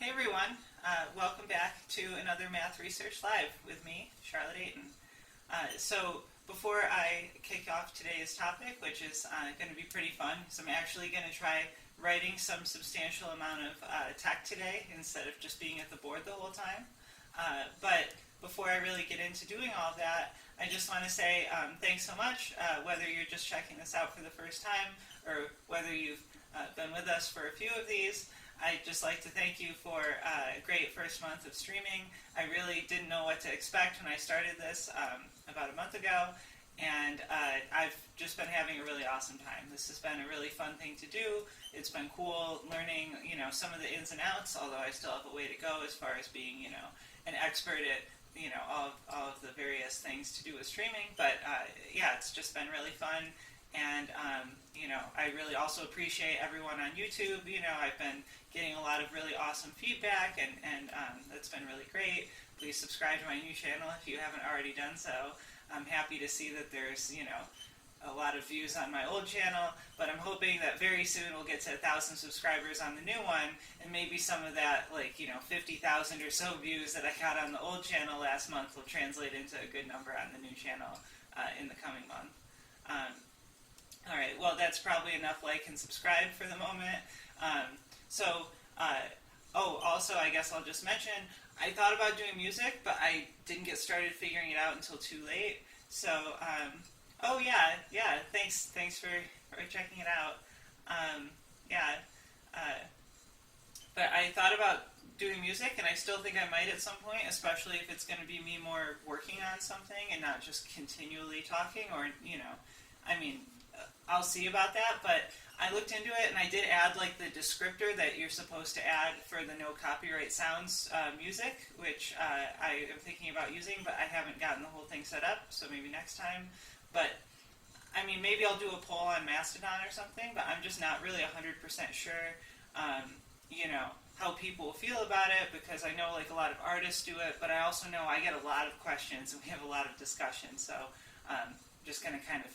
Hey everyone, welcome back to another Math Research Live with me, Charlotte Aten. So before I kick off today's topic, which is going to be pretty fun, because I'm actually going to try writing some substantial amount of tech today instead of just being at the board the whole time. But before I really get into doing all that, I just want to say thanks so much, whether you're just checking this out for the first time or whether you've been with us for a few of these. I'd just like to thank you for a great first month of streaming. I really didn't know what to expect when I started this about a month ago, and I've just been having a really awesome time. This has been a really fun thing to do. It's been cool learning, some of the ins and outs, although I still have a way to go as far as being, an expert at, all of the various things to do with streaming. But yeah, it's just been really fun. And, I really also appreciate everyone on YouTube. I've been getting a lot of really awesome feedback, and that's been really great. Please subscribe to my new channel if you haven't already done so. I'm happy to see that there's, a lot of views on my old channel, but I'm hoping that very soon we'll get to 1,000 subscribers on the new one, and maybe some of that, 50,000 or so views that I got on the old channel last month will translate into a good number on the new channel in the coming month. Alright, well that's probably enough like and subscribe for the moment. Also I guess I'll just mention, I thought about doing music, but I didn't get started figuring it out until too late. So, thanks for checking it out. But I thought about doing music, and I still think I might at some point, especially if it's going to be me more working on something and not just continually talking, or, I'll see about that, but I looked into it and I did add the descriptor that you're supposed to add for the no copyright sounds music, which I am thinking about using, but I haven't gotten the whole thing set up, so maybe next time. But, maybe I'll do a poll on Mastodon or something, but I'm just not really 100% sure, how people will feel about it, because I know a lot of artists do it, but I also know I get a lot of questions and we have a lot of discussion, so just going to kind of,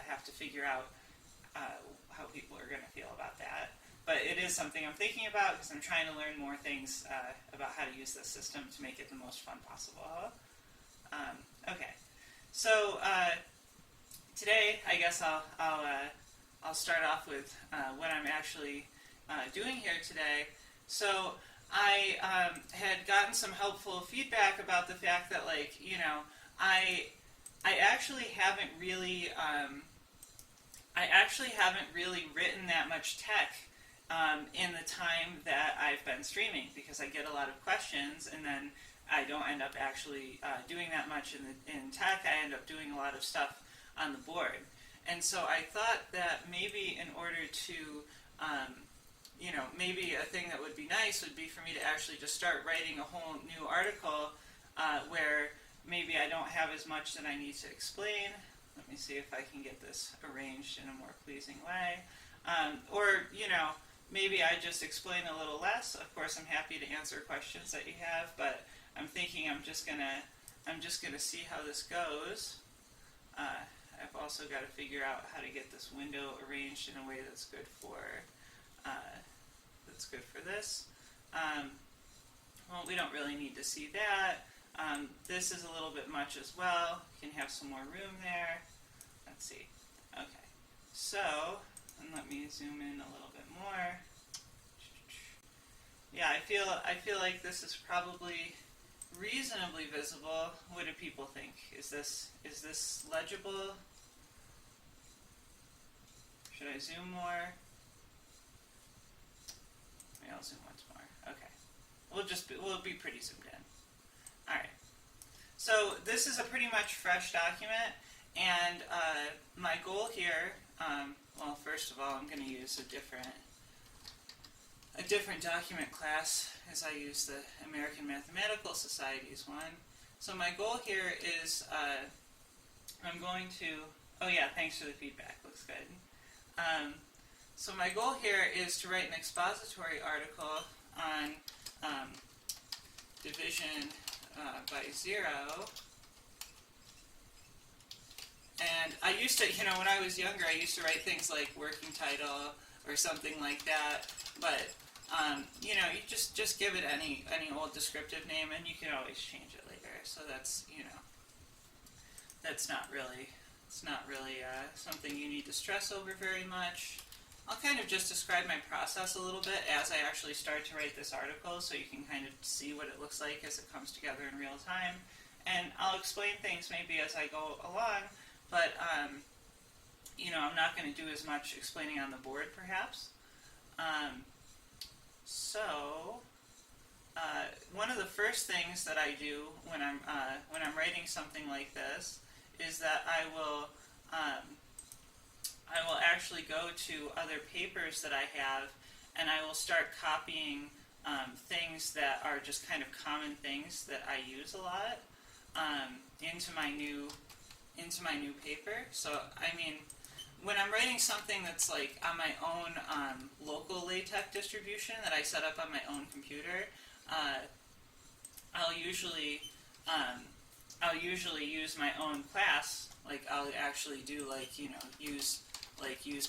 have to figure out how people are going to feel about that. But it is something I'm thinking about, because I'm trying to learn more things about how to use this system to make it the most fun possible. Okay, so today I guess I'll start off with what I'm actually doing here today. So I had gotten some helpful feedback about the fact that I actually haven't really written that much tech in the time that I've been streaming, because I get a lot of questions and then I don't end up actually doing that much in tech. I end up doing a lot of stuff on the board. And so I thought that maybe in order to maybe a thing that would be nice would be for me to actually just start writing a whole new article where maybe I don't have as much that I need to explain. Let me see if I can get this arranged in a more pleasing way. Or, maybe I just explain a little less. Of course, I'm happy to answer questions that you have, but I'm thinking I'm just gonna see how this goes. I've also got to figure out how to get this window arranged in a way that's good for this. Well, we don't really need to see that. This is a little bit much as well. You can have some more room there. Let's see. Okay. So, and let me zoom in a little bit more. Yeah, I feel like this is probably reasonably visible. What do people think? Is this legible? Should I zoom more? Maybe I'll zoom once more. Okay. We'll be pretty zoomed in. Alright, so this is a pretty much fresh document, and my goal here, well, first of all, I'm going to use a different document class, as I use the American Mathematical Society's one. So my goal here is, I'm going to, oh yeah, thanks for the feedback, looks good. So my goal here is to write an expository article on division by 0, and I used to, when I was younger, I used to write things like working title or something like that, but You know, you just give it any old descriptive name, and you can always change it later. So that's, you know, that's not really something you need to stress over very much. I'll kind of just describe my process a little bit as I actually start to write this article, so you can kind of see what it looks like as it comes together in real time. And I'll explain things maybe as I go along, but you know, I'm not going to do as much explaining on the board, perhaps. One of the first things that I do when I'm writing something like this is that I will actually go to other papers that I have, and I will start copying things that are just kind of common things that I use a lot into my new paper. So I mean, when I'm writing something that's like on my own local LaTeX distribution that I set up on my own computer, I'll usually use my own class. Like I'll actually do like, you know, use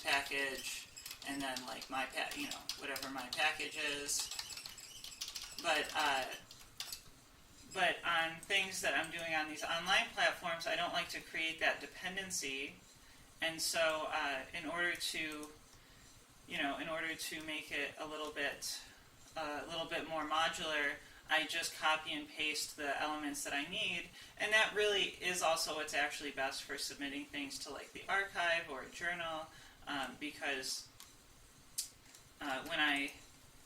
package, and then like you know, whatever my package is. But on things that I'm doing on these online platforms, I don't like to create that dependency, and so in order to make it a little bit more modular, I just copy and paste the elements that I need, and that really is also what's actually best for submitting things to like the archive or a journal, because when I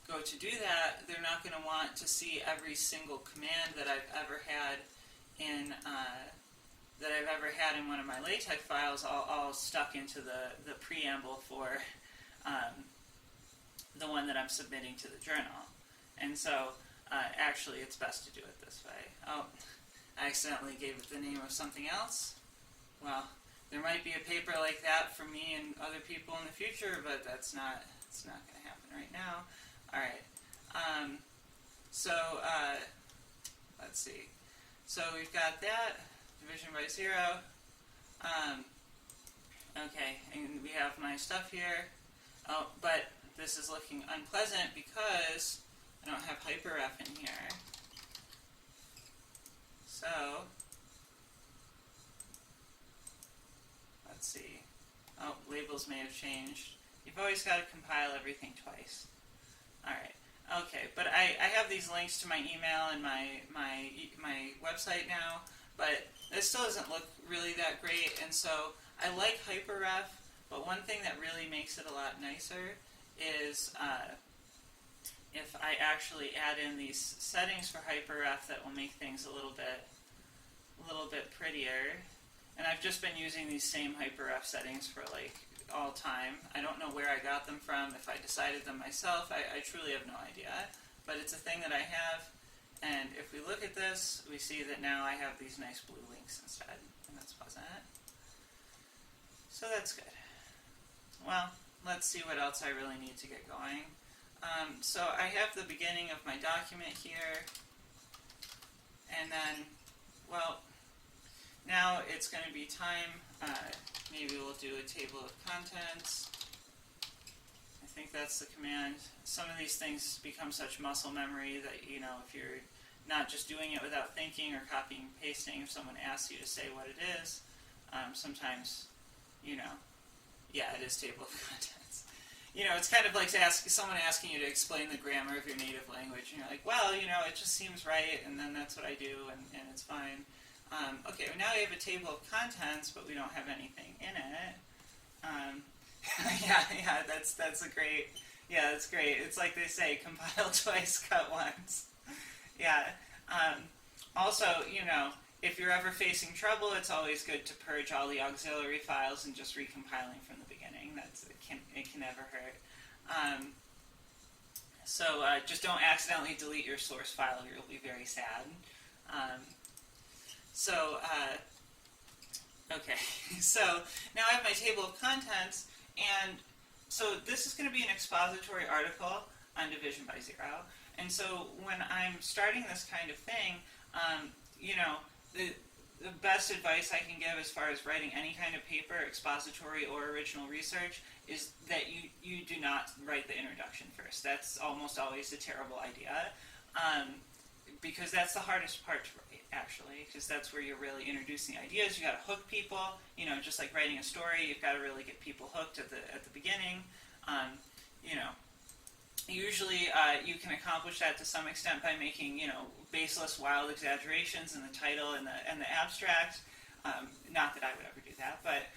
go to do that, they're not going to want to see every single command that I've ever had in one of my LaTeX files, all stuck into the preamble for the one that I'm submitting to the journal. And so actually it's best to do it this way. Oh, I accidentally gave it the name of something else. Well, there might be a paper like that for me and other people in the future, but it's not going to happen right now. All right. Let's see. So we've got that, division by 0. Okay, and we have my stuff here. Oh, but this is looking unpleasant because I don't have hyperref in here. So, let's see. Oh, labels may have changed. You've always got to compile everything twice. Alright, okay, but I have these links to my email and my website now, but this still doesn't look really that great, and so I like hyperref, but one thing that really makes it a lot nicer is if I actually add in these settings for hyperref that will make things a little bit prettier. And I've just been using these same hyperref settings for like all time. I don't know where I got them from. If I decided them myself, I truly have no idea. But it's a thing that I have, and if we look at this, we see that now I have these nice blue links instead, and that's pleasant. So that's good. Well, let's see what else I really need to get going. So I have the beginning of my document here, and then, well, now it's going to be time. Maybe we'll do a table of contents. I think that's the command. Some of these things become such muscle memory that, you know, if you're not just doing it without thinking or copying and pasting, if someone asks you to say what it is, sometimes, you know, yeah, it is table of contents. You know, it's kind of like someone asking you to explain the grammar of your native language, and you're like, well, you know, it just seems right, and then that's what I do, and it's fine. Okay, well, now we have a table of contents, but we don't have anything in it. Yeah, that's a great, yeah, that's great. It's like they say, compile twice, cut once. Yeah. Also, you know, if you're ever facing trouble, it's always good to purge all the auxiliary files and just recompiling from the beginning. It can never hurt. Just don't accidentally delete your source file, or you'll be very sad. Okay, so now I have my table of contents, and so this is going to be an expository article on division by 0. And so when I'm starting this kind of thing, you know, the best advice I can give as far as writing any kind of paper, expository or original research, is that you do not write the introduction first. That's almost always a terrible idea, because that's the hardest part to write, actually, because that's where you're really introducing ideas. You got to hook people, you know, just like writing a story. You've got to really get people hooked at the beginning. You know, usually you can accomplish that to some extent by making, you know, baseless, wild exaggerations in the title and the abstract. Not that I would ever do that, but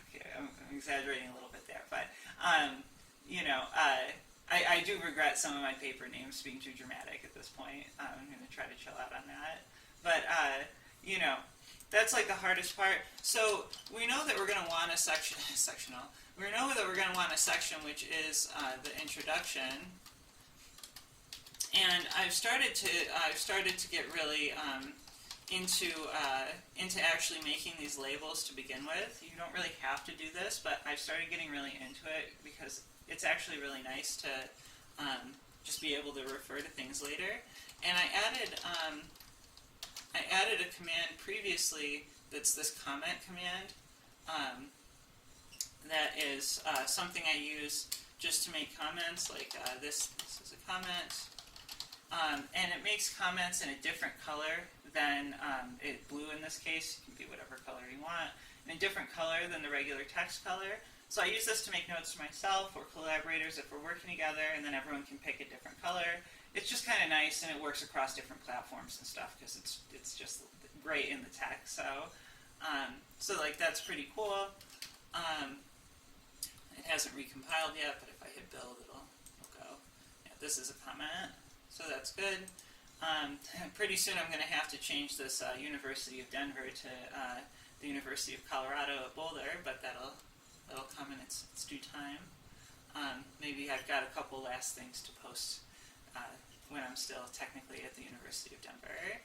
okay, I'm exaggerating a little bit there. But you know, I do regret some of my paper names being too dramatic at this point. I'm going to try to chill out on that. But you know, that's like the hardest part. So we know that we're going to want a sectional. We know that we're going to want a section which is the introduction, and I've started to get really into actually making these labels to begin with. You don't really have to do this, but I've started getting really into it because it's actually really nice to just be able to refer to things later. And I added a command previously that's this comment command. That is something I use just to make comments, like this is a comment, and it makes comments in a different color than blue in this case. It can be whatever color you want, in a different color than the regular text color. So I use this to make notes to myself or collaborators if we're working together, and then everyone can pick a different color. It's just kind of nice, and it works across different platforms and stuff because it's just great in the text. So like that's pretty cool. It hasn't recompiled yet, but if I hit build, it'll go. Yeah, this is a comment, so that's good. Pretty soon I'm going to have to change this University of Denver to the University of Colorado at Boulder, but that'll come in its due time. Maybe I've got a couple last things to post when I'm still technically at the University of Denver.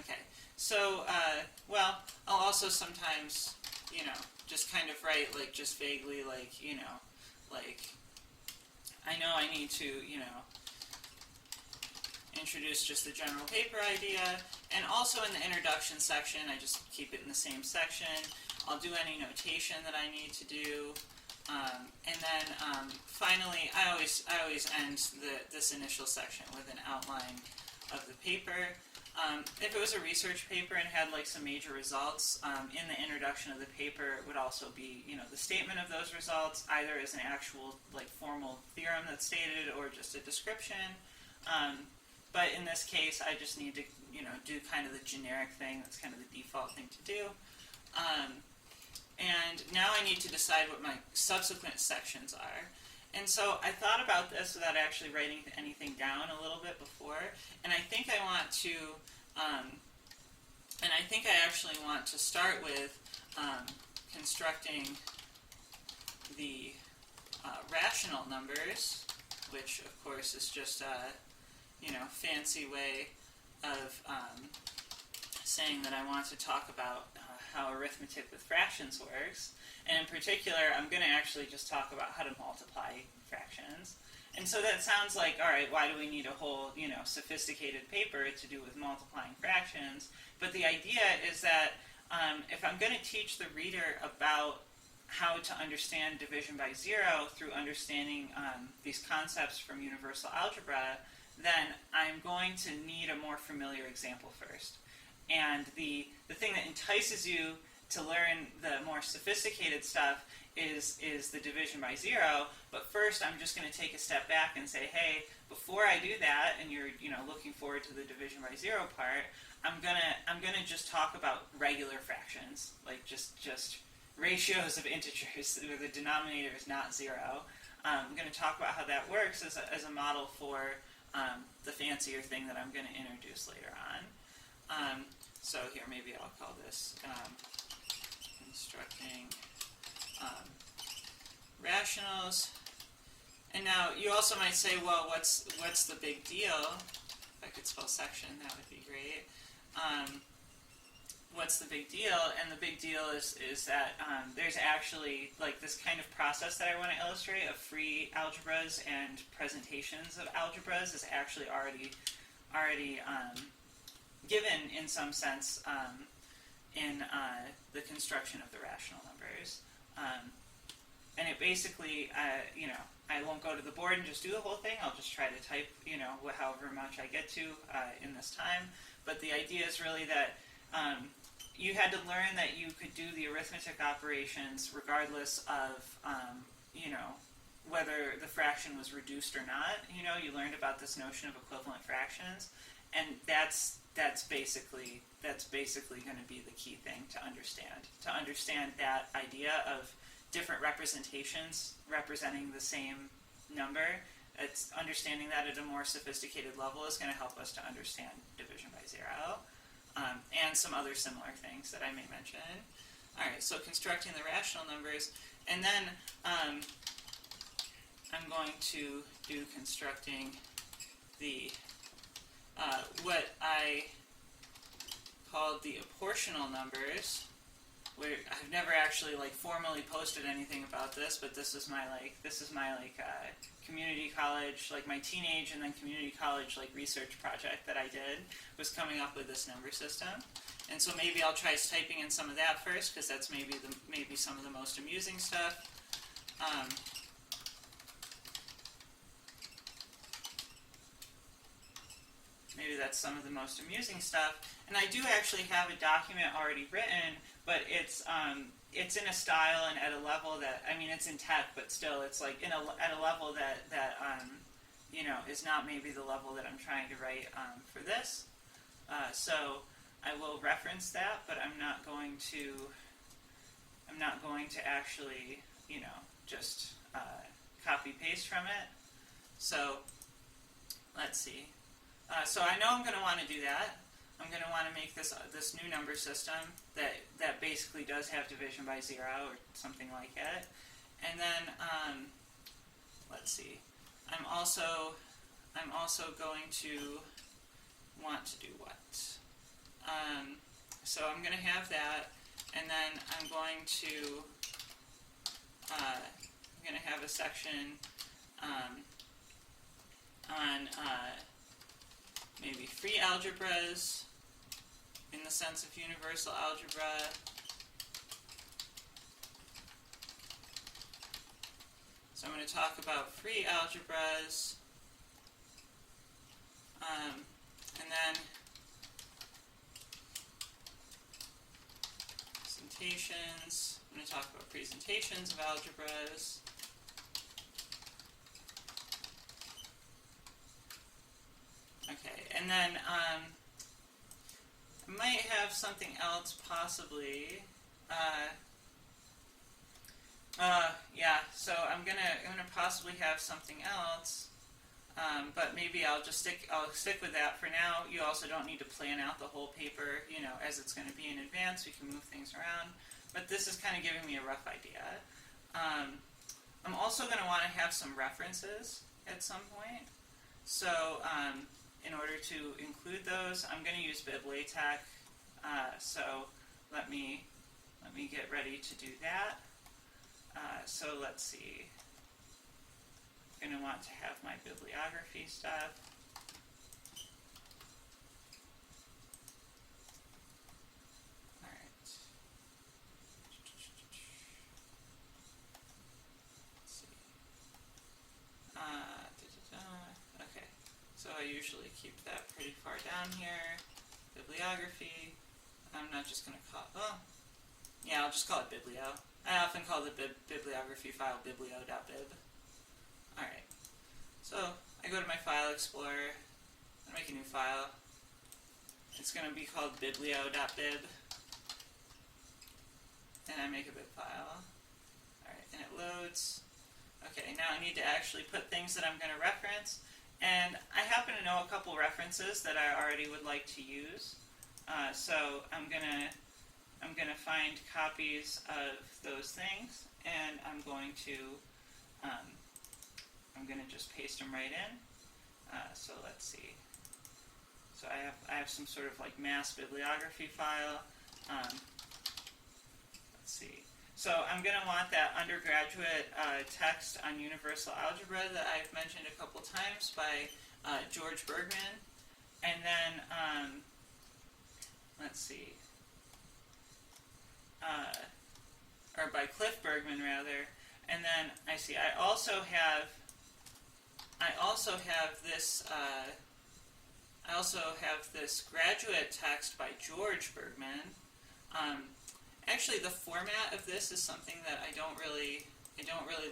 Okay, so, well, I'll also sometimes, you know, just kind of write, like, just vaguely, like, you know, like, I know I need to, you know, introduce just the general paper idea, and also in the introduction section, I just keep it in the same section. I'll do any notation that I need to do, and then finally, I always end this initial section with an outline of the paper. If it was a research paper and had like some major results, in the introduction of the paper it would also be, you know, the statement of those results, either as an actual like formal theorem that's stated or just a description. But in this case, I just need to, you know, do kind of the generic thing. That's kind of the default thing to do. And now I need to decide what my subsequent sections are. And so I thought about this without actually writing anything down a little bit before, and I think I want to, I actually want to start with constructing the rational numbers, which of course is just a, you know, fancy way of saying that I want to talk about how arithmetic with fractions works. And in particular, I'm going to actually just talk about how to multiply fractions. And so that sounds like, all right, why do we need a whole, you know, sophisticated paper to do with multiplying fractions? But the idea is that if I'm going to teach the reader about how to understand division by zero through understanding these concepts from universal algebra, then I'm going to need a more familiar example first. And the thing that entices you to learn the more sophisticated stuff is the division by zero. But first, I'm just going to take a step back and say, hey, before I do that, and you're, you know, looking forward to the division by zero part, I'm gonna just talk about regular fractions, like just ratios of integers where the denominator is not zero. I'm going to talk about how that works as a model for the fancier thing that I'm going to introduce later on. So here, maybe I'll call this constructing rationals. And now you also might say, well, what's the big deal? If I could spell section, that would be great. What's the big deal? And the big deal is that there's actually like this kind of process that I want to illustrate of free algebras and presentations of algebras is actually already given in some sense in the construction of the rational numbers. And it basically, I won't go to the board and just do the whole thing. I'll just try to type, however much I get to in this time. But the idea is really that you had to learn that you could do the arithmetic operations regardless of, whether the fraction was reduced or not. You learned about this notion of equivalent fractions, and that's basically going to be the key thing to understand. To understand that idea of different representations representing the same number, it's understanding that at a more sophisticated level is going to help us to understand division by zero, and some other similar things that I may mention. Alright, so constructing the rational numbers, and then I'm going to do constructing the what I called the apportional numbers. Where I've never actually formally posted anything about this, but this is my community college, my teenage and then community college research project that I did, was coming up with this number system. And so maybe I'll try typing in some of that first, because that's maybe some of the most amusing stuff. Maybe that's some of the most amusing stuff. And I do actually have a document already written, but it's in a style and at a level that, it's in tech, but still it's at a level that is not maybe the level that I'm trying to write for this. So I will reference that, but I'm not going to actually just copy paste from it. So let's see. So I know I'm going to want to do that. I'm going to want to make this new number system that basically does have division by zero or something like it. And then let's see. I'm also going to want to do what? So I'm going to have that, and then I'm going to have a section on maybe free algebras in the sense of universal algebra. So I'm going to talk about free algebras, and then presentations. I'm going to talk about presentations of algebras. Okay, and then I might have something else possibly. Yeah. So I'm gonna possibly have something else, but maybe I'll stick with that for now. You also don't need to plan out the whole paper, as it's going to be in advance. We can move things around, but this is kind of giving me a rough idea. I'm also going to want to have some references at some point. So in order to include those, I'm going to use BibLaTeX. So let me get ready to do that. So let's see. I'm going to want to have my bibliography stuff. All right. Let's see. Okay. So I usually keep that pretty far down here. Bibliography. I'm not just going to call it, yeah, I'll just call it biblio. I often call the bibliography file biblio.bib. Alright, so I go to my file explorer, I make a new file. It's going to be called biblio.bib, and I make a bib file. Alright, and it loads. Okay, now I need to actually put things that I'm going to reference, and I happen to know a couple references that I already would like to use. So I'm gonna find copies of those things, and I'm going to just paste them right in. So let's see. So I have some sort of mass bibliography file. Let's see. So I'm going to want that undergraduate text on universal algebra that I've mentioned a couple times by George Bergman, and then let's see, or by Cliff Bergman rather. And then I see I also have this graduate text by George Bergman. Actually, the format of this is something that I don't really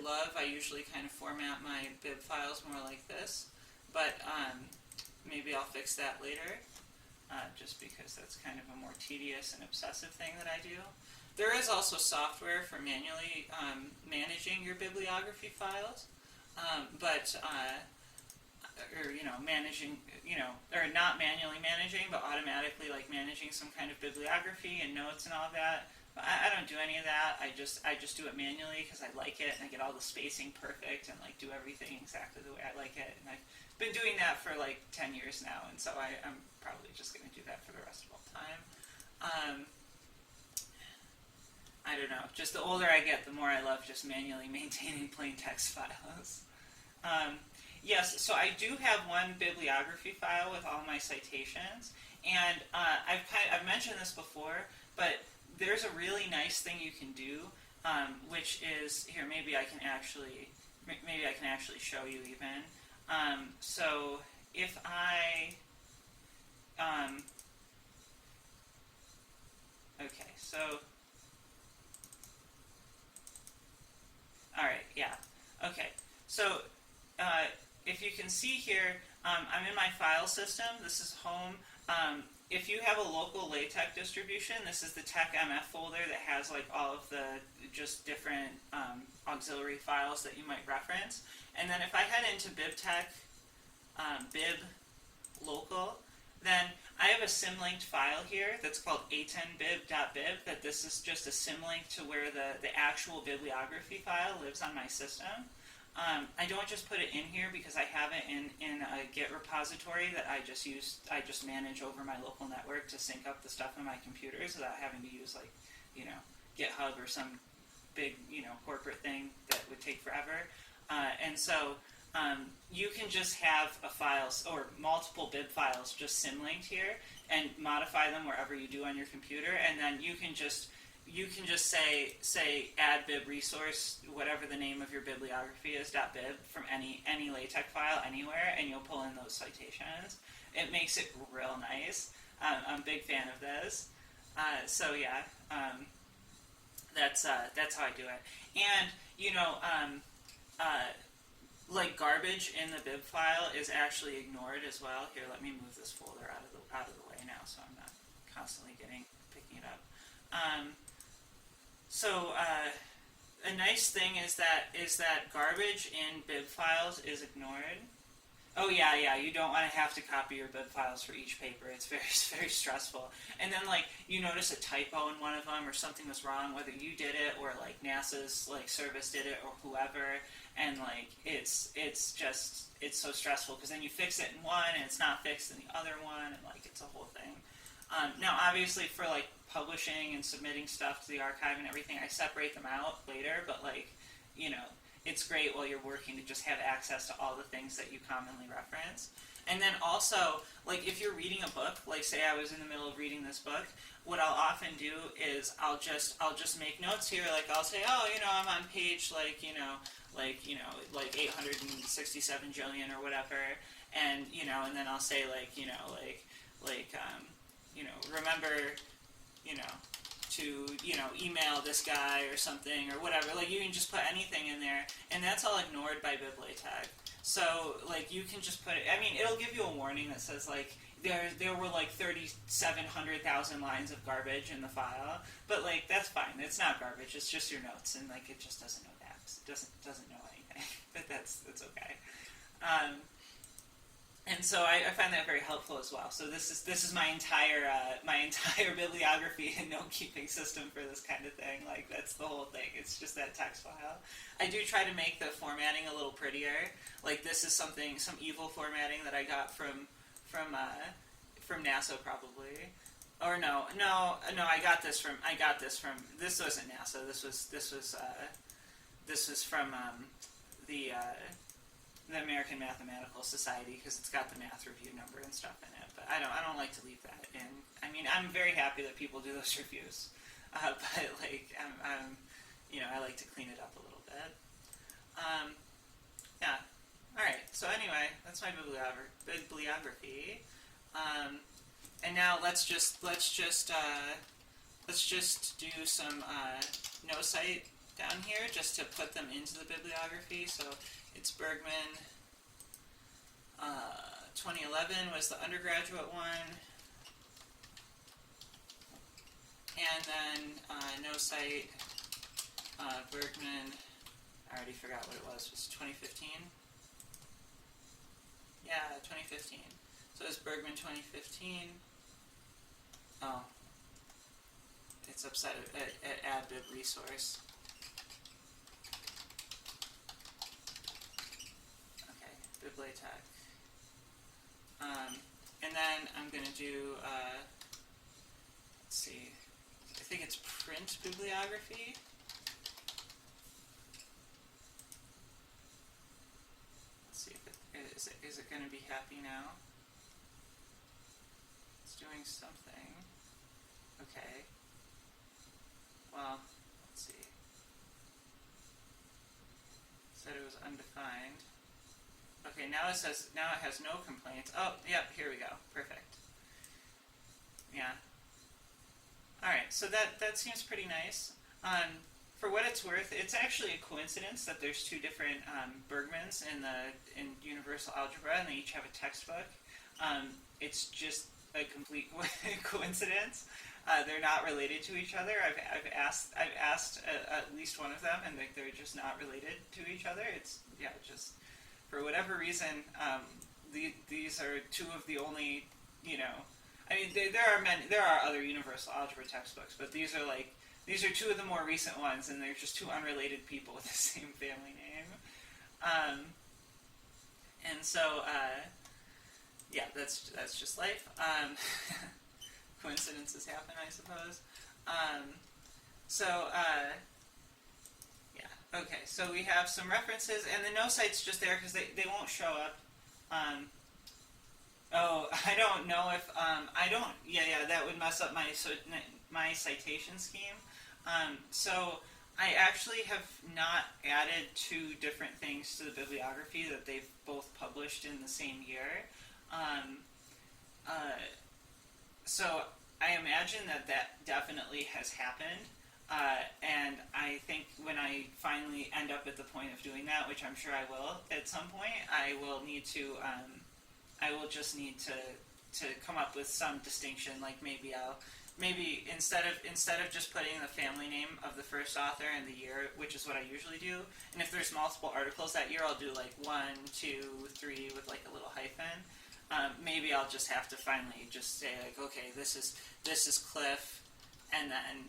love. I usually kind of format my bib files more like this, but maybe I'll fix that later, just because that's kind of a more tedious and obsessive thing that I do. There is also software for manually managing your bibliography files, or not manually managing, but automatically like managing some kind of bibliography and notes and all that. But I don't do any of that. I just do it manually because I like it and I get all the spacing perfect and like do everything exactly the way I like it. And I've been doing that for like 10 years now, and so I'm probably just going to do that for the rest of all time. I don't know. Just the older I get, the more I love just manually maintaining plain text files. Yes, so I do have one bibliography file with all my citations, and I've mentioned this before, but there's a really nice thing you can do, which is here. Maybe I can actually show you even. So if I okay, so all right, yeah, okay, so. If you can see here, I'm in my file system. This is home. If you have a local LaTeX distribution, this is the TechMF folder that has like all of the just different auxiliary files that you might reference. And then if I head into BibTeX, bib local, then I have a symlinked file here that's called atenbib.bib, that this is just a symlink to where the actual bibliography file lives on my system. I don't just put it in here because I have it in a Git repository that I just manage over my local network to sync up the stuff on my computers without having to use like, GitHub or some big, corporate thing that would take forever. And so you can just have a file or multiple bib files just symlinked here and modify them wherever you do on your computer, and then you can just say add bib resource, whatever the name of your bibliography is, .bib, from any LaTeX file anywhere, and you'll pull in those citations. It makes it real nice. I'm a big fan of this. So yeah, that's how I do it. And like garbage in the bib file is actually ignored as well. Here, let me move this folder out of the way now, so I'm not constantly picking it up. So a nice thing is that garbage in bib files is ignored. Oh yeah, you don't want to have to copy your bib files for each paper. It's very, very stressful. And then like you notice a typo in one of them or something was wrong, whether you did it or like NASA's like service did it or whoever, and like it's so stressful because then you fix it in one and it's not fixed in the other one, and like it's a whole thing. Now, obviously, for like publishing and submitting stuff to the archive and everything, I separate them out later. But like, it's great while you're working to just have access to all the things that you commonly reference. And then also, like if you're reading a book, like say I was in the middle of reading this book, what I'll often do is I'll just make notes here. Like I'll say, oh, I'm on page like 867 jillion or whatever, and and then I'll say remember, to, email this guy or something or whatever. Like, you can just put anything in there, and that's all ignored by BibLaTeX. So, like, you can just put it, it'll give you a warning that says, like, there were, like, 3,700,000 lines of garbage in the file, but, like, that's fine. It's not garbage. It's just your notes, and, like, it just doesn't know that. It doesn't know anything, but that's okay. And so I find that very helpful as well. So this is my entire bibliography and note-keeping system for this kind of thing. Like, that's the whole thing. It's just that text file. I do try to make the formatting a little prettier. Like, this is some evil formatting that I got from NASA probably. Or no, I got this from this wasn't NASA. This was from the the American Mathematical Society because it's got the math review number and stuff in it. But I don't like to leave that in. I mean, I'm very happy that people do those reviews, but like I'm I like to clean it up a little bit. Yeah. All right. So anyway, that's my bibliography. And now let's just do some no cite down here just to put them into the bibliography. So it's Bergman. 2011 was the undergraduate one, and then no cite Bergman. I already forgot what it was. Was it 2015? Yeah, 2015. So it's Bergman 2015. Oh, it's upside at AdBib resource. Okay, Bibliotech. And then I'm going to do, let's see, I think it's print bibliography. Let's see if is it going to be happy now? It's doing something. Okay. Well, let's see. It said it was undefined. Okay, now it has no complaints. Oh, yep, here we go. Perfect. Yeah. Alright, so that seems pretty nice. For what it's worth, it's actually a coincidence that there's two different Bergmans in Universal Algebra, and they each have a textbook. It's just a complete coincidence. They're not related to each other. I've asked at least one of them, and they're just not related to each other. It's just for whatever reason. These are two of the only I mean, there are other Universal Algebra textbooks, but these are two of the more recent ones, and they're just two unrelated people with the same family name. And so, yeah, that's just life. Coincidences happen, I suppose. Yeah, okay, so we have some references, and the no cite's just there because they won't show up. Oh, I don't know if, that would mess up my citation scheme. So I actually have not added two different things to the bibliography that they've both published in the same year. So I imagine that definitely has happened. And I think when I finally end up at the point of doing that, which I'm sure I will at some point, I will just need to come up with some distinction. Like maybe instead of just putting the family name of the first author and the year, which is what I usually do, and if there's multiple articles that year, I'll do like 1, 2, 3 with like a little hyphen. Maybe I'll just have to finally just say like, okay, this is Cliff, and then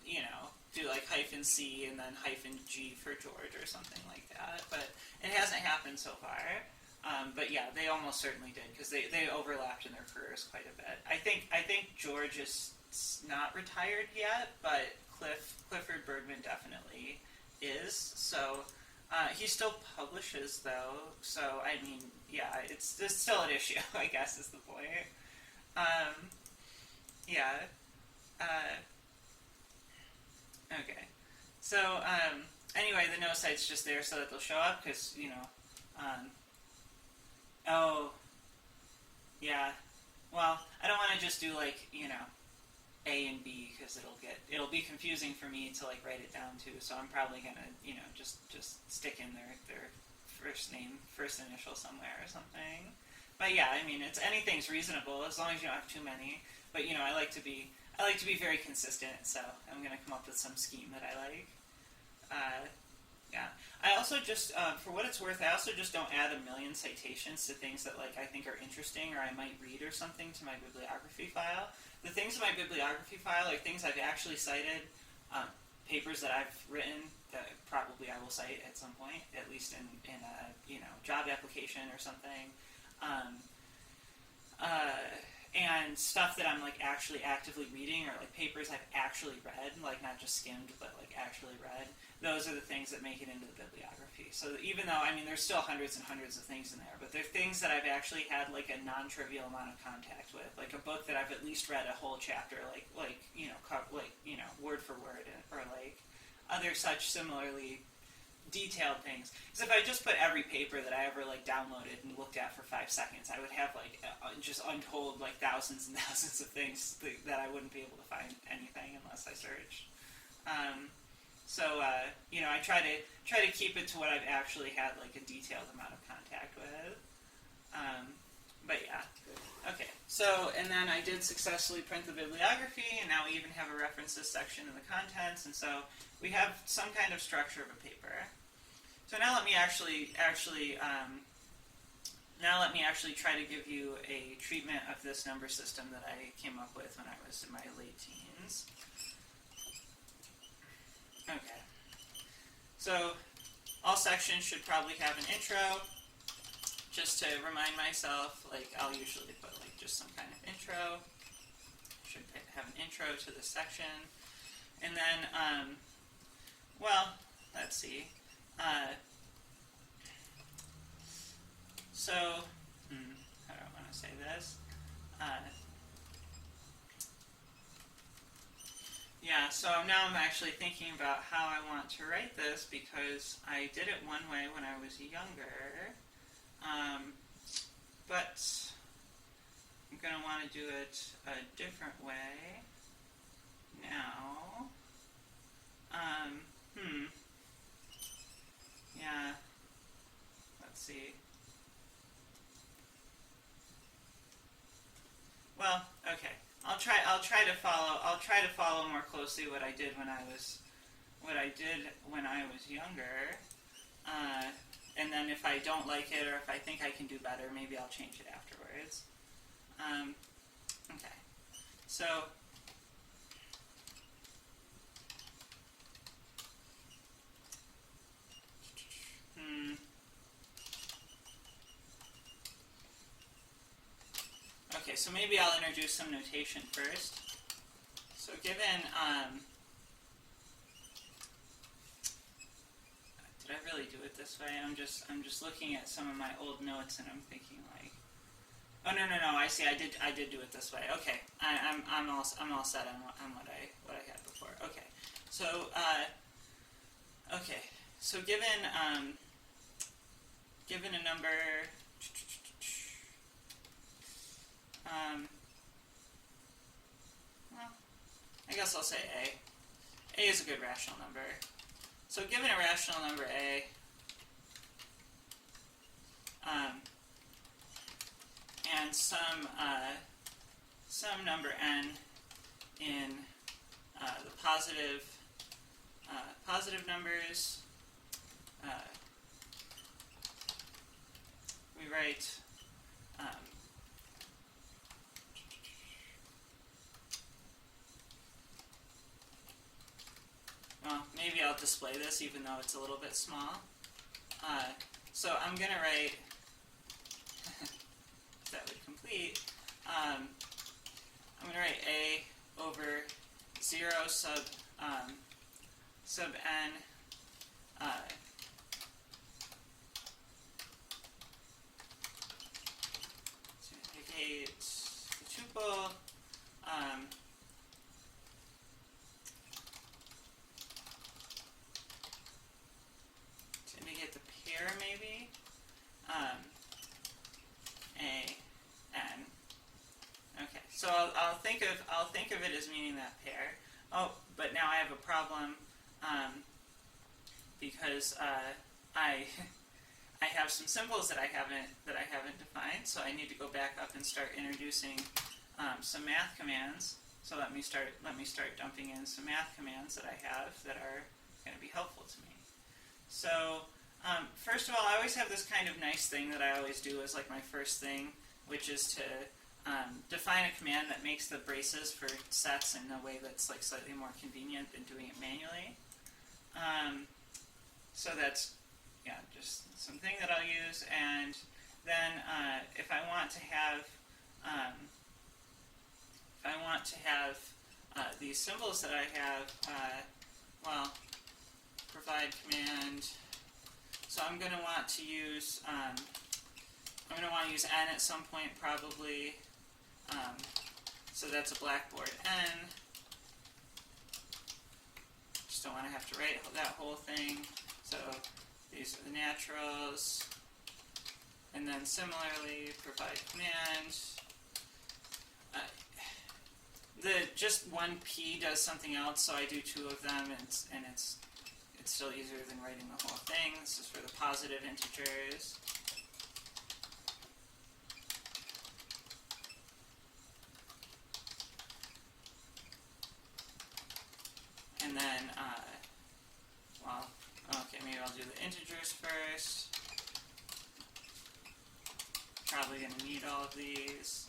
do like -C and then -G for George or something like that. But it hasn't happened so far. But yeah, they almost certainly did because they overlapped in their careers quite a bit. I think George is not retired yet, but Clifford Bergman definitely is. So he still publishes though. So I mean, yeah, it's still an issue, I guess is the point. Yeah. Okay. So anyway, the no cite's just there so that they'll show up because oh, yeah. Well, I don't want to just do like A and B because it'll be confusing for me to like write it down too. So I'm probably gonna just stick in their first name, first initial somewhere or something. But yeah, I mean anything's reasonable as long as you don't have too many. But I like to be very consistent. So I'm gonna come up with some scheme that I like. Yeah. I also just, for what it's worth, I also just don't add a million citations to things that I think are interesting or I might read or something to my bibliography file. The things in my bibliography file are things I've actually cited, papers that I've written that probably I will cite at some point, at least in a job application or something. and stuff that I'm like actually actively reading, or like papers I've actually read, like not just skimmed, but like actually read. Those are the things that make it into the bibliography. So even though, I mean, there's still hundreds and hundreds of things in there, but they're things that I've actually had like a non-trivial amount of contact with, like a book that I've at least read a whole chapter, like word for word, or like other such similarly detailed things. Because if I just put every paper that I ever like downloaded and looked at for 5 seconds, I would have like just untold like thousands and thousands of things that I wouldn't be able to find anything unless I searched. I try to keep it to what I've actually had like a detailed amount of contact with. But yeah. Okay, so, and then I did successfully print the bibliography, and now we even have a references section in the contents, and so we have some kind of structure of a paper. So now let me actually try to give you a treatment of this number system that I came up with when I was in my late teens. Okay. So all sections should probably have an intro. Just to remind myself, like I'll usually put like just some kind of intro. Should have an intro to the section, and then, let's see. How do I want to say this? So now I'm actually thinking about how I want to write this, because I did it one way when I was younger. But I'm going to want to do it a different way now. Yeah. Let's see. Well, okay. I'll try to follow more closely what I did when I was younger. And then if I don't like it, or if I think I can do better, maybe I'll change it afterwards. Okay. So, okay, so maybe I'll introduce some notation first. So given, did I really do it this way? I'm just looking at some of my old notes, and I'm thinking like, oh no, I see. I did do it this way. Okay, I'm all set on what I had before. Okay, so given a number, I guess I'll say A. A is a good rational number. So given a rational number A, and some number n in the positive numbers, we write well, maybe I'll display this even though it's a little bit small. So I'm going to write, if that would complete, I'm going to write A over 0 sub n to indicate the tuple, to indicate the pair maybe, A n. Okay, so I'll think of it as meaning that pair. Oh, but now I have a problem because I have some symbols that I haven't defined. So I need to go back up and start introducing some math commands. So let me start dumping in some math commands that I have that are going to be helpful to me. So first of all, I always have this kind of nice thing that I always do as like my first thing, which is to define a command that makes the braces for sets in a way that's like slightly more convenient than doing it manually. So that's just something that I'll use. And then if I want to have I want to have these symbols that I have, well, provide command. So I'm going to want to use n at some point probably. So that's a blackboard n. Just don't want to have to write that whole thing. So these are the naturals. And then similarly, provide command. Just one p does something else, so I do two of them, and it's still easier than writing the whole thing. This is for the positive integers. And then, well, okay, maybe I'll do the integers first. Probably going to need all of these.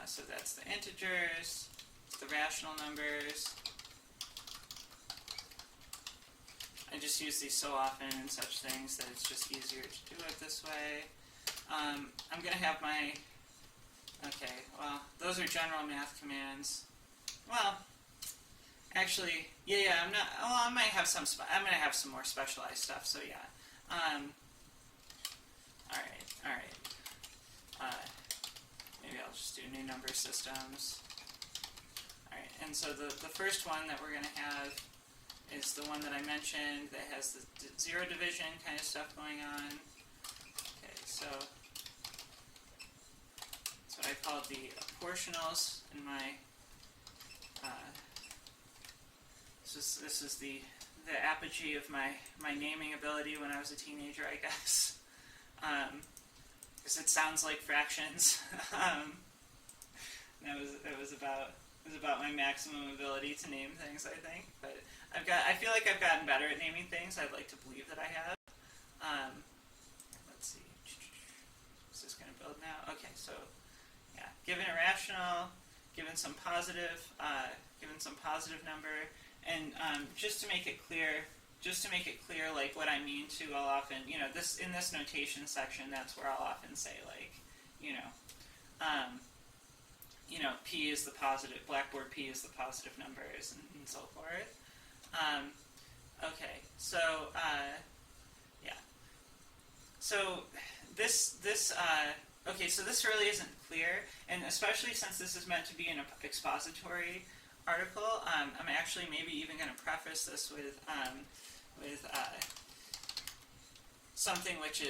So that's the integers, the rational numbers. I just use these so often in such things that it's just easier to do it this way. I'm going to have my, okay, well, those are general math commands. Well, actually, yeah, I'm not, well, I might have some, I'm going to have some more specialized stuff, so yeah. Alright. Maybe I'll just do new number systems. Alright, and so the first one that we're going to have is the one that I mentioned that has the zero division kind of stuff going on. Okay, so that's what I called the apportionals in my, this is the apogee of my naming ability when I was a teenager, I guess. Because it sounds like fractions. It was about my maximum ability to name things, I think. But I feel like I've gotten better at naming things. I'd like to believe that I have. Let's see. Is this going to build now? Okay, so yeah, given a rational, given some positive number, and just to make it clear, like what I mean to, I'll often, this in this notation section, that's where I'll often say, like, p is the positive, blackboard p is the positive numbers, and so forth. Okay, so yeah. So this really isn't clear, and especially since this is meant to be an expository article, I'm actually maybe even going to preface this with something which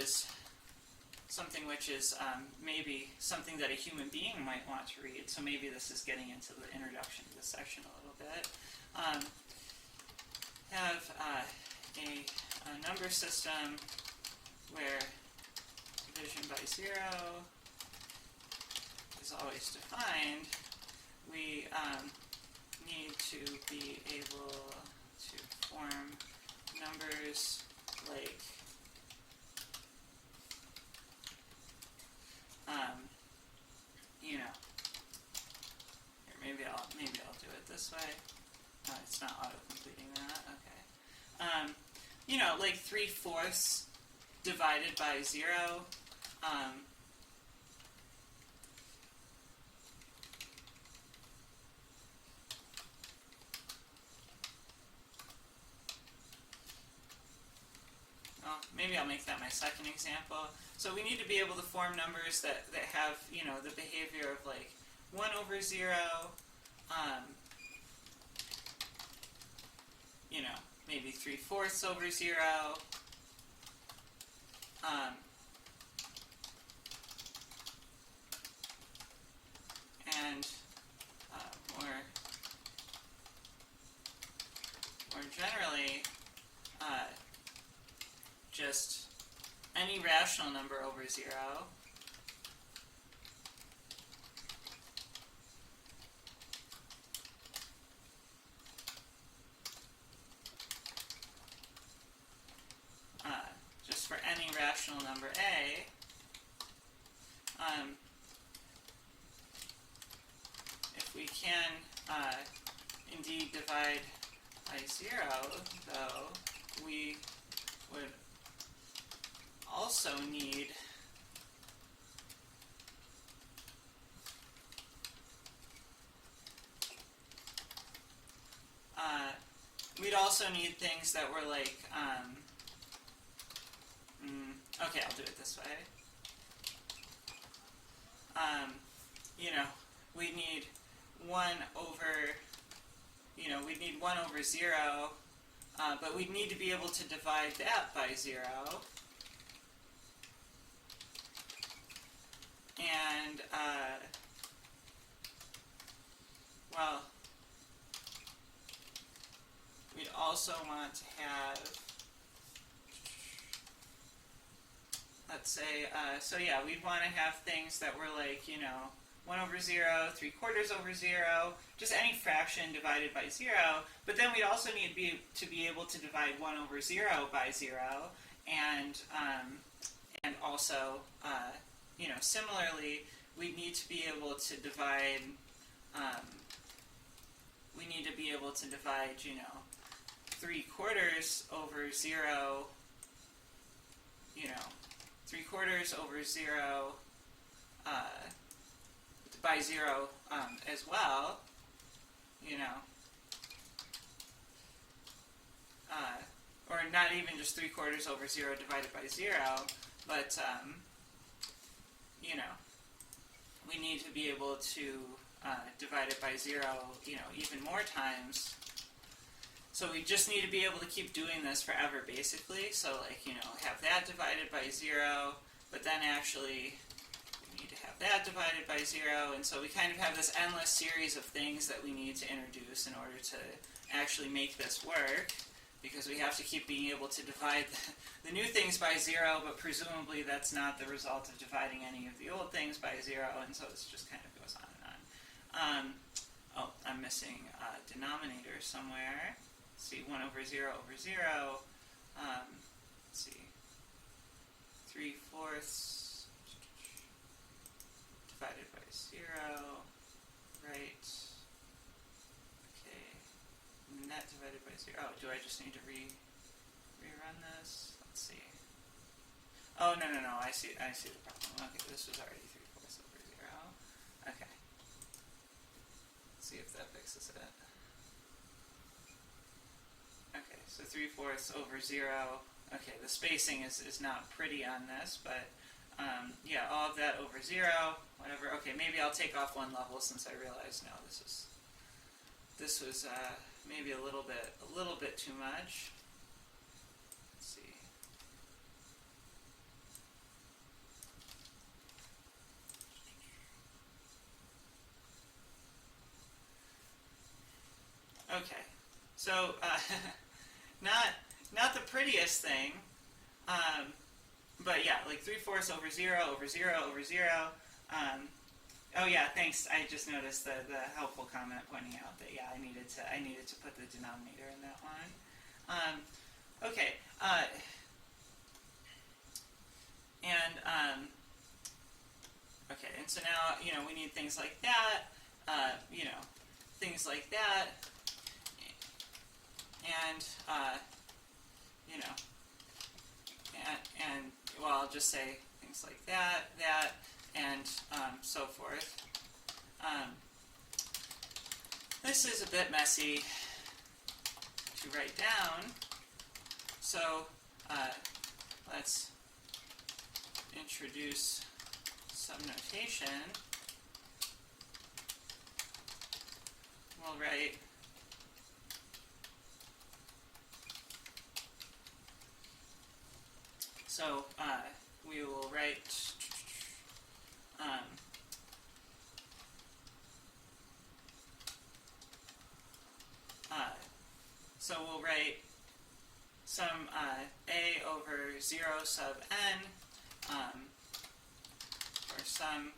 is maybe something that a human being might want to read. So maybe this is getting into the introduction to this section a little bit. Have a number system where division by 0 is always defined. We need to be able to form numbers like here, maybe I'll do it this way. It's not auto-completing that. Okay. Like 3/4 divided by 0. Well, maybe I'll make that my second example. So we need to be able to form numbers that have, the behavior of like 1/0, maybe 3/4 over 0, and more generally, just any rational number over 0. Just for any rational number A, if we can indeed divide by 0, though, we would also need we'd also need things that were like, okay, I'll do it this way. You know, we need 1 over, we'd need 1 over 0, but we'd need to be able to divide that by 0. And, well, we'd also want to have, let's say, so yeah, we'd want to have things that were like, 1 over 0, 3/4 over 0, just any fraction divided by 0, but then we'd also need to be able to divide 1 over 0 by 0, and also, similarly, we need to be able to divide, 3/4 over 0, 3/4 over 0 by 0 as well, or not even just 3/4 over 0 divided by 0, but, we need to be able to divide it by 0, even more times. So we just need to be able to keep doing this forever, basically. So, like, have that divided by 0, but then actually we need to have that divided by 0, and so we kind of have this endless series of things that we need to introduce in order to actually make this work, because we have to keep being able to divide the new things by 0, but presumably that's not the result of dividing any of the old things by 0, and so this just kind of goes on and on. Oh, I'm missing a denominator somewhere. Let's see, 1 over 0 over 0. Let's see, 3/4 divided by 0, right? Okay, net divided by 0. Oh, do I just need to rerun this? Let's see. Oh, no, I see the problem. Okay, this was already 3/4 over 0. Okay. Let's see if that fixes it. Okay, so 3/4 over 0. Okay, the spacing is not pretty on this, but yeah, all of that over 0, whatever. Okay, maybe I'll take off 1 level since I realized no, this was maybe a little bit too much. Let's see. Okay, so not the prettiest thing, but yeah, like 3/4 over 0 over 0 over 0. Oh yeah, thanks. I just noticed the helpful comment pointing out that yeah, I needed to put the denominator in that one. Okay, okay, and so now we need things like that, things like that, and and well, I'll just say things like that, and so forth. This is a bit messy to write down, so let's introduce some notation. We'll write we will write so we'll write some a over 0 sub n, or some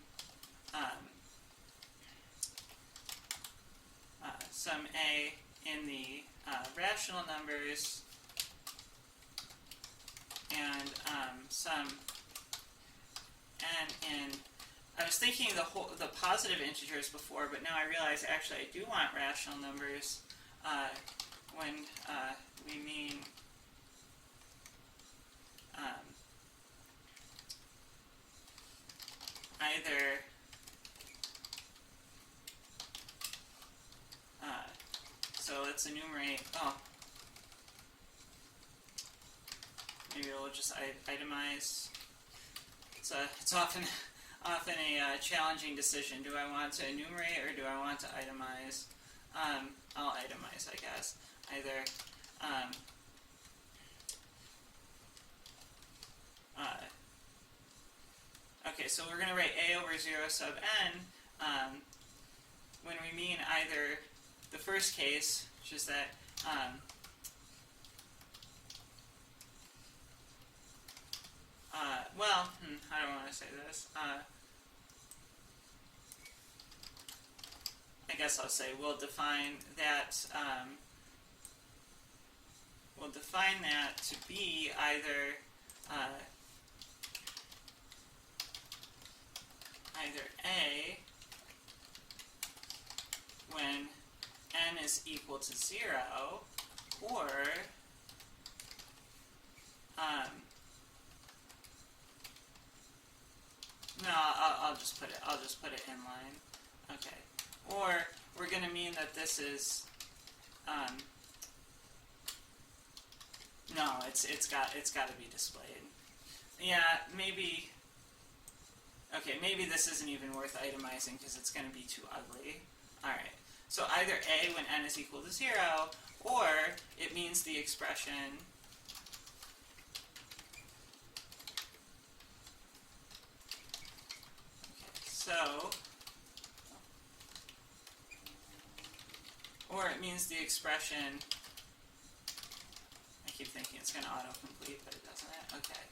a in the rational numbers, and some n in. I was thinking the positive integers before, but now I realize actually I do want rational numbers when we mean either so let's enumerate. Oh, maybe we'll just itemize. It's often a challenging decision. Do I want to enumerate or do I want to itemize? I'll itemize, I guess. Either okay, so we're going to write a over 0 sub n when we mean either the first case, which is that I don't want to say this. I guess I'll say we'll define that to be either a when n is equal to 0, or no, I'll just put it in line. Okay. Or we're going to mean that this is no, it's got to be displayed. Yeah, maybe. Okay, maybe this isn't even worth itemizing because it's going to be too ugly. All right. So either a when n is equal to 0, or it means the expression I keep thinking it's going to autocomplete, but it doesn't. Okay.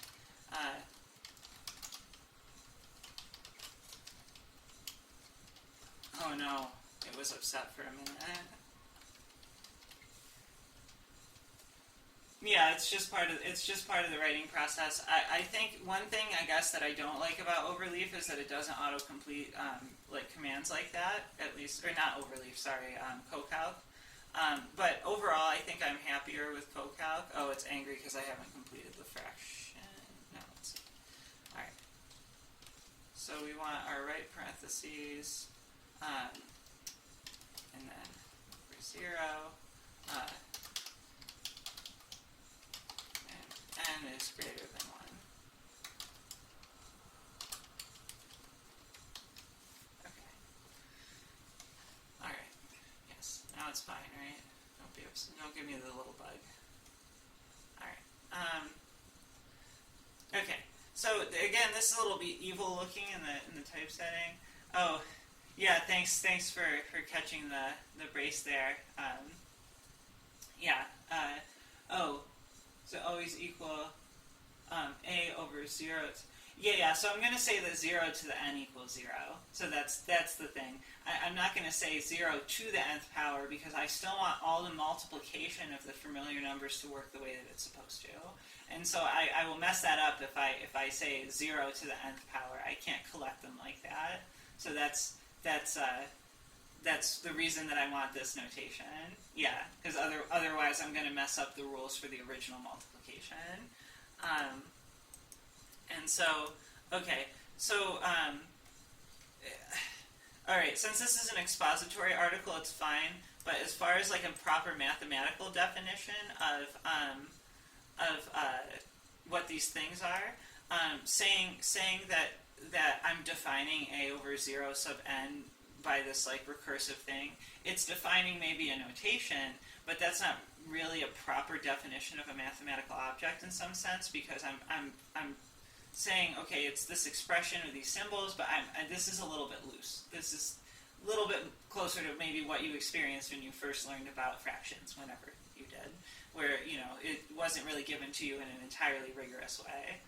Oh no, it was upset for a minute. Yeah, it's just part of the writing process. I think one thing I guess that I don't like about Overleaf is that it doesn't autocomplete like commands like that, at least, or not Overleaf, sorry, CoCalc. But overall, I think I'm happier with CoCalc. Oh, it's angry because I haven't completed the fraction. No, let's see. All right. So we want our right parentheses, and then for 0. N is greater than 1. Okay. All right. Yes. Now it's fine, right? Don't be upset. Don't give me the little bug. All right. Okay. So again, this is a little bit evil looking in the typesetting. Oh, yeah. Thanks for catching the brace there. Yeah. Oh. So always equal a over 0. Yeah, so I'm going to say that 0 to the n equals 0. So that's the thing. I'm not going to say 0 to the nth power because I still want all the multiplication of the familiar numbers to work the way that it's supposed to. And so I will mess that up if I say 0 to the nth power. I can't collect them like that. So that's the reason that I want this notation. Yeah, because otherwise I'm going to mess up the rules for the original multiplication. And so, okay, so, all right, since this is an expository article, it's fine. But as far as like a proper mathematical definition of what these things are, saying that I'm defining a over 0 sub n by this like recursive thing, it's defining maybe a notation, but that's not really a proper definition of a mathematical object in some sense, because I'm saying, okay, it's this expression with these symbols, but this is a little bit loose. This is a little bit closer to maybe what you experienced when you first learned about fractions, whenever you did, where it wasn't really given to you in an entirely rigorous way.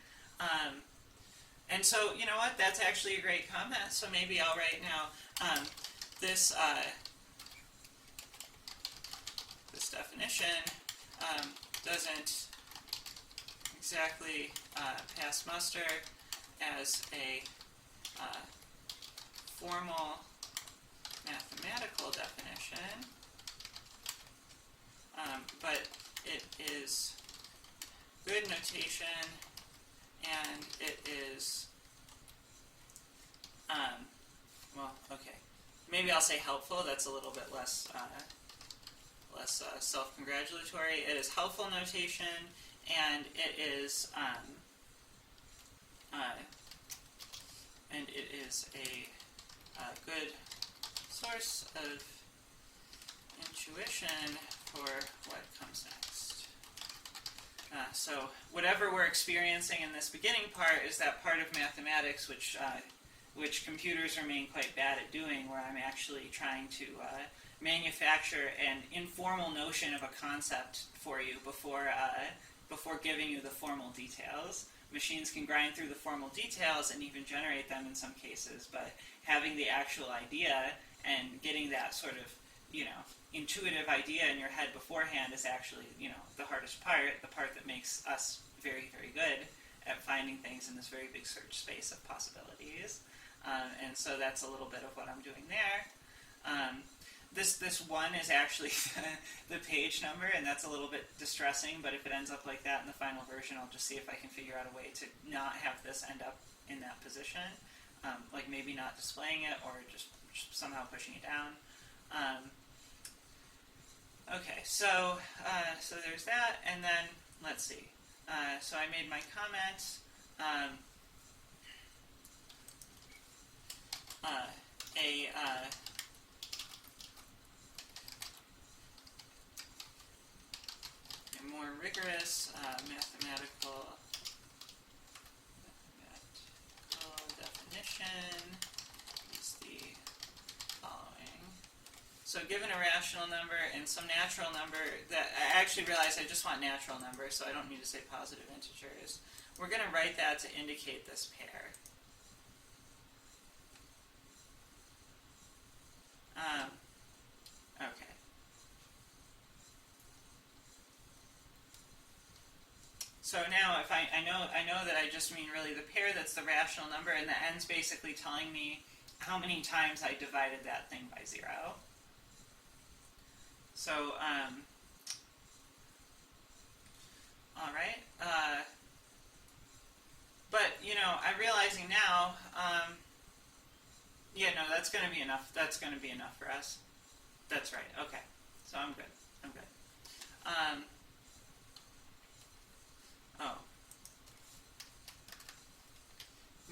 And so, you know what, that's actually a great comment, so maybe I'll write now, this definition doesn't exactly pass muster as a formal mathematical definition, but it is good notation, and it is, well, okay. Maybe I'll say helpful. That's a little bit less self-congratulatory. It is helpful notation, and it is a good source of intuition for what comes next. So whatever we're experiencing in this beginning part is that part of mathematics which computers remain quite bad at doing, where I'm actually trying to manufacture an informal notion of a concept for you before giving you the formal details. Machines can grind through the formal details and even generate them in some cases, but having the actual idea and getting that sort of, intuitive idea in your head beforehand is actually, the hardest part, the part that makes us very, very good at finding things in this very big search space of possibilities. And so that's a little bit of what I'm doing there. This one is actually the page number, and that's a little bit distressing, but if it ends up like that in the final version, I'll just see if I can figure out a way to not have this end up in that position, like maybe not displaying it or just somehow pushing it down. Okay, so there's that, and then let's see. So I made my comment. A more rigorous mathematical definition is the following. So given a rational number and some natural number, that I actually realized I just want natural numbers, so I don't need to say positive integers. We're going to write that to indicate this pair. Okay. So now, if I know that I just mean really the pair that's the rational number, and the end's basically telling me how many times I divided that thing by 0. So, all right. But I'm realizing now. Yeah, no, that's going to be enough. That's going to be enough for us. That's right. Okay. So I'm good. I'm good. Oh.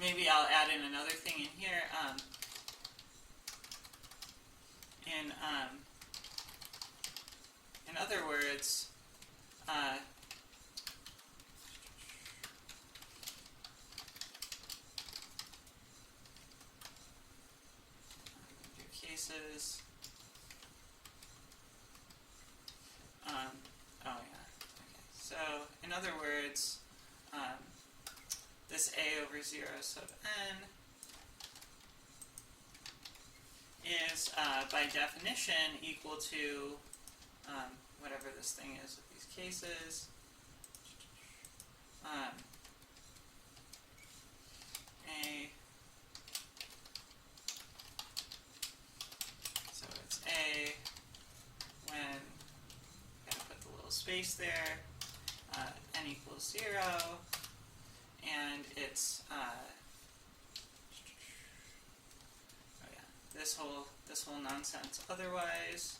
Maybe I'll add in another thing in here. In other words, cases. Oh yeah. Okay. So in other words, this a over 0 sub n is by definition equal to whatever this thing is with these cases. A. So it's a when, gotta put the little space there, n equals 0, and it's oh yeah, this whole nonsense otherwise.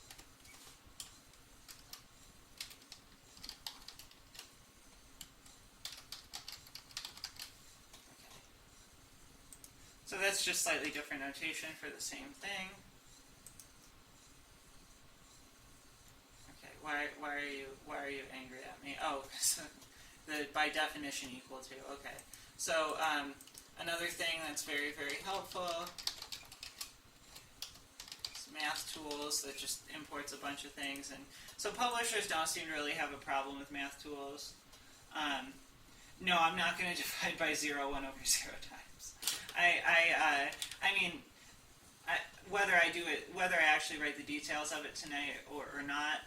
So that's just slightly different notation for the same thing. Okay, why are you angry at me? Oh, so the by definition equal to. Okay, so another thing that's very, very helpful is Math Tools that just imports a bunch of things, and so publishers don't seem to really have a problem with Math Tools. No, I'm not going to divide by 0 1 over 0 times. I mean, whether I do it, whether I actually write the details of it tonight or not,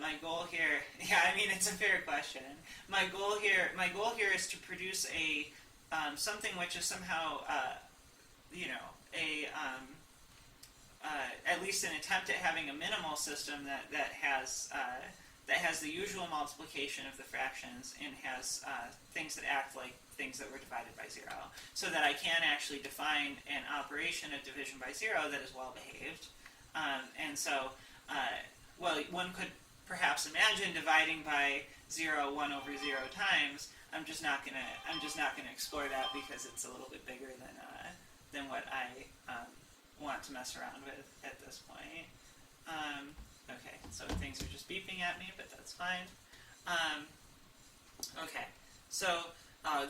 my goal here, yeah, I mean, it's a fair question. My goal here is to produce a something which is somehow, at least an attempt at having a minimal system that has the usual multiplication of the fractions and has things that act like things that were divided by 0, so that I can actually define an operation of division by 0 that is well behaved. And so, well, one could perhaps imagine dividing by 0, 1 over 0 times, I'm just not gonna explore that because it's a little bit bigger than what I want to mess around with at this point. Okay, so things are just beeping at me, but that's fine. Okay, so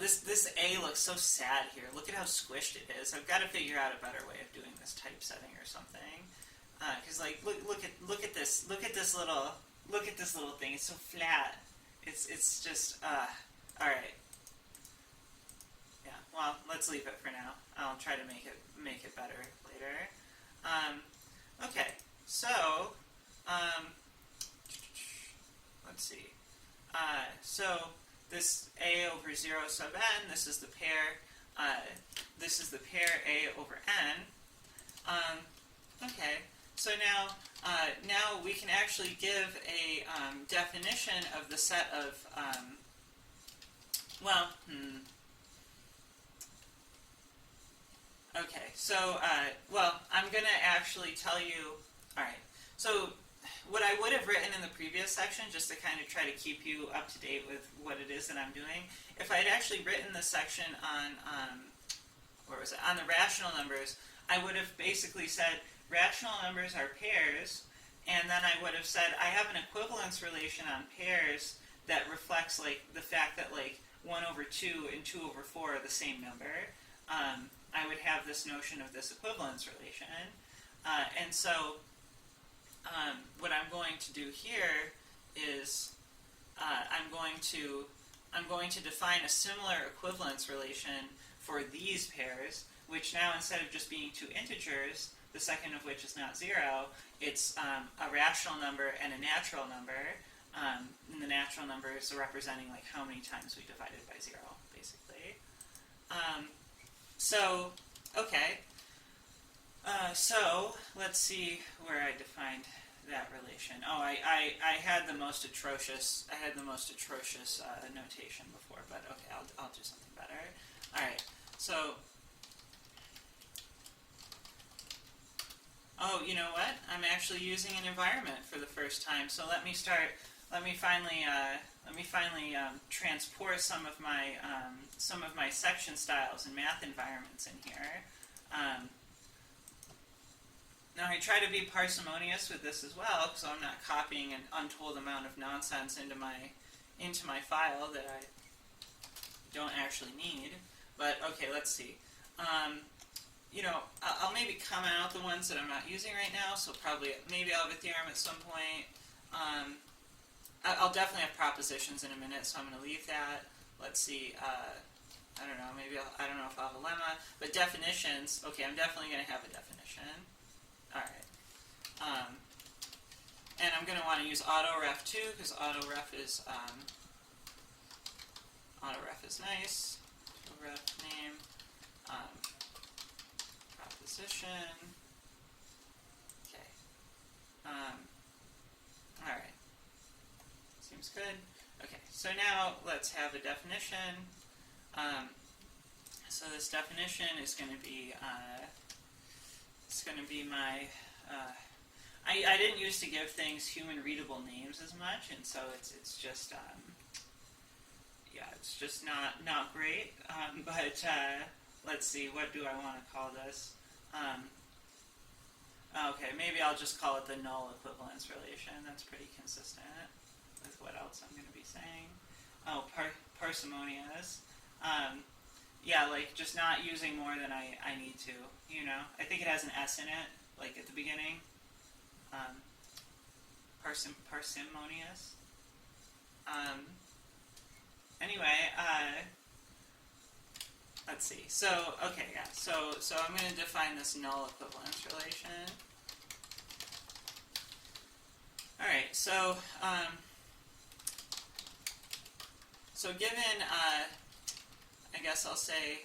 this A looks so sad here. Look at how squished it is. I've got to figure out a better way of doing this typesetting or something. Because like look at this little thing. It's so flat. It's just all right. Yeah. Well, let's leave it for now. I'll try to make it better later. Okay. So let's see. So this A over 0 sub n. This is the pair. This is the pair A over n. Okay. So now we can actually give a definition of the set of Okay. So I'm gonna actually tell you. All right. So what I would have written in the previous section, just to kind of try to keep you up to date with what it is that I'm doing, if I had actually written the section on on the rational numbers, I would have basically said rational numbers are pairs, and then I would have said I have an equivalence relation on pairs that reflects like the fact that like 1 over 2 and 2 over 4 are the same number. I would have this notion of this equivalence relation, and so what I'm going to do here is I'm going to define a similar equivalence relation for these pairs, which now instead of just being two integers, the second of which is not 0, it's a rational number and a natural number. And the natural numbers are representing like how many times we divided by 0, basically. So let's see where I defined that relation. Oh, I had the most atrocious notation before, but okay, I'll do something better. All right, so. Oh, you know what? I'm actually using an environment for the first time. So let me finally transport some of my section styles and math environments in here. Now I try to be parsimonious with this as well, so I'm not copying an untold amount of nonsense into my file that I don't actually need. But okay, let's see. I'll maybe comment out the ones that I'm not using right now, so maybe I'll have a theorem at some point. I'll definitely have propositions in a minute, so I'm going to leave that. Let's see, I don't know, I don't know if I'll have a lemma, but definitions, okay, I'm definitely going to have a definition. Alright. And I'm going to want to use autoref too, because autoref is nice. Autoref name. Proposition. Okay. Alright. Seems good. Okay, so now let's have a definition. So this definition is going to be my. I didn't used to give things human readable names as much, and so it's just it's just not great. But let's see, what do I want to call this? Okay, maybe I'll just call it the null equivalence relation. That's pretty consistent with what else I'm going to be saying. Oh, parsimonious. Yeah, like just not using more than I need to, I think it has an S in it, like at the beginning. Parsimonious. Anyway, let's see. So, okay, yeah. So I'm going to define this null equivalence relation. All right. So given, I guess I'll say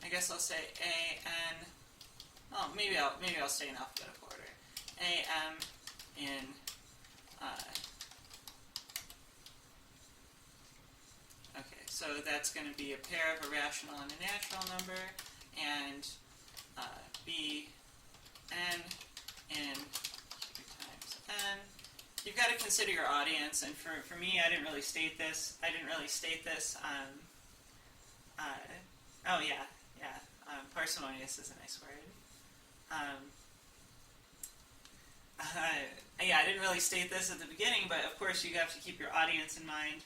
I guess I'll say A n. Oh, maybe I'll stay in alphabetical order. A m in okay, so that's going to be a pair of a rational and a natural number, and B n in q times n. You've got to consider your audience, and for me, I didn't really state this. Oh yeah, parsimonious is a nice word. Yeah, I didn't really state this at the beginning, but of course you have to keep your audience in mind.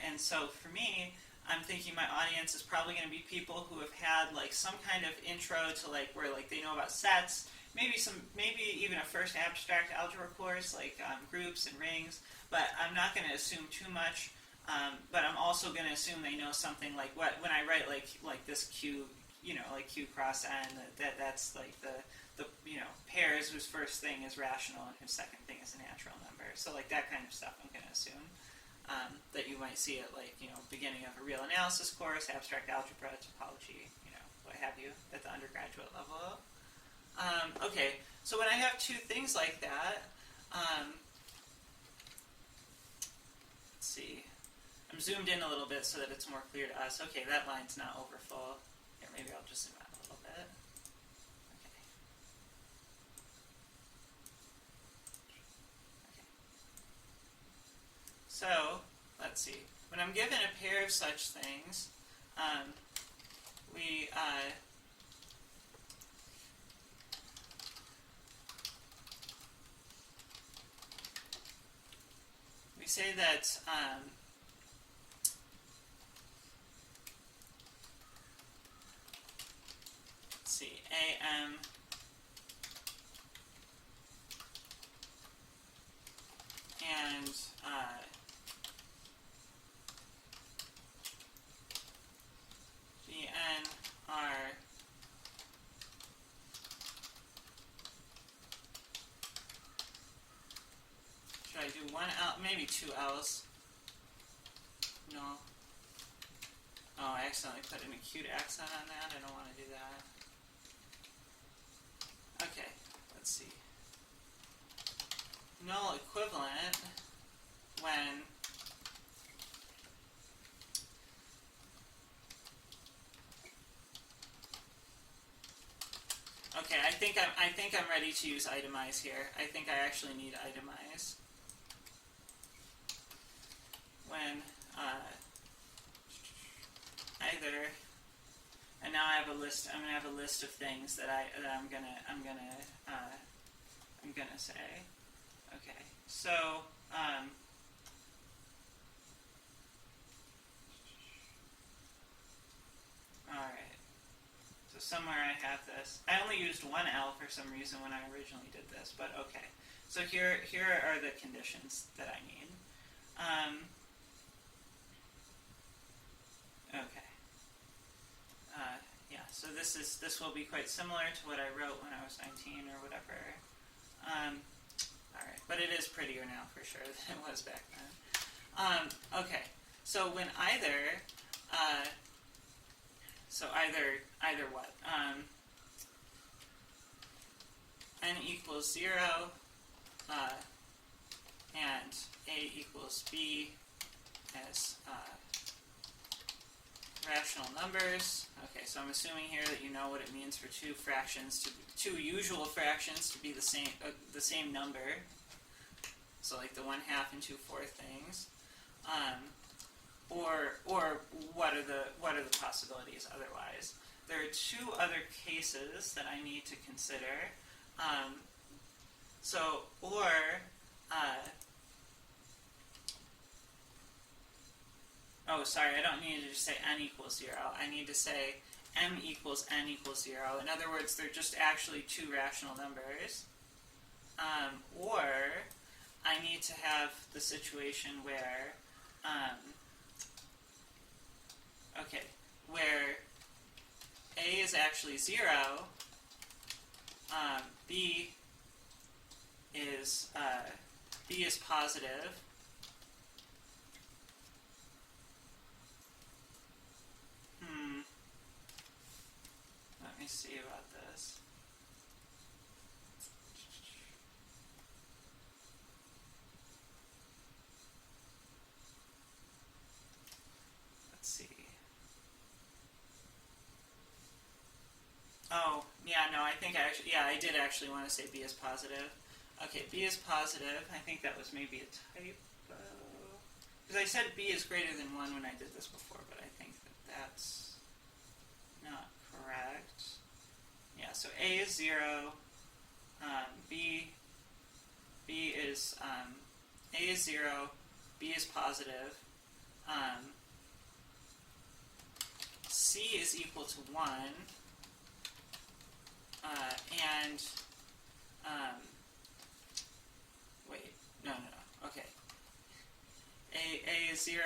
And so for me, I'm thinking my audience is probably going to be people who have had like some kind of intro to like where like they know about sets, maybe even a first abstract algebra course like groups and rings. But I'm not going to assume too much. But I'm also going to assume they know something like what when I write like this q, like q cross n, that's like the pairs whose first thing is rational and whose second thing is a natural number. So like that kind of stuff I'm going to assume that you might see at like beginning of a real analysis course, abstract algebra, topology, what have you at the undergraduate level. Okay, so when I have two things like that, let's see. I'm zoomed in a little bit so that it's more clear to us. Okay, that line's not over full. Here, maybe I'll just zoom out a little bit. So, let's see. When I'm given a pair of such things, we say that let's see, AM and Bn are should I do one L, maybe two L's? No. Oh, I accidentally put an acute accent on that. I don't want to do that. Okay, let's see. Null equivalent when okay, I think I'm ready to use itemize here. I think I actually need itemize when either, and now I have a list. I'm gonna have a list of things that I'm gonna say. Okay, so all right. So somewhere I have this. I only used one L for some reason when I originally did this, but okay. So here are the conditions that I need. Okay. Yeah. So this will be quite similar to what I wrote when I was 19 or whatever. All right, but it is prettier now for sure than it was back then. Okay. So when either either what? N equals 0 and A equals B as rational numbers. Okay, so I'm assuming here that you know what it means for two usual fractions to be the same number. So like the 1/2 and 2/4 things. Or what are the possibilities otherwise? There are two other cases that I need to consider. Oh, sorry, I don't need to just say n equals 0. I need to say m equals n equals 0. In other words, they're just actually two rational numbers. Or I need to have the situation where where A is actually 0, B is positive, let me see about this. Let's see. Oh, yeah, Yeah, no, I think I did actually want to say B is positive. Okay, B is positive. I think that was maybe a typo. Because I said B is greater than 1 when I did this before, but I think that that's not correct. Yeah, so A is 0. B is A is 0. B is positive. C is equal to 1. And wait, no. Okay. A is 0.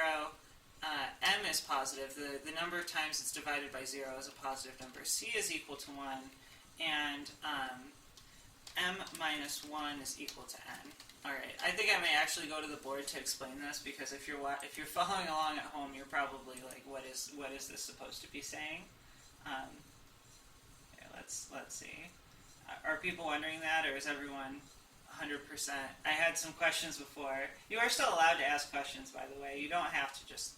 M is positive. The number of times it's divided by 0 is a positive number. C is equal to 1, and M minus 1 is equal to N. All right. I think I may actually go to the board to explain this, because if you're following along at home, you're probably like, what is this supposed to be saying? Okay, let's see. Are people wondering that, or is everyone 100%? I had some questions before. You are still allowed to ask questions, by the way. You don't have to just.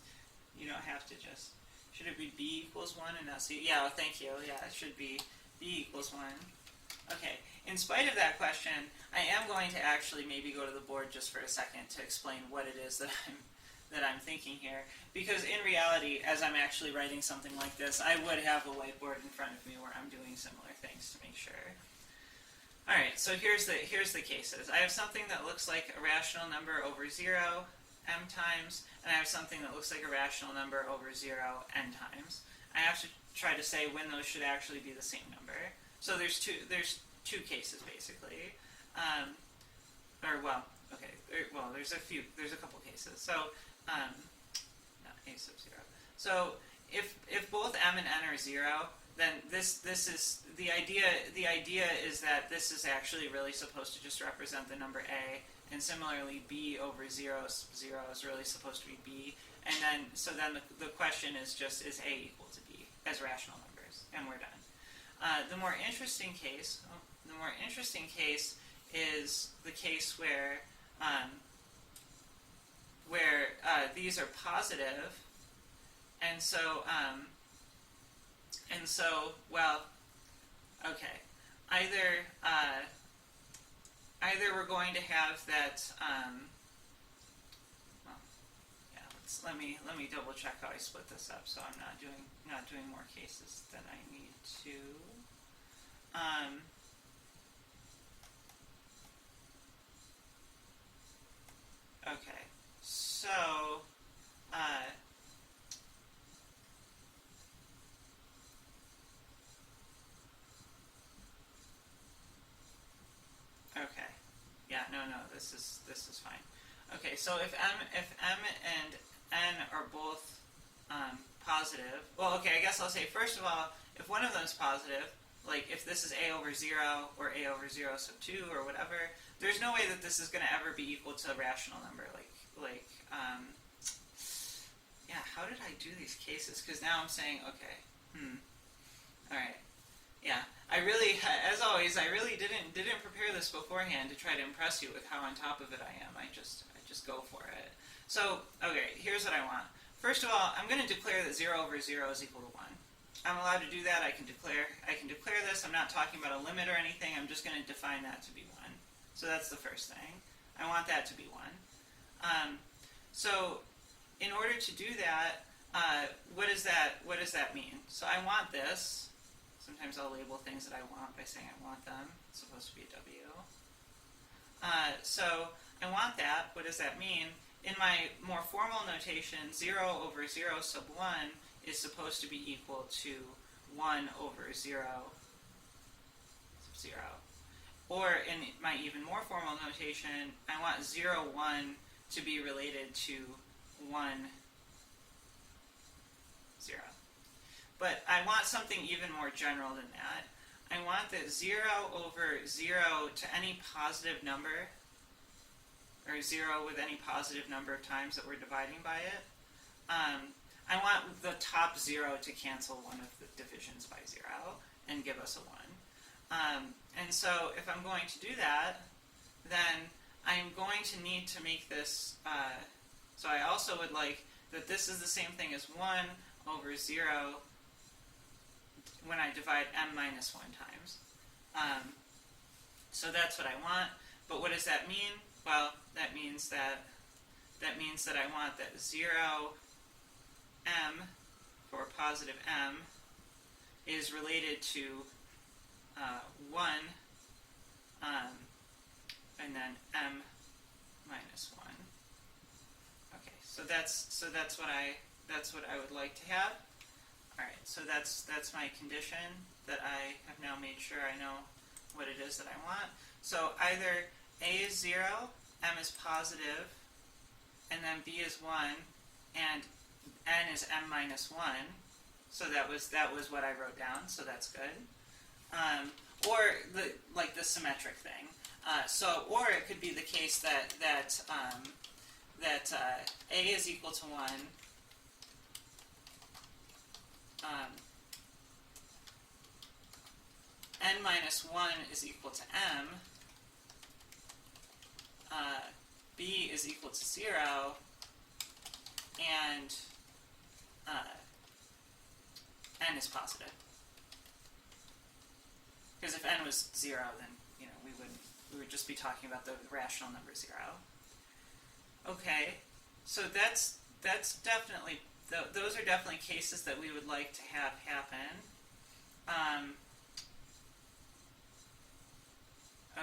Should it be B equals 1 and not C? Yeah, well, thank you. Yeah, it should be B equals 1. Okay. In spite of that question, I am going to actually maybe go to the board just for a second to explain what it is that I'm thinking here. Because in reality, as I'm actually writing something like this, I would have a whiteboard in front of me where I'm doing similar things to make sure. All right, so here's the cases. I have something that looks like a rational number over 0 m times, and I have something that looks like a rational number over 0 n times. I have to try to say when those should actually be the same number. So there's two cases basically. There's a couple cases. So not a sub 0. So if both m and n are 0, then this is the idea. The idea is that this is actually really supposed to just represent the number a, and similarly b over 0 is really supposed to be b. And then the question is just, is a equal to b as rational numbers, and we're done. The more interesting case is the case where these are positive, and so well, okay. Either we're going to have that. Let me double check how I split this up, so I'm not doing more cases than I need to. Okay, so okay, yeah, no, this is fine. Okay, so if m and n are both positive, well, okay, I guess I'll say first of all, if one of them is positive, like if this is a over 0 or a over 0 sub 2 or whatever, there's no way that this is going to ever be equal to a rational number. Yeah, how did I do these cases? Because now I'm saying, okay, all right, yeah, I really, as always, I really didn't prepare this beforehand to try to impress you with how on top of it I am. I just go for it. So, okay, here's what I want. First of all, I'm going to declare that 0 over 0 is equal to 1. I'm allowed to do that. I can declare this. I'm not talking about a limit or anything. I'm just going to define that to be 1. So that's the first thing. I want that to be 1. So in order to do that, what does that mean? So I want this. Sometimes I'll label things that I want by saying I want them. It's supposed to be a W. So I want that. What does that mean? In my more formal notation, 0 over 0 sub 1 is supposed to be equal to 1 over 0 sub 0. Or in my even more formal notation, I want 0, 1 to be related to 1, 0. But I want something even more general than that. I want that 0 over 0 to any positive number, or 0 with any positive number of times that we're dividing by it, I want the top 0 to cancel one of the divisions by 0 and give us a 1. And so if I'm going to do that, then I'm going to need to make this, so I also would like that this is the same thing as 1 over 0 when I divide m minus 1 times. So that's what I want. But what does that mean? Well, that means that I want that 0 m for positive m is related to 1 and then m minus 1. Okay, so that's what I would like to have. All right, so that's my condition that I have now made sure I know what it is that I want. So either a is 0, m is positive, and then b is 1, and n is m minus 1. So that was what I wrote down. So that's good. Or the symmetric thing. Or it could be the case that a is equal to 1. N minus 1 is equal to m. B is equal to 0, and n is positive. Because if n was 0, then we would just be talking about the rational number 0. Okay, so that's definitely those are definitely cases that we would like to have happen.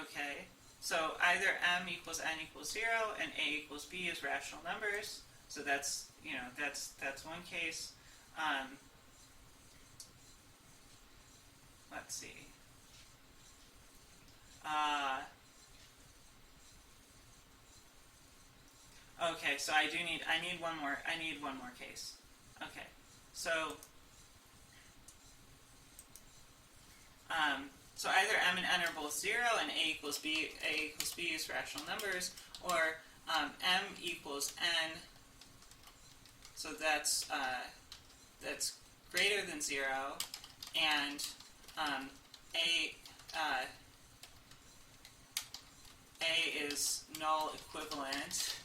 Okay, so either m equals n equals 0 and a equals b is rational numbers. So that's one case. Let's see. Okay, so I need one more case. Okay, so either m and n are both 0 and a equals b is rational numbers, or m equals n, so that's greater than 0, and a is null equivalent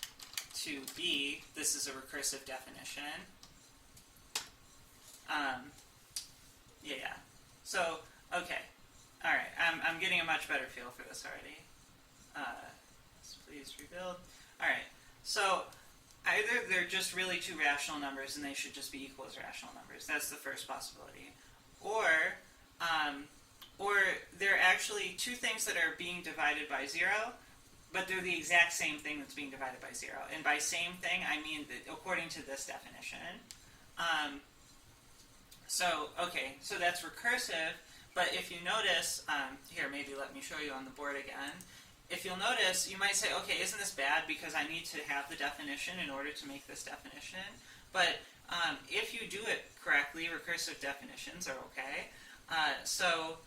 to b. This is a recursive definition. Yeah. So, okay. All right. I'm getting a much better feel for this already. Please rebuild. All right. So either they're just really two rational numbers and they should just be equal as rational numbers. That's the first possibility. Or they're actually two things that are being divided by 0, but they're the exact same thing that's being divided by 0. And by same thing, I mean that according to this definition. So that's recursive, but if you notice, here, maybe let me show you on the board again. If you'll notice, you might say, okay, isn't this bad because I need to have the definition in order to make this definition? But if you do it correctly, recursive definitions are okay. So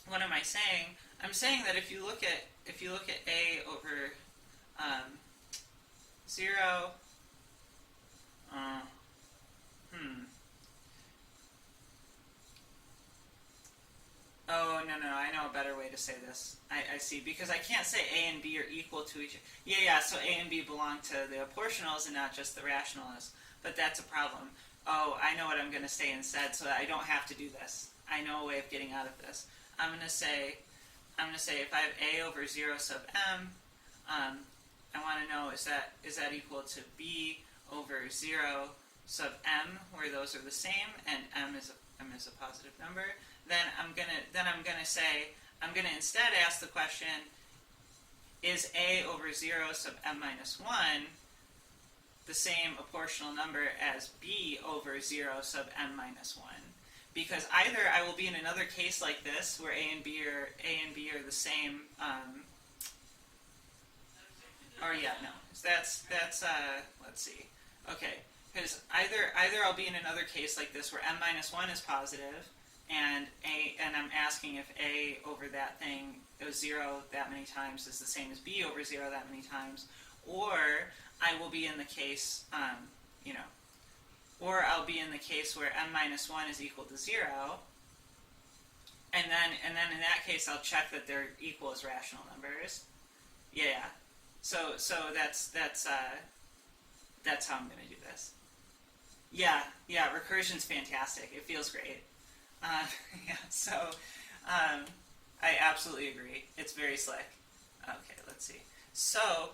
what am I saying? I'm saying that if you look at a over 0, Oh, no, I know a better way to say this. I see, because I can't say a and b are equal to each other. Yeah, so a and b belong to the apportionals and not just the rationals. But that's a problem. Oh, I know what I'm going to say instead, so that I don't have to do this. I know a way of getting out of this. I'm going to say if I have a over 0 sub m, I want to know is that equal to b over 0 sub m, where those are the same, and m is a positive number. Then I'm gonna instead ask the question: is a over 0 sub m minus 1 the same apportional number as b over 0 sub m minus 1? Because either I will be in another case like this where a and b are the same, or yeah, no, that's let's see, okay, because either I'll be in another case like this where m minus 1 is positive, and I'm asking if a over that thing, 0 that many times, is the same as b over 0 that many times, or I will be in the case, or I'll be in the case where m minus 1 is equal to 0, and then in that case I'll check that they're equal as rational numbers. Yeah. So that's how I'm going to do this. Yeah. Recursion's fantastic. It feels great. Yeah. So I absolutely agree. It's very slick. Okay, let's see. So,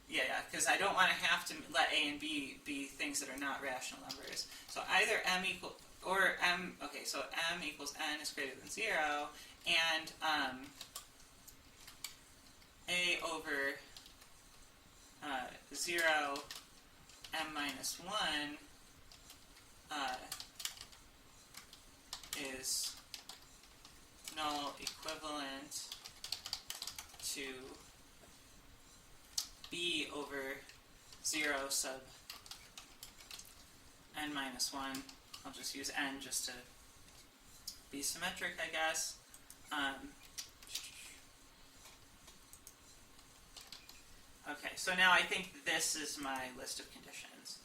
yeah, because I don't want to have to let a and b be things that are not rational numbers. So either m equal or m. Okay, so m equals n is greater than 0, and a over 0 m minus 1 is null equivalent to b over 0 sub n minus 1. I'll just use n just to be symmetric, I guess. Okay, so now I think this is my list of conditions.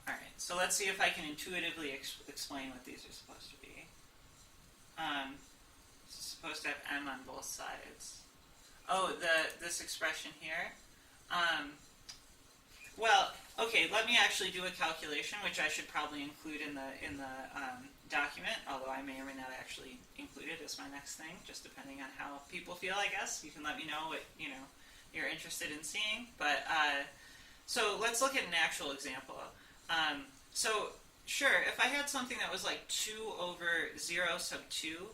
Alright, so let's see if I can intuitively explain what these are supposed to be. It's supposed to have m on both sides. Oh, this expression here? Well, okay, let me actually do a calculation, which I should probably include in the document, although I may or may not actually include it as my next thing, just depending on how people feel, I guess. You can let me know what, you're interested in seeing. But, so let's look at an actual example. So, sure, if I had something that was like 2 over 0 sub 2,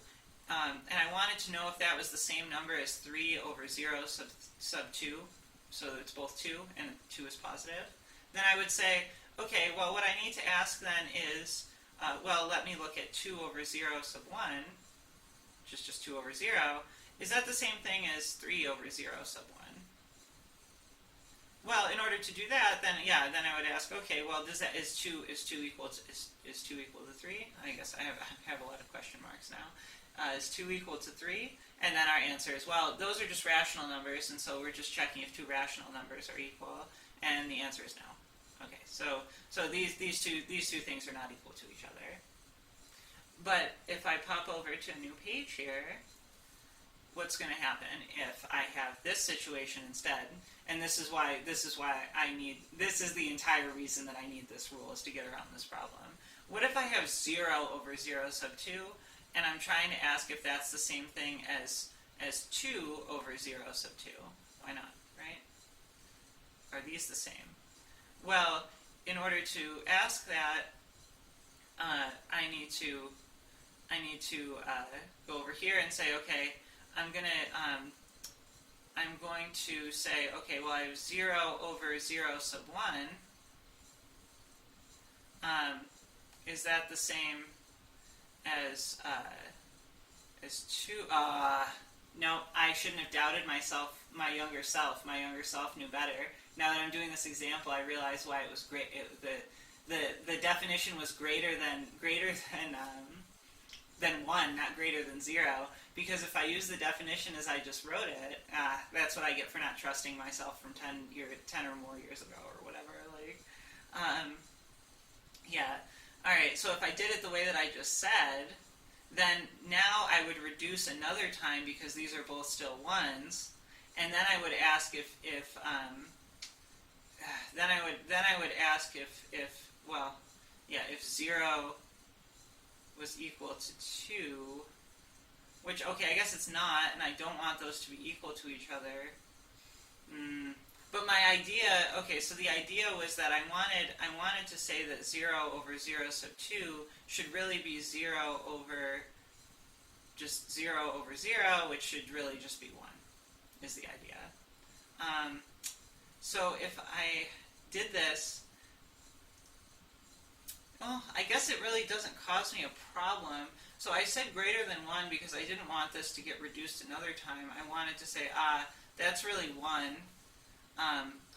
and I wanted to know if that was the same number as 3 over 0 sub 2, so it's both 2 and 2 is positive, then I would say, okay, well, what I need to ask then is, well, let me look at 2 over 0 sub 1, which is just 2 over 0. Is that the same thing as 3 over 0 sub 1? Well, in order to do that, then yeah, then I would ask, okay, well, is 2 equal to 3? I guess I have a lot of question marks now. Is 2 equal to 3? And then our answer is, well, those are just rational numbers, and so we're just checking if two rational numbers are equal, and the answer is no. Okay, so these two things are not equal to each other. But if I pop over to a new page here, what's going to happen if I have this situation instead? And this is why I need, this is the entire reason that I need this rule, is to get around this problem. What if I have 0 over 0 sub 2, and I'm trying to ask if that's the same thing as 2 over 0 sub 2? Why not, right? Are these the same? Well, in order to ask that, I need to go over here and say, okay, I'm going to say, okay, well, I have 0 over 0 sub 1. Is that the same as 2? No, I shouldn't have doubted myself, my younger self. My younger self knew better. Now that I'm doing this example, I realize why it was great. The definition was greater than 1, not greater than 0. Because if I use the definition as I just wrote it, that's what I get for not trusting myself from 10 or more years ago or whatever. Yeah. All right. So if I did it the way that I just said, then now I would reduce another time because these are both still 1s, and then I would ask if 0 was equal to 2, which, okay, I guess it's not, and I don't want those to be equal to each other. But my idea, okay, so the idea was that I wanted to say that 0 over 0 sub 2 should really be 0 over 0, which should really just be 1, is the idea. So if I did this, well, I guess it really doesn't cause me a problem. So I said greater than 1 because I didn't want this to get reduced another time. I wanted to say, that's really 1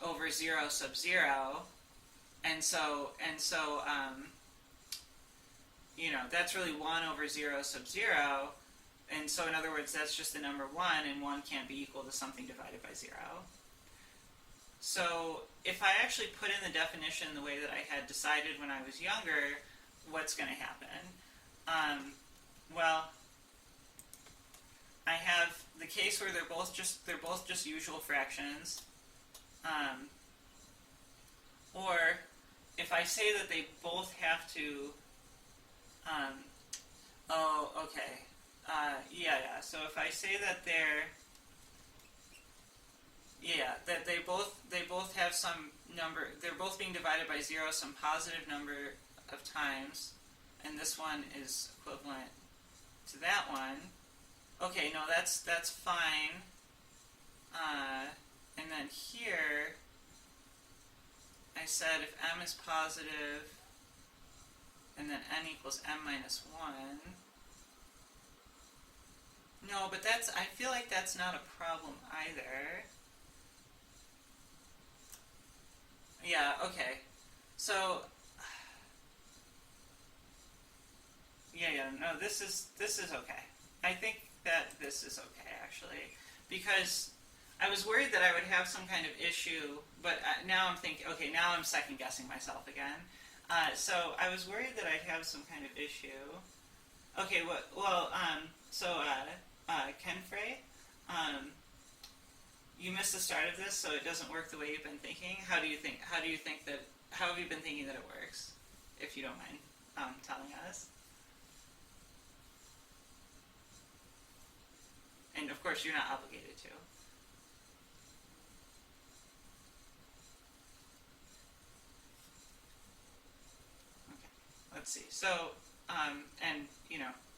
over 0 sub 0. And so that's really 1 over 0 sub 0. And so in other words, that's just the number 1, and 1 can't be equal to something divided by 0. So if I actually put in the definition the way that I had decided when I was younger, what's going to happen? Well, I have the case where they're both just usual fractions, or if I say that they both have to, oh, okay. Yeah. So if I say that that they both have some number, they're both being divided by zero some positive number of times, and this one is equivalent to that one. Okay, no, that's fine. And then here, I said if m is positive, and then n equals m minus 1. No, but I feel like that's not a problem either. Yeah, okay. So, no, this is okay. I think that this is okay, actually, because I was worried that I would have some kind of issue, but now I'm thinking, okay, now I'm second guessing myself again. So I was worried that I'd have some kind of issue. Okay, Kenfrey, you missed the start of this, so it doesn't work the way you've been thinking. How have you been thinking that it works? If you don't mind telling us. And of course, you're not obligated to. Okay, let's see. So, and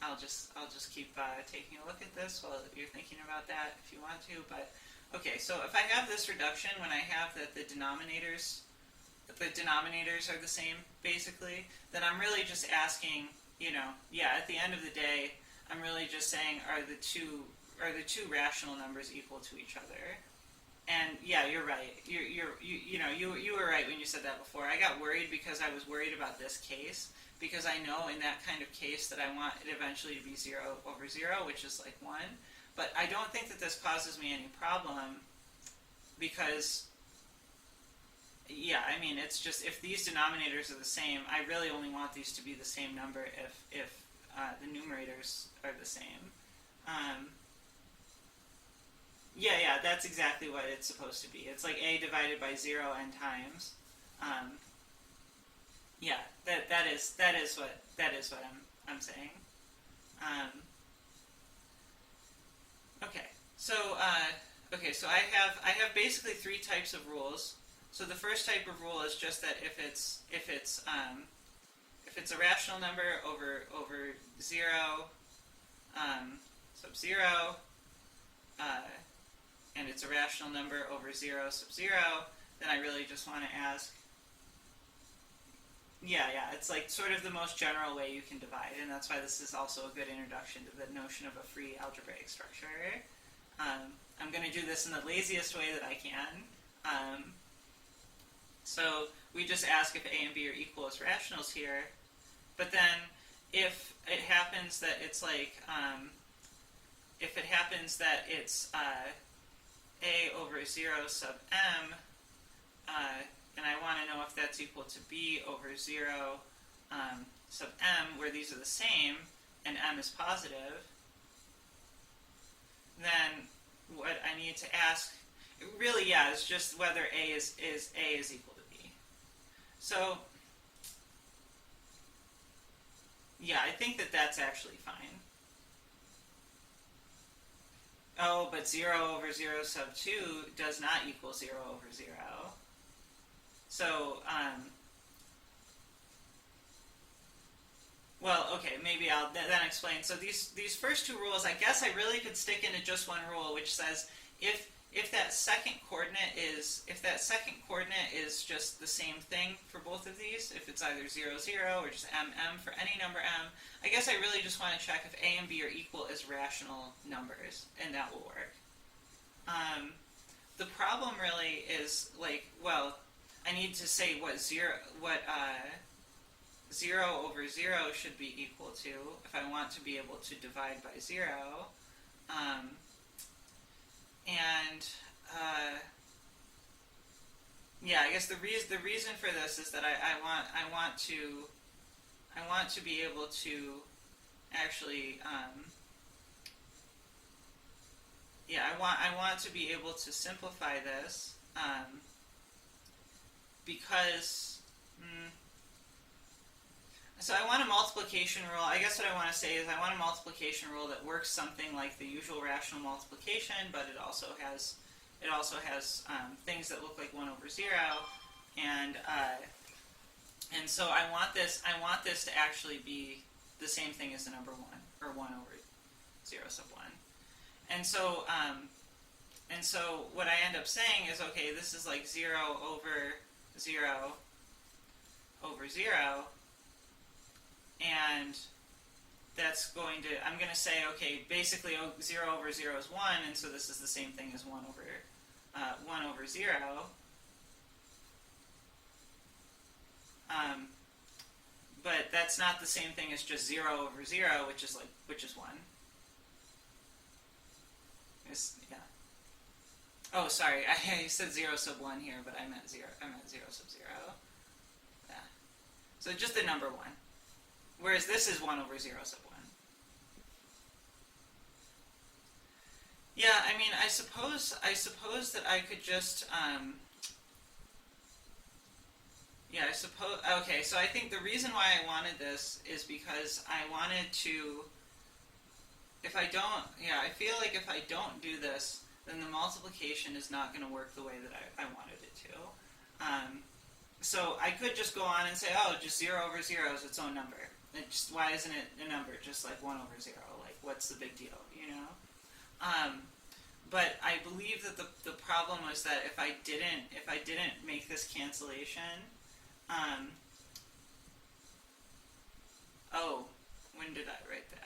I'll just keep taking a look at this while you're thinking about that if you want to. But okay, so if I have this reduction when I have that the denominators are the same basically, then I'm really just asking, at the end of the day, I'm really just saying are the two rational numbers equal to each other? And yeah, you're right. You were right when you said that before. I got worried because I was worried about this case, because I know in that kind of case that I want it eventually to be 0 over 0, which is like 1. But I don't think that this causes me any problem, because it's just if these denominators are the same, I really only want these to be the same number if the numerators are the same. That's exactly what it's supposed to be. It's like a divided by 0 n times. That is what I'm saying. So I have basically three types of rules. So the first type of rule is just that if it's a rational number over 0 sub 0, and it's a rational number over 0 sub 0, then I really just want to ask. It's like sort of the most general way you can divide, and that's why this is also a good introduction to the notion of a free algebraic structure. I'm going to do this in the laziest way that I can. So we just ask if a and b are equal as rationals here, but then if it happens that it's like, a over 0 sub m, and I want to know if that's equal to b over 0 sub m, where these are the same, and m is positive, then what I need to ask, really, is just whether a is equal to b. So, I think that that's actually fine. Oh, but 0 over 0 sub 2 does not equal 0 over 0. So, maybe I'll then explain. So these first two rules, I guess I really could stick into just one rule, which says if that second coordinate is just the same thing for both of these, if it's either 0, 0 or just m for any number m, I guess I really just want to check if a and b are equal as rational numbers, and that will work. The problem really is I need to say what 0 over 0 should be equal to if I want to be able to divide by 0. I guess the reason for this is that I want to be able to actually I want to be able to simplify this because So I want a multiplication rule. I guess what I want to say is I want a multiplication rule that works something like the usual rational multiplication, but it also has things that look like 1 over 0, and so I want this to actually be the same thing as the number 1, or 1 over 0 sub 1. And so what I end up saying is, okay, this is like 0 over 0 over 0, and that's going to, I'm going to say, okay, basically 0 over 0 is 1, and so this is the same thing as 1 over 0. But that's not the same thing as just 0 over 0, which is 1. Yeah. Oh, sorry, I said 0 sub 1 here, but I meant 0 sub 0. Yeah. So just the number 1. Whereas this is 1 over 0 sub 1. Yeah, I mean, I suppose that I could just, okay, so I think the reason why I wanted this is because I wanted to, I feel like if I don't do this, then the multiplication is not going to work the way that I wanted it to. So I could just go on and say, oh, just 0 over 0 is its own number. Why isn't it a number just like 1 over 0? Like, what's the big deal, you know? But I believe that the problem was that if I didn't make this cancellation, oh, when did I write that?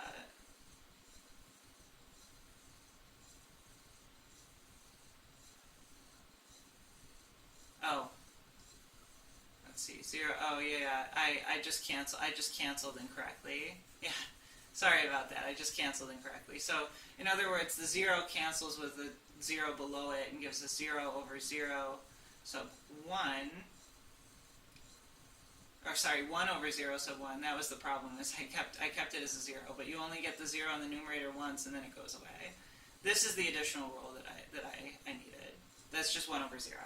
Oh, let's see, 0. Oh yeah, I just canceled incorrectly. Yeah, sorry about that. I just canceled incorrectly. So in other words, the 0 cancels with the 0 below it and gives us 0 over 0 sub 1. Or sorry, 1 over 0 sub 1. That was the problem. Is I kept it as a 0, but you only get the 0 in the numerator once, and then it goes away. This is the additional rule that I needed. That's just 1 over 0.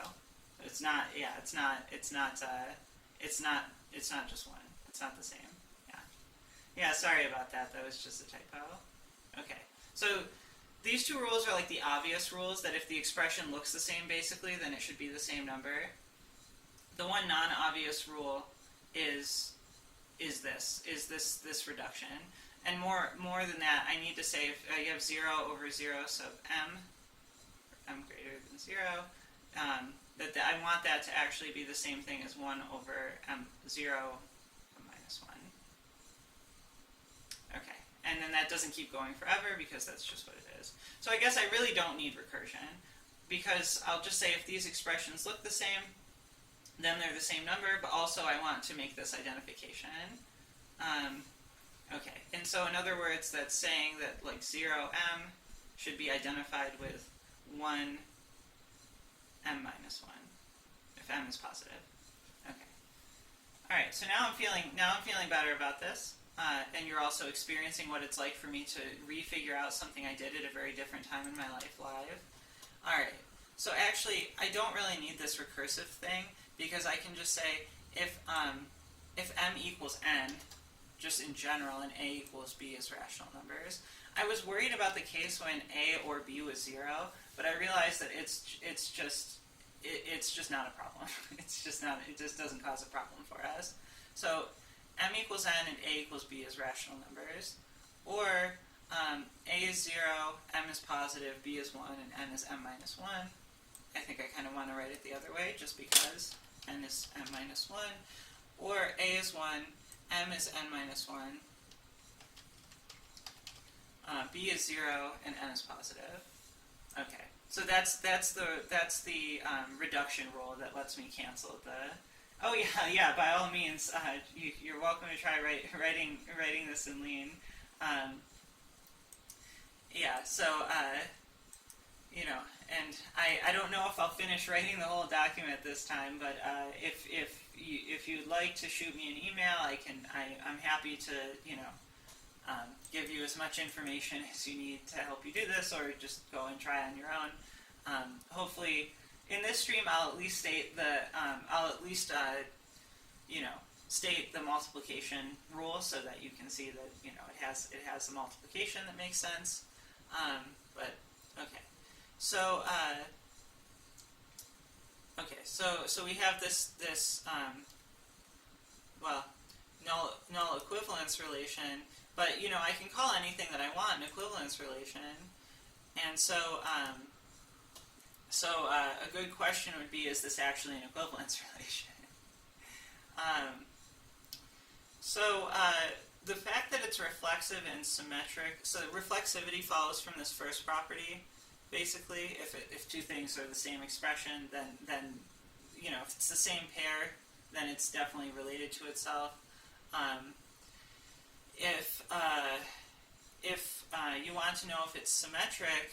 It's not. Yeah, it's not just 1. It's not the same. Yeah. Yeah. Sorry about that. That was just a typo. Okay. So these two rules are like the obvious rules that if the expression looks the same, basically, then it should be the same number. The one non-obvious rule is this reduction. And more than that, I need to say if you have 0 over 0 sub m, or m greater than 0, that I want that to actually be the same thing as 1 over m0 minus 1. Okay, and then that doesn't keep going forever because that's just what it is. So I guess I really don't need recursion, because I'll just say if these expressions look the same, then they're the same number, but also I want to make this identification. Okay, and so in other words, that's saying that like 0m should be identified with 1 m minus 1, if m is positive. Okay. All right. So now I'm feeling better about this, and you're also experiencing what it's like for me to refigure out something I did at a very different time in my life live. All right. So actually, I don't really need this recursive thing, because I can just say if m equals n, just in general, and a equals b as rational numbers. I was worried about the case when a or b was 0, but I realized that it's just not a problem. It just doesn't cause a problem for us. So m equals n and a equals b as rational numbers, or a is 0, m is positive, b is 1, and n is m minus 1. I think I kind of want to write it the other way, just because n is m minus 1, or a is 1, m is n minus 1, b is 0, and n is positive. Okay, so that's the reduction rule that lets me cancel the. Oh yeah. By all means, you're welcome to try writing this in Lean. Yeah. So and I don't know if I'll finish writing the whole document this time, but if you'd like to shoot me an email, I'm happy to give you as much information as you need to help you do this, or just go and try on your own. Hopefully, in this stream, I'll at least state the state the multiplication rule so that you can see that it has a multiplication that makes sense. But okay, so so we have this well, null equivalence relation, but I can call anything that I want an equivalence relation, and so a good question would be, is this actually an equivalence relation? The fact that it's reflexive and symmetric, so reflexivity follows from this first property. Basically, if two things are the same expression, then if it's the same pair, then it's definitely related to itself. If you want to know if it's symmetric,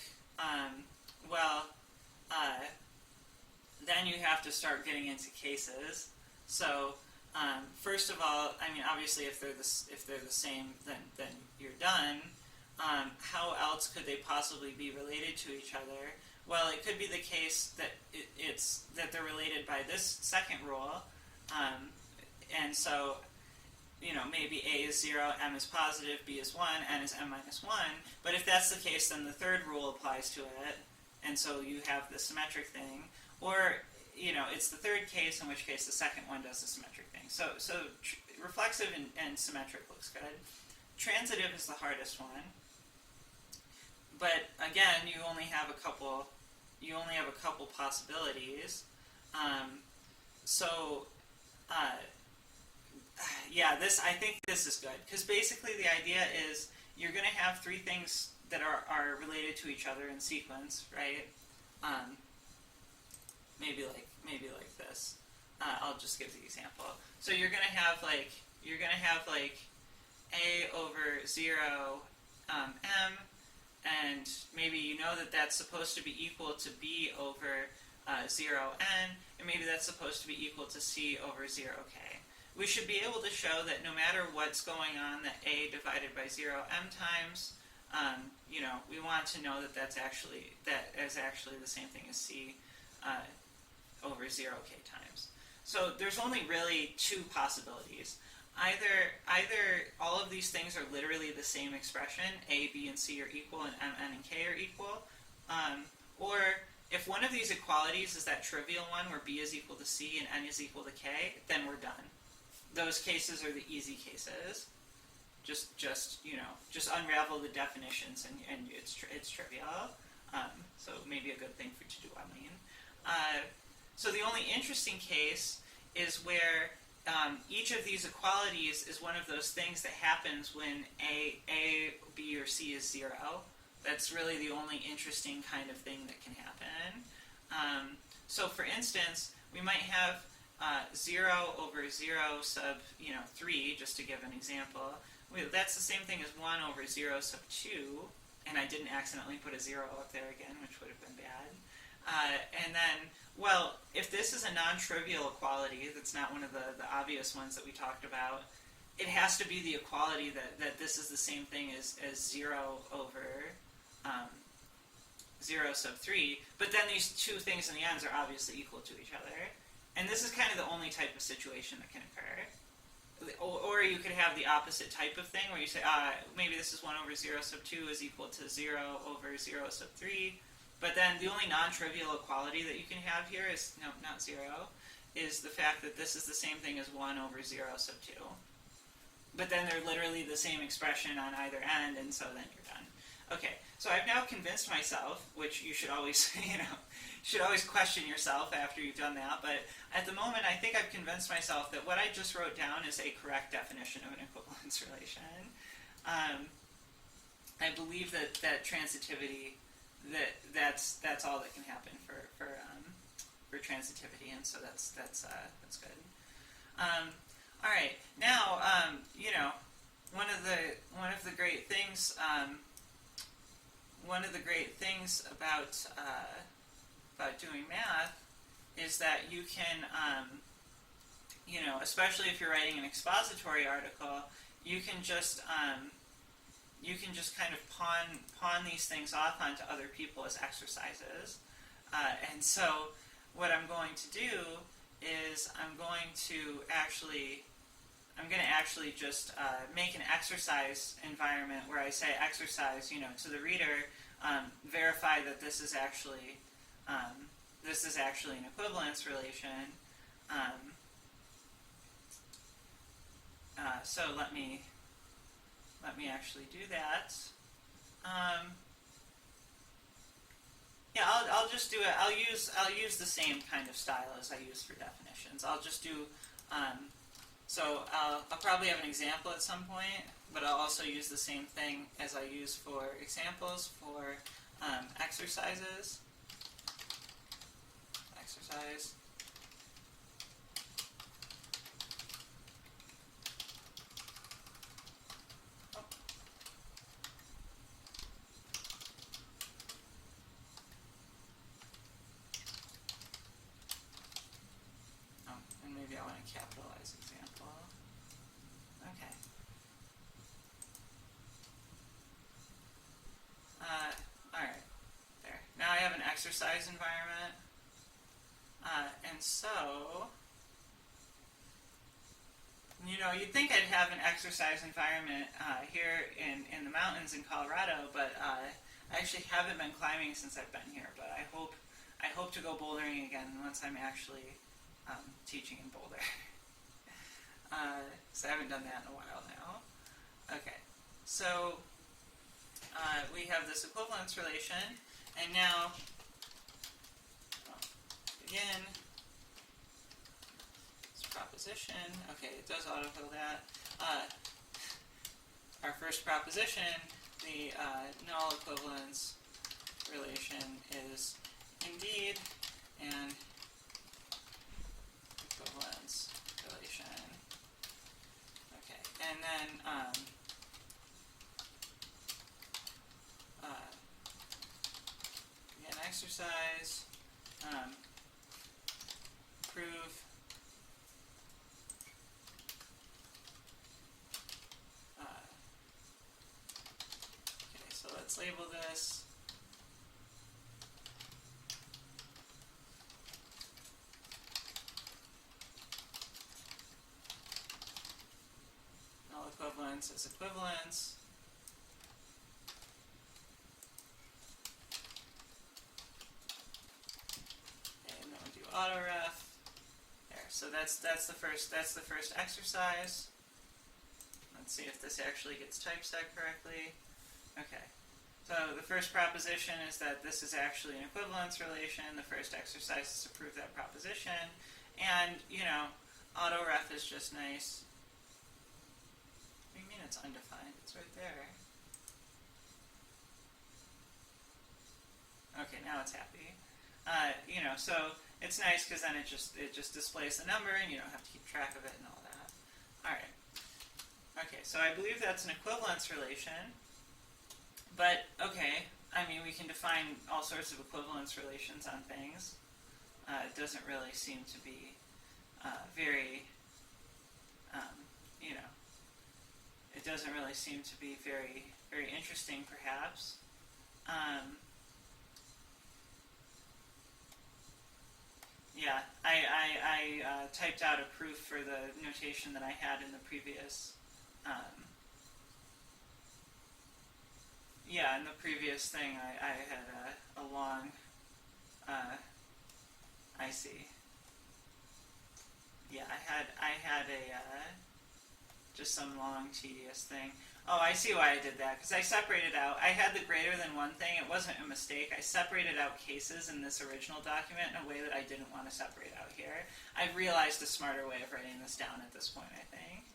then you have to start getting into cases. So first of all, I mean, obviously, if they're the same, then you're done. How else could they possibly be related to each other? Well, it could be the case that that they're related by this second rule, and so maybe A is 0, M is positive, B is 1, N is M minus 1. But if that's the case, then the third rule applies to it, and so you have the symmetric thing. Or it's the third case, in which case the second one does the symmetric thing. So reflexive and symmetric looks good. Transitive is the hardest one. But again, you only have a couple possibilities. I think this is good, because basically the idea is you're going to have three things that are related to each other in sequence, right? Maybe like this. I'll just give the example. So you're going to have A over 0 M, and maybe that's supposed to be equal to B over 0 N, and maybe that's supposed to be equal to C over 0 K. We should be able to show that no matter what's going on, that A divided by 0 M times, we want to know that is actually the same thing as C over 0 K times. So there's only really two possibilities. Either all of these things are literally the same expression, A, B, and C are equal, and M, N, and K are equal, or if one of these equalities is that trivial one where B is equal to C and N is equal to K, then we're done. Those cases are the easy cases. Just unravel the definitions, and it's trivial. So maybe a good thing to do, I mean. So the only interesting case is where each of these equalities is one of those things that happens when A, B, or C is 0. That's really the only interesting kind of thing that can happen. So for instance, we might have 0 over 0 sub 3, just to give an example. That's the same thing as 1 over 0 sub 2, and I didn't accidentally put a 0 up there again, which would have been bad. And then, well, if this is a non-trivial equality, that's not one of the obvious ones that we talked about, it has to be the equality that this is the same thing as 0 over 0 sub 3, but then these two things in the ends are obviously equal to each other. And this is kind of the only type of situation that can occur. Or you could have the opposite type of thing, where you say, maybe this is 1 over 0 sub 2 is equal to 0 over 0 sub 3, but then the only non-trivial equality that you can have here is, no, not 0, is the fact that this is the same thing as 1 over 0 sub 2. But then they're literally the same expression on either end, and so then you're done. Okay, so I've now convinced myself, which you should always, should always question yourself after you've done that, but at the moment I think I've convinced myself that what I just wrote down is a correct definition of an equivalence relation. I believe that transitivity, that's all that can happen for transitivity, and so that's good. All right, now one of the great things about doing math is that you can, especially if you're writing an expository article, you can just kind of pawn these things off onto other people as exercises. And so what I'm going to do is I'm going to actually I'm going to actually just make an exercise environment where I say exercise, to the reader, verify that this is actually an equivalence relation. So let me actually do that. Yeah, I'll just do it. I'll use the same kind of style as I use for definitions. I'll just do. So I'll probably have an example at some point, but I'll also use the same thing as I use for examples for exercises. Exercise. And maybe I want to capitalize example. Okay. Alright, there. Now I have an exercise environment. And so, you'd think I'd have an exercise environment here in the mountains in Colorado, but I actually haven't been climbing since I've been here, but I hope to go bouldering again once I'm actually teaching in Boulder. So I haven't done that in a while now. Okay, so we have this equivalence relation, and now begin this proposition. Okay, it does autofill that. Our first proposition, the null equivalence relation is indeed an equivalence relation. Okay, and then again, exercise, prove okay, so let's label this null equivalence as equivalence. Autoref. There. So that's the first exercise. Let's see if this actually gets typeset correctly. Okay. So the first proposition is that this is actually an equivalence relation. The first exercise is to prove that proposition. And, autoref is just nice. What do you mean it's undefined? It's right there. Okay, now it's happy. So it's nice because then it just displays the number and you don't have to keep track of it and all that. Alright. Okay, so I believe that's an equivalence relation. But, okay, we can define all sorts of equivalence relations on things. It doesn't really seem to be very, it doesn't really seem to be very, very interesting, perhaps. Yeah, I typed out a proof for the notation that I had in the previous, in the previous thing I had a long, I see. Yeah, I had a, just some long tedious thing. Oh, I see why I did that, because I separated out, I had the greater than one thing, it wasn't a mistake, I separated out cases in this original document in a way that I didn't want to separate out here. I've realized a smarter way of writing this down at this point, I think.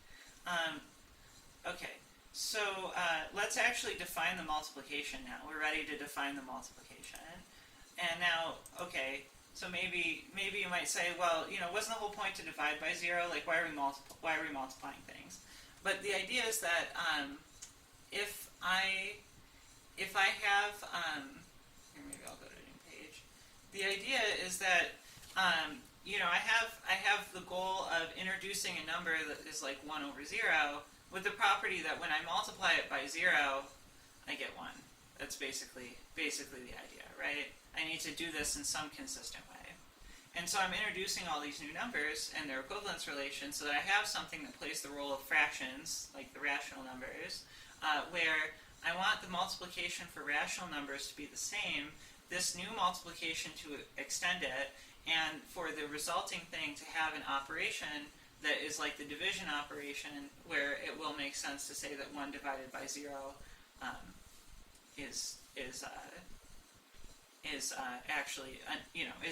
Okay, so let's actually define the multiplication now. We're ready to define the multiplication. And now, okay, so maybe you might say, well, wasn't the whole point to divide by 0? Like, why are we multiplying things? But the idea is that if I have here, maybe I'll go to a new page. The idea is that I have the goal of introducing a number that is like 1 over 0 with the property that when I multiply it by 0, I get 1. That's basically the idea, right? I need to do this in some consistent way. And so I'm introducing all these new numbers and their equivalence relation so that I have something that plays the role of fractions, like the rational numbers, where I want the multiplication for rational numbers to be the same, this new multiplication to extend it, and for the resulting thing to have an operation that is like the division operation, where it will make sense to say that 1 divided by 0 is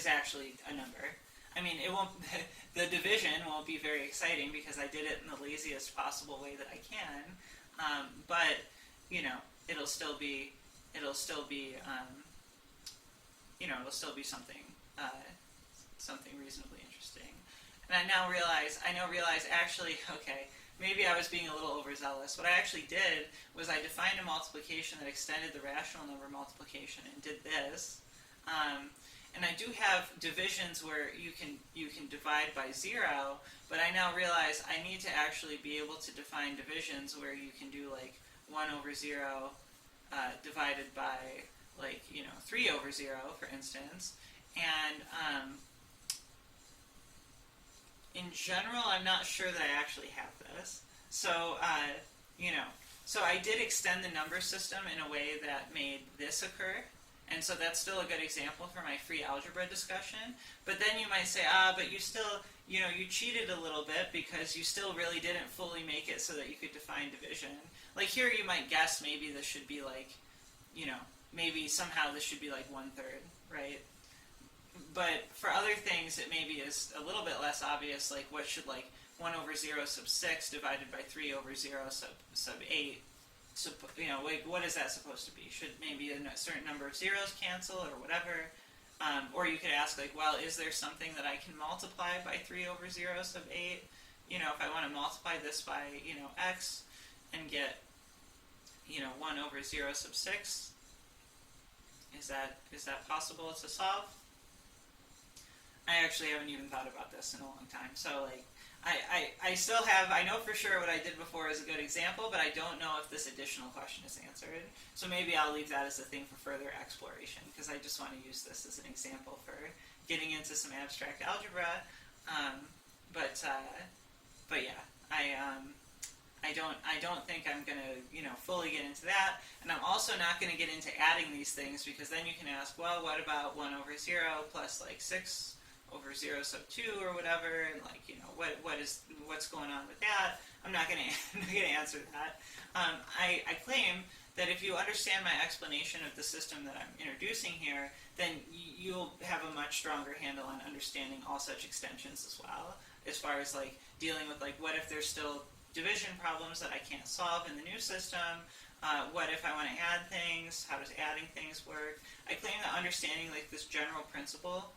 actually a number. I mean, it won't. The division won't be very exciting because I did it in the laziest possible way that I can. But it'll still be something reasonably interesting. And I now realize actually, okay, maybe I was being a little overzealous. What I actually did was I defined a multiplication that extended the rational number multiplication and did this. And I do have divisions where you can divide by 0, but I now realize I need to actually be able to define divisions where you can do like 1 over 0 divided by 3 over 0, for instance. And in general, I'm not sure that I actually have this. So, so I did extend the number system in a way that made this occur. And so that's still a good example for my free algebra discussion. But then you might say, but you still, you cheated a little bit because you still really didn't fully make it so that you could define division. Like here you might guess maybe this should be like, maybe somehow this should be like 1/3, right? But for other things it maybe is a little bit less obvious, like what should 1 over 0 sub 6 divided by 3 over 0 sub 8, what is that supposed to be? Should maybe a certain number of zeros cancel or whatever? Or you could ask well, is there something that I can multiply by 3 over 0 sub 8? If I want to multiply this by, x and get, 1 over 0 sub 6, is that possible to solve? I actually haven't even thought about this in a long time. So I still have, I know for sure what I did before is a good example, but I don't know if this additional question is answered. So maybe I'll leave that as a thing for further exploration, because I just want to use this as an example for getting into some abstract algebra. But yeah, I don't think I'm going to fully get into that, and I'm also not going to get into adding these things, because then you can ask, well, what about 1 over 0 plus 6 over 0 sub 2 or whatever, and what's going on with that? I'm not going to answer that. I claim that if you understand my explanation of the system that I'm introducing here, then you'll have a much stronger handle on understanding all such extensions as well, as far as dealing with what if there's still division problems that I can't solve in the new system. What if I want to add things? How does adding things work? I claim that understanding this general principle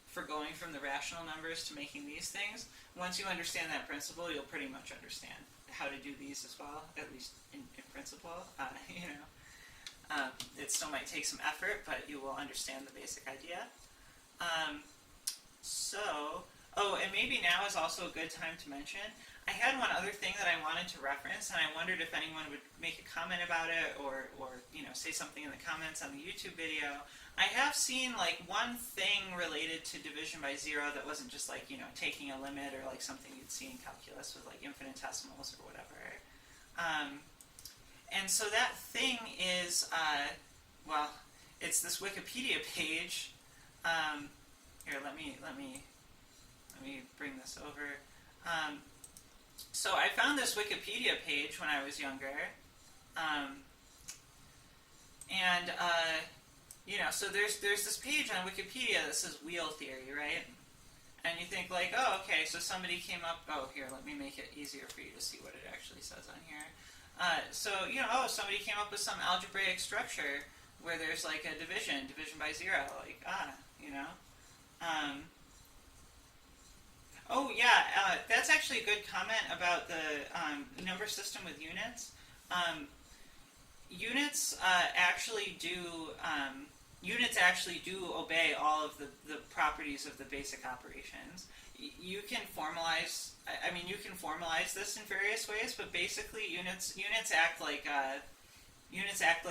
for going from the rational numbers to making these things, once you understand that principle, you'll pretty much understand how to do these as well, at least in principle. It still might take some effort, but you will understand the basic idea. And maybe now is also a good time to mention, I had one other thing that I wanted to reference, and I wondered if anyone would make a comment about it or say something in the comments on the YouTube video. I have seen one thing related to division by 0 that wasn't just taking a limit or something you'd see in calculus with infinitesimals or whatever. And so that thing is, it's this Wikipedia page. Here, let me bring this over. So I found this Wikipedia page when I was younger, so there's this page on Wikipedia that says wheel theory, right? And you think oh, okay, so somebody came up. Oh, here, let me make it easier for you to see what it actually says on here. Somebody came up with some algebraic structure where there's a division by 0, Oh yeah, that's actually a good comment about the number system with units. Units actually do obey all of the properties of the basic operations. You can formalize. You can formalize this in various ways, but basically units act like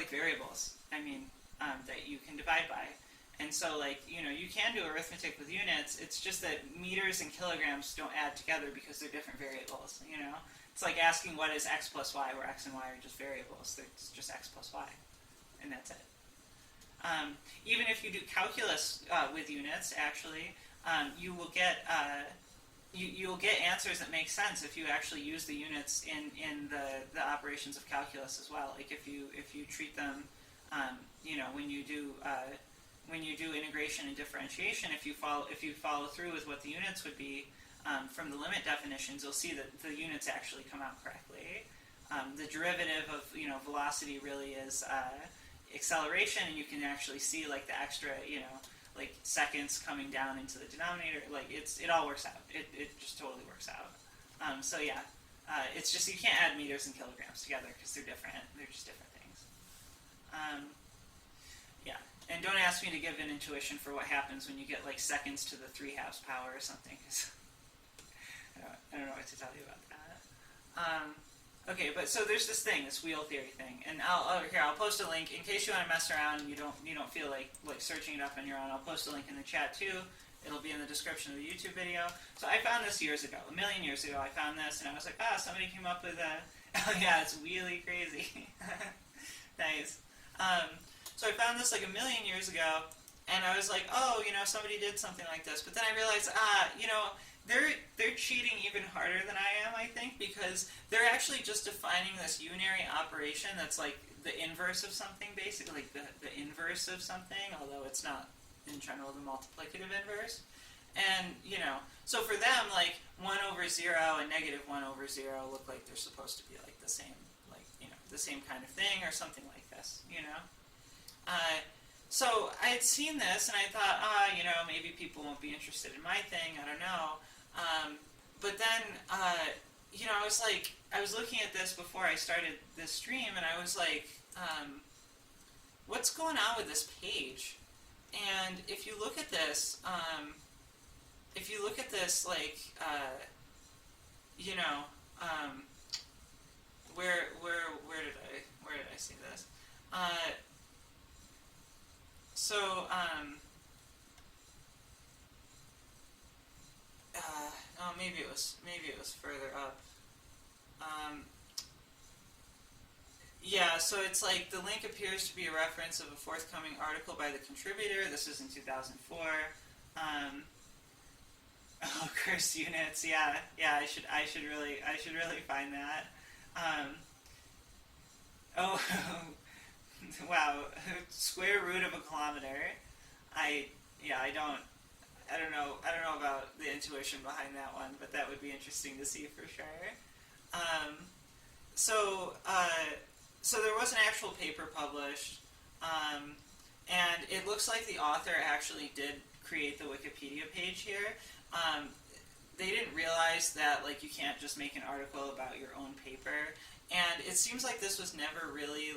variables. That you can divide by. And so, like, you can do arithmetic with units. It's just that meters and kilograms don't add together because they're different variables. It's like asking what is x plus y, where x and y are just variables. It's just x plus y, and that's it. Even if you do calculus with units, actually, you will get you'll get answers that make sense if you actually use the units in the operations of calculus as well. Like if you treat them, when you do integration and differentiation, if you follow through with what the units would be from the limit definitions, you'll see that the units actually come out correctly. The derivative of velocity really is acceleration, and you can actually see like the extra like seconds coming down into the denominator. Like it all works out. It just totally works out. So yeah, it's just you can't add meters and kilograms together because they're different. They're just different things. Yeah, and don't ask me to give an intuition for what happens when you get like seconds to the 3/2 power or something. I don't know what to tell you about that. Okay, but so there's this wheel theory thing, and I'll post a link in case you want to mess around and you don't feel like searching it up on your own. I'll post a link in the chat too. It'll be in the description of the YouTube video. So I found this years ago, a million years ago. I found this, and I was like, somebody came up with a. Oh yeah, it's really crazy. Nice. So I found this like a million years ago, and I was like, somebody did something like this. But then I realized, they're cheating even harder than I am, I think, because they're actually just defining this unary operation that's like the inverse of something, basically, like the inverse of something, although it's not, in general, the multiplicative inverse. And, so for them, like, 1/0 and -1/0 look like they're supposed to be like the same, the same kind of thing or something like this, So I had seen this, and I thought, maybe people won't be interested in my thing. I don't know. But then, I was looking at this before I started this stream, and I was like, what's going on with this page? And if you look at this, where did I see this? Maybe it was further up. Yeah, so it's like the link appears to be a reference of a forthcoming article by the contributor. This is in 2004. Cursed units. Yeah. I should really find that. Wow. Square root of a kilometer. I don't know about the intuition behind that one, but that would be interesting to see for sure. So there was an actual paper published, and it looks like the author actually did create the Wikipedia page here. They didn't realize that you can't just make an article about your own paper, and it seems like this was never really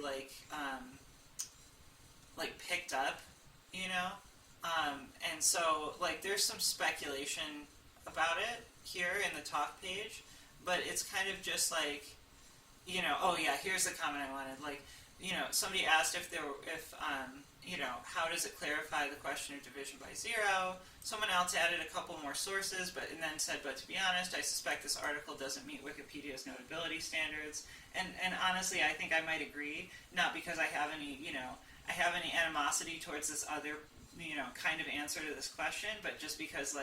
picked up, and so there's some speculation about it here in the talk page, but it's kind of just here's the comment I wanted. Somebody asked how does it clarify the question of division by zero? Someone else added a couple more sources, and then said, but to be honest, I suspect this article doesn't meet Wikipedia's notability standards. And honestly, I think I might agree, not because I have any animosity towards this other, kind of answer to this question, but just because,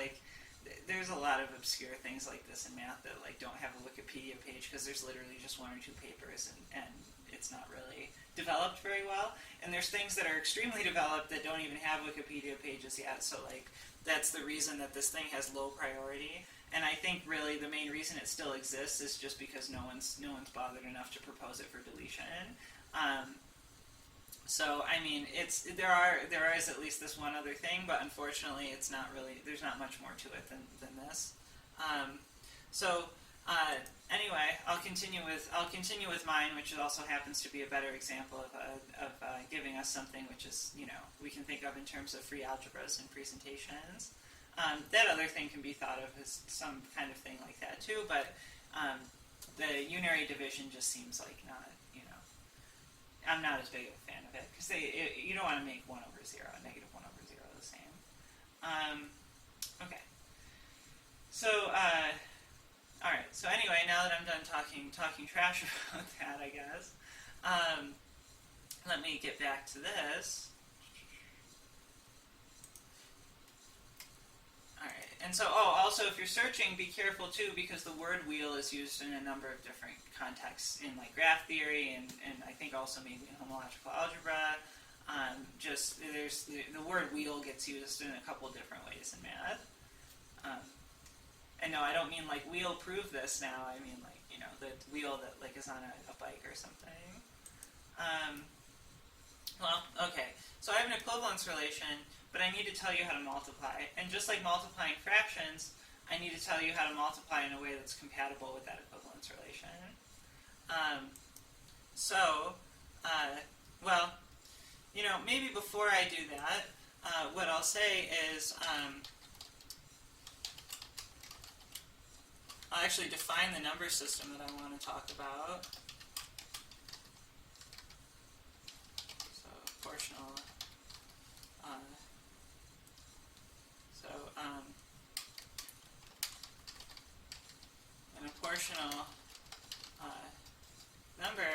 there's a lot of obscure things like this in math that, don't have a Wikipedia page because there's literally just one or two papers and it's not really developed very well. And there's things that are extremely developed that don't even have Wikipedia pages yet, so, that's the reason that this thing has low priority. And I think really the main reason it still exists is just because no one's bothered enough to propose it for deletion. So I mean, there is at least this one other thing, but unfortunately, it's not really. There's not much more to it than this. Anyway, I'll continue with mine, which also happens to be a better example of giving us something which is we can think of in terms of free algebras and presentations. That other thing can be thought of as some kind of thing like that too, but the unary division just seems like not. I'm not as big of a fan of it because you don't want to make 1/0 -1/0. the same. Okay. So, alright, so anyway, now that I'm done talking trash about that, I guess, let me get back to this. Alright, and so, also if you're searching, be careful too, because the word wheel is used in a number of different contexts, in like graph theory, and I think also maybe in homological algebra. There's the word wheel gets used in a couple different ways in math. And no, I don't mean like wheel prove this now. I mean like, you know, the wheel that like is on a bike or something. Well, okay. So I have an equivalence relation, but I need to tell you how to multiply. And just like multiplying fractions, I need to tell you how to multiply in a way that's compatible with that equivalence relation. Well, you know, maybe before I do that, what I'll say is, I'll actually define the number system that I want to talk about. So, proportional. An apportional number,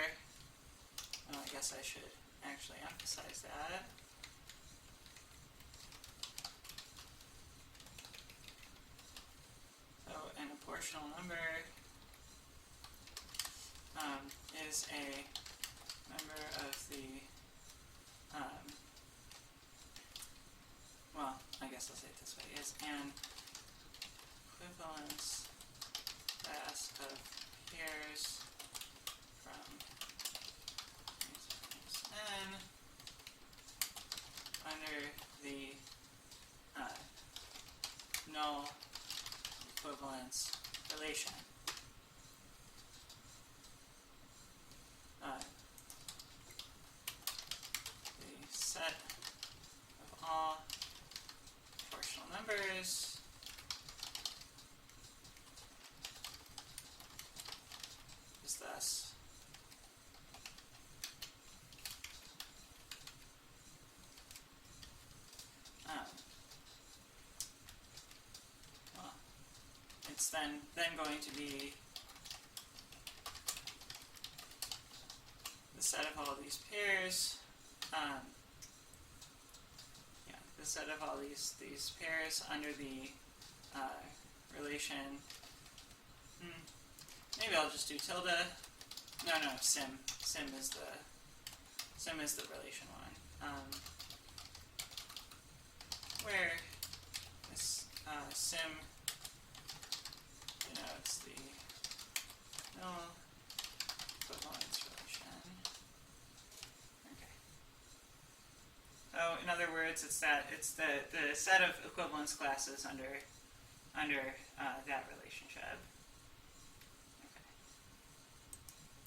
well, I guess I should actually emphasize that. So an apportional number is a member of the, well, I guess I'll say it this way, is an equivalence class of pairs from n under the null equivalence relation. The set of all proportional numbers is thus well, it's then going to be the set of all these pairs. The set of all these pairs under the relation. Maybe I'll just do tilde. No, sim. Sim is the relation one. Where this sim denotes the null equivalence relation. Okay. So in other words, it's the set of equivalence classes under that relationship. Okay.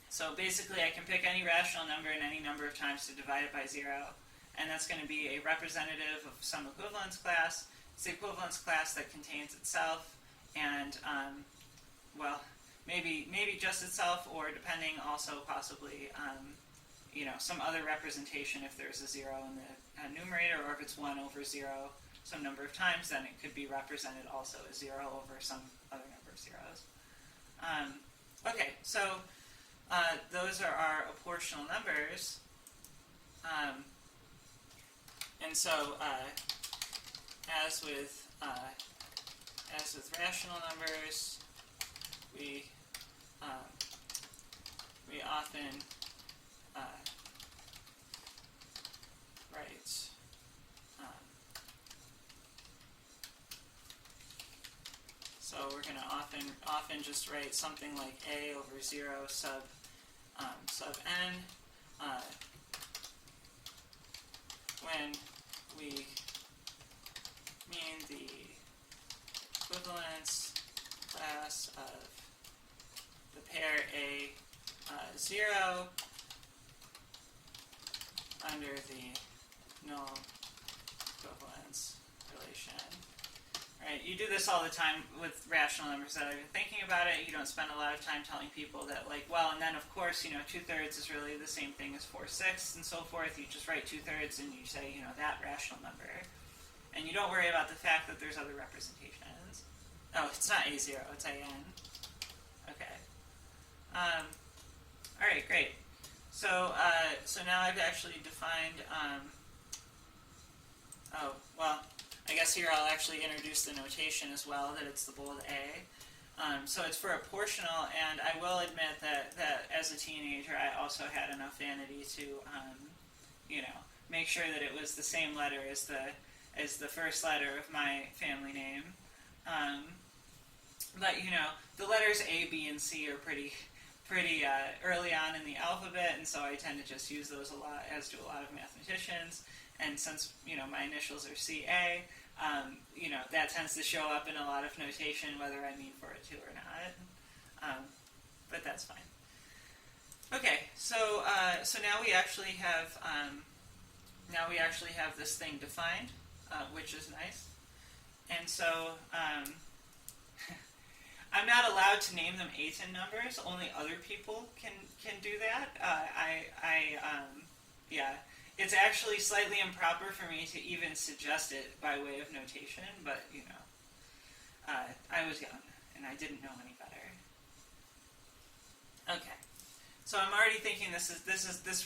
So basically, I can pick any rational number and any number of times to divide it by 0, and that's going to be a representative of some equivalence class. It's the equivalence class that contains itself, and well, maybe just itself, or depending also possibly some other representation. If there's a 0 in the numerator, or if it's 1 over 0 some number of times, then it could be represented also as 0 over some other number of zeros. Okay, so those are our apportional numbers. And so, as with rational numbers, we often write so we're going to often just write something like a over 0 sub n when we mean the equivalence class of the pair a 0 under the null equivalence relation. Right, you do this all the time with rational numbers that I've been thinking about it. You don't spend a lot of time telling people that, like, well, and then of course, 2/3 is really the same thing as 4/6 and so forth. You just write 2/3 and you say, that rational number. And you don't worry about the fact that there's other representations. Oh, it's not A0, it's AN. Okay. All right, great. So, so now I've actually defined, oh, well, I guess here I'll actually introduce the notation as well, that it's the bold A. So it's for a portional, and I will admit that as a teenager I also had enough vanity to, you know, make sure that it was the same letter as the first letter of my family name. But, you know, the letters A, B, and C are pretty early on in the alphabet, and so I tend to just use those a lot, as do a lot of mathematicians. And since, you know, my initials are CA, you know, that tends to show up in a lot of notation, whether I mean for it to or not. But that's fine. Okay, so so now we actually have this thing defined, which is nice. And so I'm not allowed to name them Aten numbers. Only other people can do that. Yeah. It's actually slightly improper for me to even suggest it by way of notation, but, you know, I was young, and I didn't know any better. Okay, so I'm already thinking this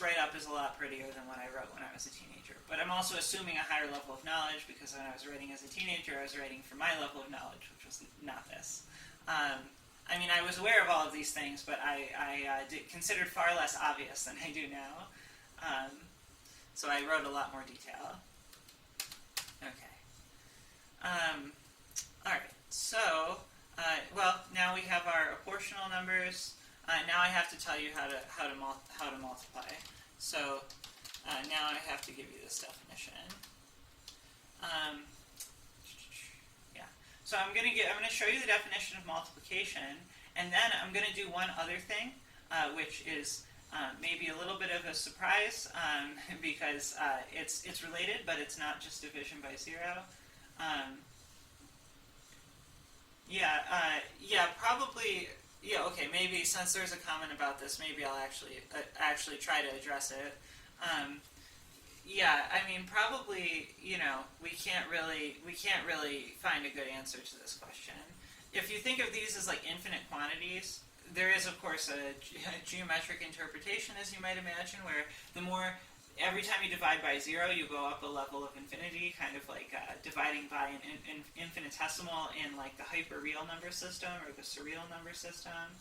write-up is a lot prettier than what I wrote when I was a teenager, but I'm also assuming a higher level of knowledge, because when I was writing as a teenager, I was writing for my level of knowledge, which was not this. I mean, I was aware of all of these things, but I considered far less obvious than I do now. So I wrote a lot more detail. Okay. All right. So, well, now we have our apportional numbers. Now I have to tell you how to multiply. So now I have to give you this definition. Yeah. So I'm going to show you the definition of multiplication, and then I'm going to do one other thing, which is maybe a little bit of a surprise, because it's related, but it's not just division by zero. Yeah, probably. Yeah, okay. Maybe since there's a comment about this, maybe I'll actually try to address it. Yeah, I mean, probably, you know, we can't really find a good answer to this question. If you think of these as like infinite quantities, there is, of course, a geometric interpretation, as you might imagine, where every time you divide by zero, you go up a level of infinity, kind of like dividing by an infinitesimal in like the hyperreal number system or the surreal number system.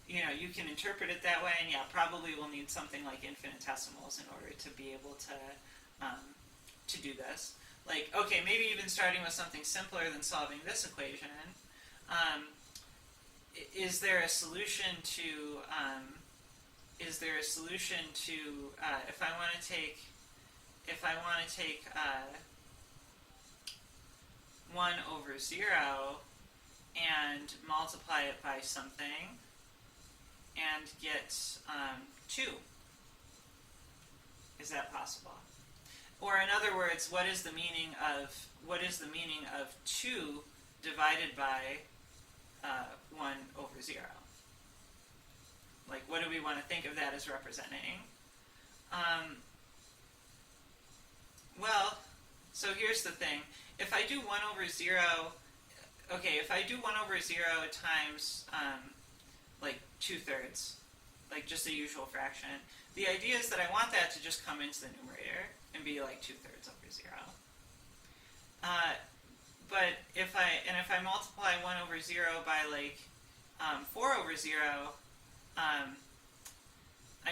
You know, you can interpret it that way, and yeah, probably we'll need something like infinitesimals in order to be able to do this. Like, okay, maybe even starting with something simpler than solving this equation. Is there a solution to if I want to take 1 over 0 and multiply it by something and get 2? Is that possible? Or in other words, what is the meaning of 2 divided by 1 over 0? Like, what do we want to think of that as representing? Well, so here's the thing. If I do 1 over 0, okay, if I do 1 over 0 times, like, 2/3, like just the usual fraction, the idea is that I want that to just come into the numerator and be like 2/3 over 0. But if I multiply 1 over 0 by like 4 over 0, I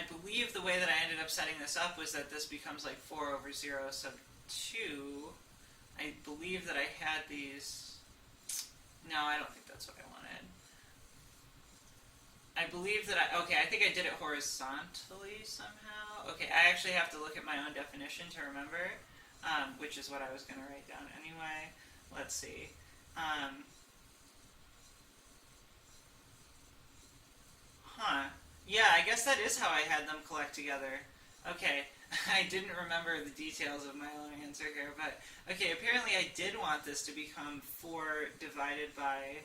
believe the way that I ended up setting this up was that this becomes like 4 over 0 sub 2. I believe that I had these. No, I don't think that's what I wanted. I believe that I think I did it horizontally somehow. Okay, I actually have to look at my own definition to remember, which is what I was going to write down anyway. Let's see. Yeah, I guess that is how I had them collect together. Okay, I didn't remember the details of my own answer here, but okay, apparently I did want this to become 4 divided by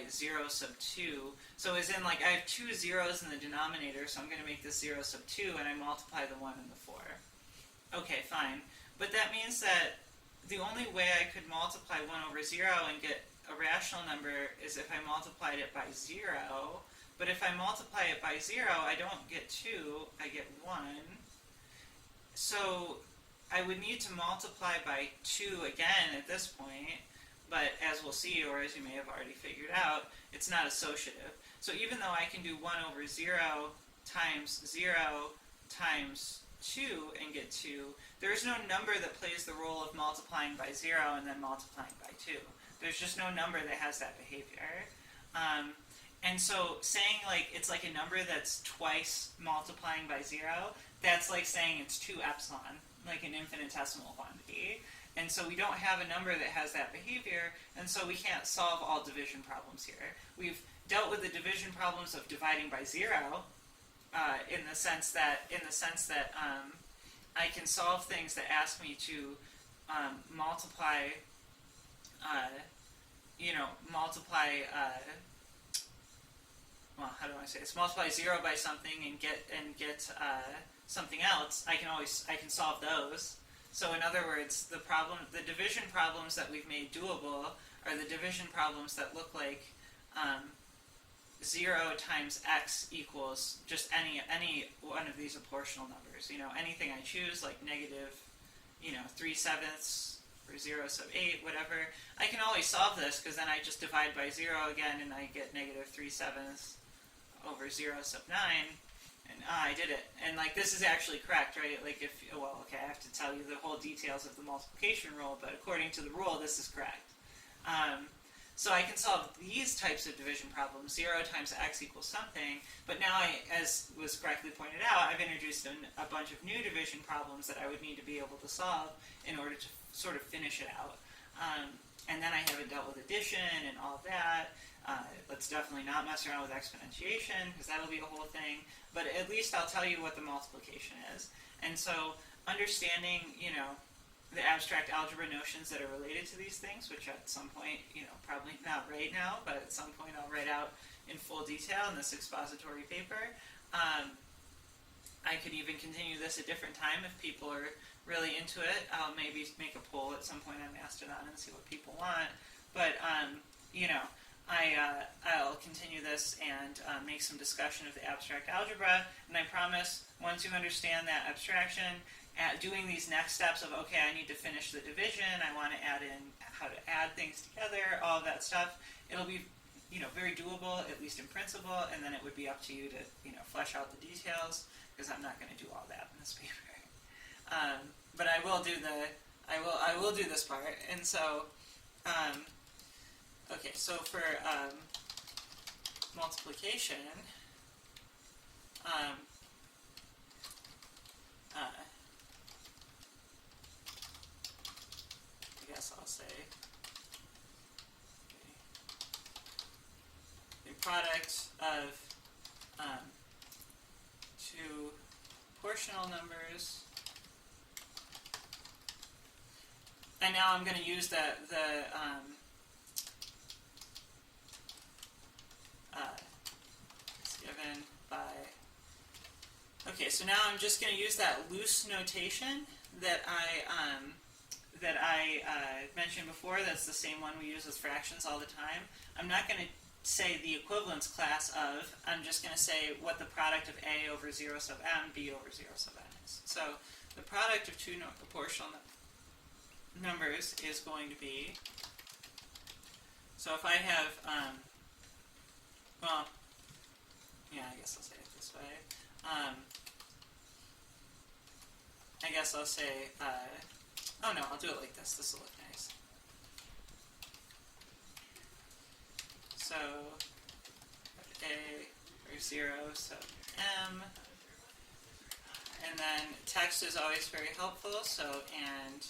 0 sub 2. So as in, like, I have 2 zeros in the denominator, so I'm going to make this 0 sub 2, and I multiply the 1 and the 4. Okay, fine. But that means that the only way I could multiply 1 over 0 and get a rational number is if I multiplied it by 0. But if I multiply it by 0, I don't get 2, I get 1. So I would need to multiply by 2 again at this point, but as we'll see, or as you may have already figured out, it's not associative. So even though I can do 1 over 0 times 0 times 2 and get 2, there is no number that plays the role of multiplying by 0 and then multiplying by 2. There's just no number that has that behavior. And so saying like it's like a number that's twice multiplying by 0, that's like saying it's 2 epsilon, like an infinitesimal quantity. And so we don't have a number that has that behavior, and so we can't solve all division problems here. We've dealt with the division problems of dividing by 0 in the sense that I can solve things that ask me to multiply well, how do I say this? Multiply 0 by something and get something else. I can solve those. So in other words, the division problems that we've made doable are the division problems that look like 0 times x equals just any one of these apportional numbers. Anything I choose, like negative, 3/7 or 0 sub 8, whatever. I can always solve this because then I just divide by 0 again and I get negative 3/7 over 0 sub 9. And I did it. And like this is actually correct, right? Like I have to tell you the whole details of the multiplication rule, but according to the rule, this is correct. So I can solve these types of division problems, 0 times x equals something, but now as was correctly pointed out, I've introduced a bunch of new division problems that I would need to be able to solve in order to sort of finish it out. And then I haven't dealt with addition and all of that. Let's definitely not mess around with exponentiation, because that'll be a whole thing. But at least I'll tell you what the multiplication is. And so understanding, the abstract algebra notions that are related to these things, which at some point, probably not right now, but at some point I'll write out in full detail in this expository paper. I could even continue this a different time if people are really into it. I'll maybe make a poll at some point on Mastodon and see what people want. But, I'll continue this and make some discussion of the abstract algebra. And I promise, once you understand that abstraction, doing these next steps of, okay, I need to finish the division, I want to add in how to add things together, all of that stuff, it'll be very doable, at least in principle, and then it would be up to you to flesh out the details, because I'm not going to do all that in this paper. But I will do this part. And so okay, so for multiplication, I guess I'll say the product of two proportional numbers. And now I'm going to use it's given by. Okay, so now I'm just going to use that loose notation that I mentioned before. That's the same one we use with fractions all the time. I'm not going to say the equivalence class of. I'm just going to say what the product of a over 0 sub m, b over 0 sub n is. So the product of two proportional numbers is going to be. So if I have, I guess I'll say it this way. I guess I'll say, oh no, I'll do it like this. This will look nice. So, a or 0 sub m, and then text is always very helpful, so, and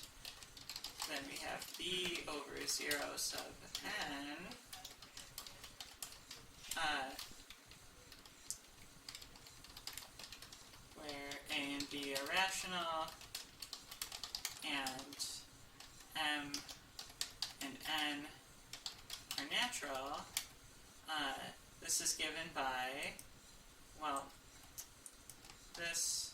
then we have b over 0 sub n, where a and b are rational, and m and n are natural. This is given by, well, this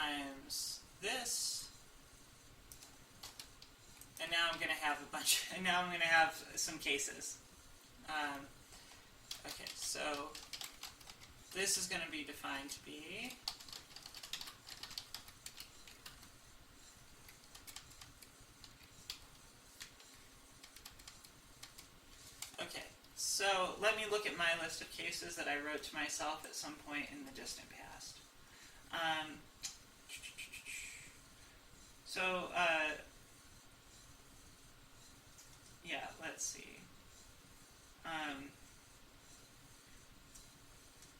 times this, and now I'm going to have a bunch, and now I'm going to have some cases. Okay, so this is going to be defined to be okay. So let me look at my list of cases that I wrote to myself at some point in the distant past. Yeah, let's see.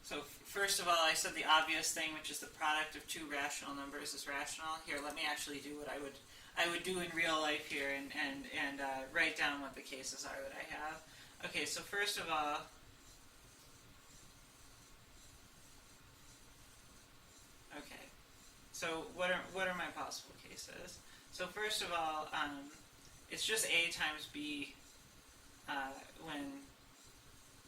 So first of all, I said the obvious thing, which is the product of two rational numbers is rational. Here, let me actually do what I would do in real life here, and write down what the cases are that I have. Okay, so first of all, okay, so what are my possible cases? So first of all, it's just a times b when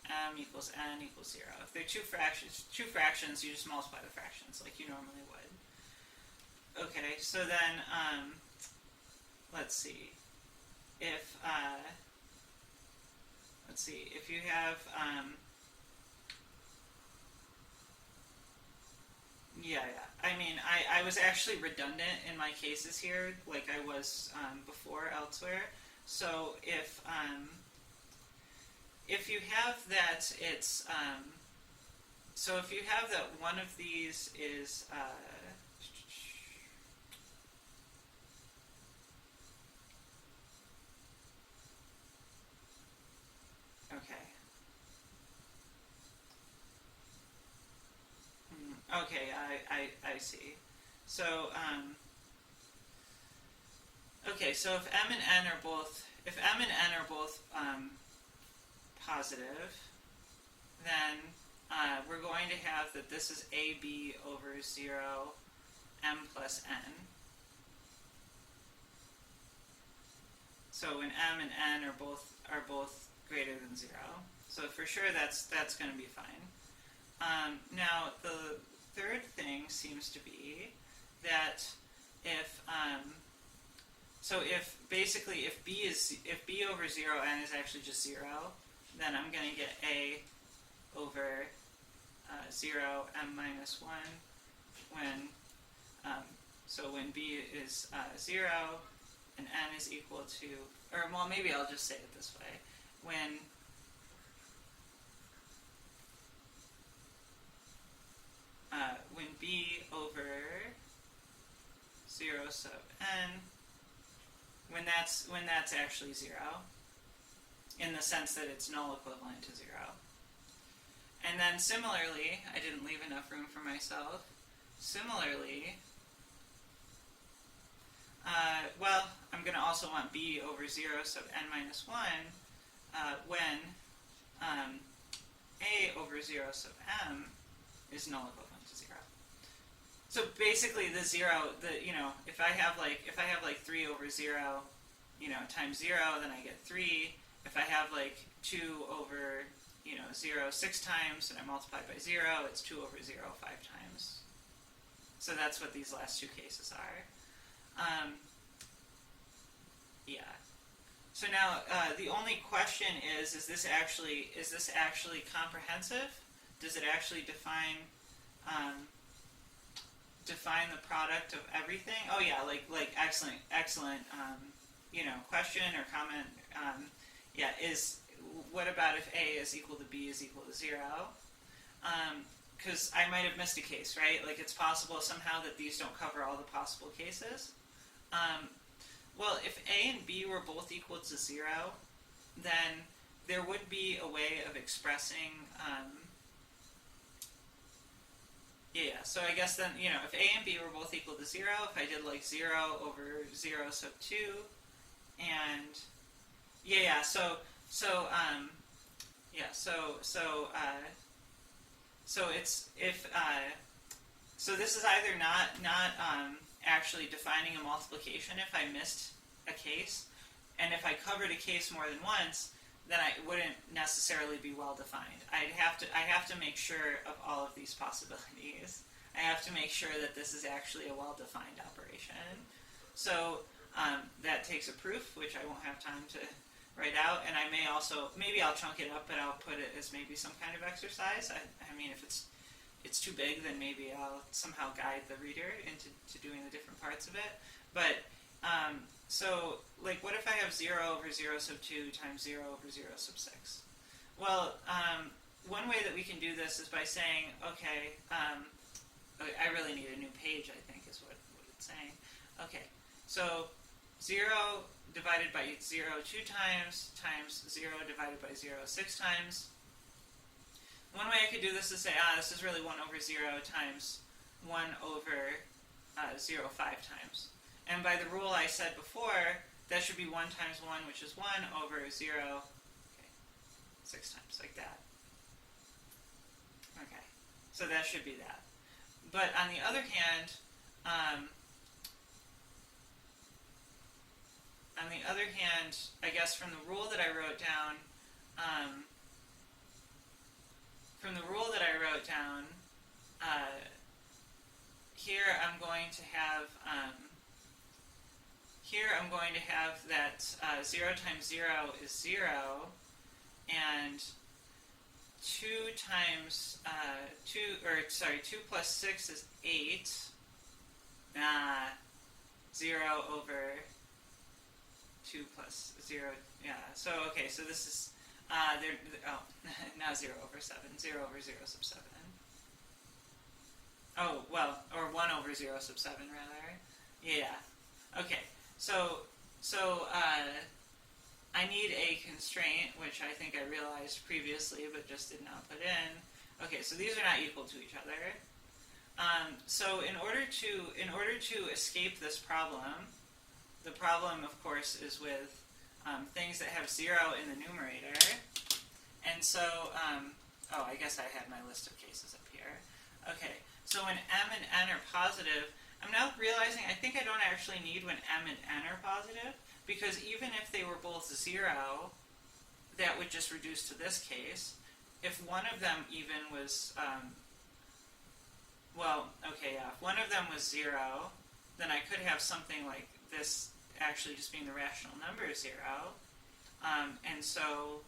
m equals n equals 0. If they're two fractions, you just multiply the fractions like you normally would. Okay, so then let's see. If if you have yeah. I mean, I was actually redundant in my cases here, like I was before elsewhere. So if you have that, it's so if you have that one of these is okay. Okay, I see. So okay, so if m and n are both positive, then we're going to have that this is ab over 0 m plus n. So when m and n are both greater than 0, so for sure that's going to be fine. Now the third thing seems to be that if if b over 0 n is actually just 0, then I'm going to get a over 0 m minus 1 when so when b is 0 and n is equal to, or well, maybe I'll just say it this way, when b over 0 sub n, when that's actually 0, in the sense that it's null equivalent to 0. And then similarly, I didn't leave enough room for myself. Similarly, well, I'm going to also want b over 0 sub n minus 1 when a over 0 sub m is null equivalent to 0. So basically, the 0, if I have like 3 over 0, times 0, then I get 3. If I have like 2 over 0 6 times and I multiply by 0, it's 2 over 0 5 times. So that's what these last two cases are. Yeah. So now the only question is this actually comprehensive? Does it actually define the product of everything? Oh yeah, like excellent question or comment. Yeah, what about if a is equal to b is equal to 0? Because I might have missed a case, right? Like it's possible somehow that these don't cover all the possible cases. Well, if a and b were both equal to 0, then there would be a way of expressing so I guess then, if a and b were both equal to 0, if I did like 0 over 0 sub 2, and so it's so this is either not actually defining a multiplication if I missed a case, and if I covered a case more than once, then it wouldn't necessarily be well defined. I have to make sure of all of these possibilities. I have to make sure that this is actually a well-defined operation. So that takes a proof, which I won't have time to write out, and I may also, maybe I'll chunk it up, but I'll put it as maybe some kind of exercise. I mean, if it's too big, then maybe I'll somehow guide the reader into doing the different parts of it. But so, like, what if I have 0 over 0 sub 2 times 0 over 0 sub 6? Well, one way that we can do this is by saying, okay, I really need a new page, I think, is what it's saying. Okay, so 0 divided by 0 2 times 0 divided by 0 6 times. One way I could do this is say, this is really 1 over 0 times 1 over 0 5 times. And by the rule I said before, that should be 1 times 1, which is 1 over 0, okay, 6 times, like that. Okay, so that should be that. But on the other hand, I guess from the rule that I wrote down, here I'm going to have that 0 times 0 is 0, and 2 plus 6 is 8. 0 over 2 plus 0, yeah, so okay, so this is, now 0 over 7, 0 over 0 sub 7. Oh, well, or 1 over 0 sub 7, rather. Yeah, okay, so I need a constraint, which I think I realized previously, but just did not put in. Okay, so these are not equal to each other. So in order to escape this problem, the problem, of course, is with things that have 0 in the numerator. And so, I guess I had my list of cases up here. Okay, so when m and n are positive, I'm now realizing I think I don't actually need when m and n are positive, because even if they were both 0, that would just reduce to this case. If one of them even was, if one of them was 0, then I could have something like this actually just being the rational number 0, and so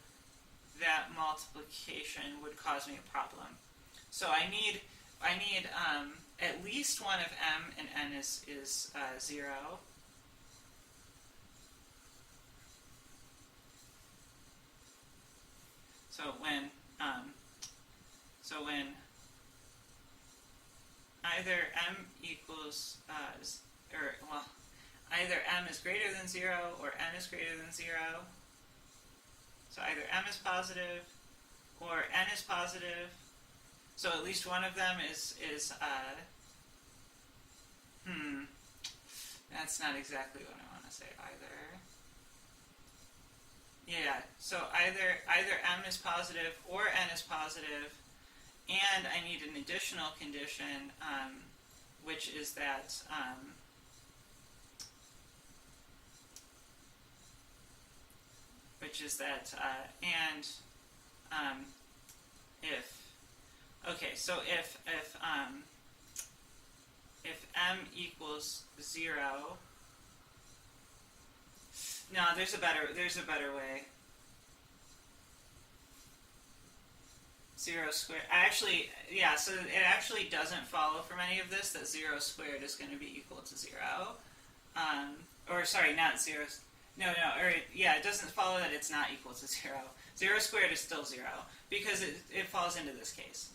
that multiplication would cause me a problem. So I need at least one of m and n is 0. So when either m equals either m is greater than 0 or n is greater than 0. So either m is positive or n is positive. So at least one of them is that's not exactly what I want to say either. Yeah, so either m is positive or n is positive, and I need an additional condition, which is that if m equals 0, no, there's a better way. 0 squared. So it actually doesn't follow from any of this that 0 squared is going to be equal to 0. Not 0. It doesn't follow that it's not equal to 0. 0 squared is still 0, because it falls into this case.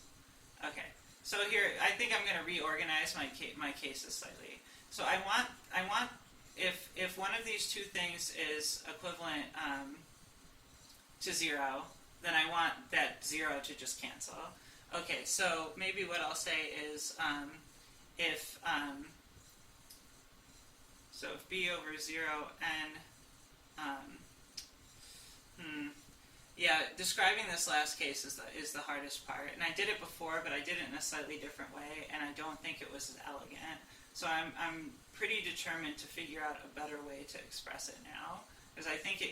Okay, so here, I think I'm going to reorganize my cases slightly. So I want if one of these two things is equivalent to 0, then I want that 0 to just cancel. Okay, so maybe what I'll say is if b over 0 n, describing this last case is the hardest part, and I did it before, but I did it in a slightly different way, and I don't think it was as elegant. So I'm pretty determined to figure out a better way to express it now, because I think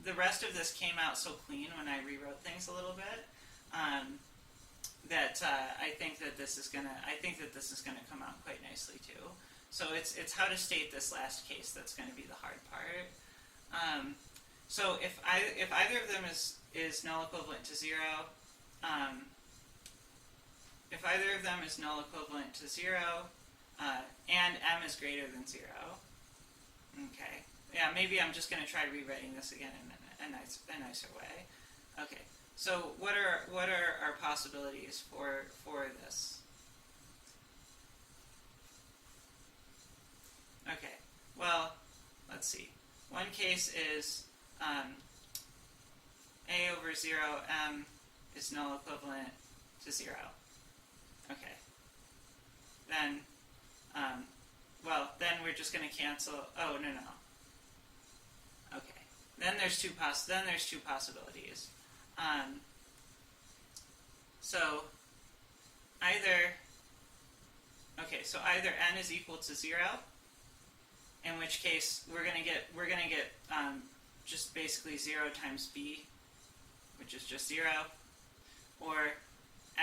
the rest of this came out so clean when I rewrote things a little bit. I think that this is gonna come out quite nicely too. So it's how to state this last case that's going to be the hard part. So if either of them is null equivalent to 0, if either of them is null equivalent to 0, and m is greater than 0, okay. Yeah, maybe I'm just going to try rewriting this again in a nicer way. Okay. So what are our possibilities for this? Okay. Well, let's see. One case is a over 0 m is null equivalent to 0. Okay. Then, then we're just going to cancel. Oh no. Okay. Then there's two possibilities. So either n is equal to 0, in which case we're gonna get just basically 0 times b, which is just 0, or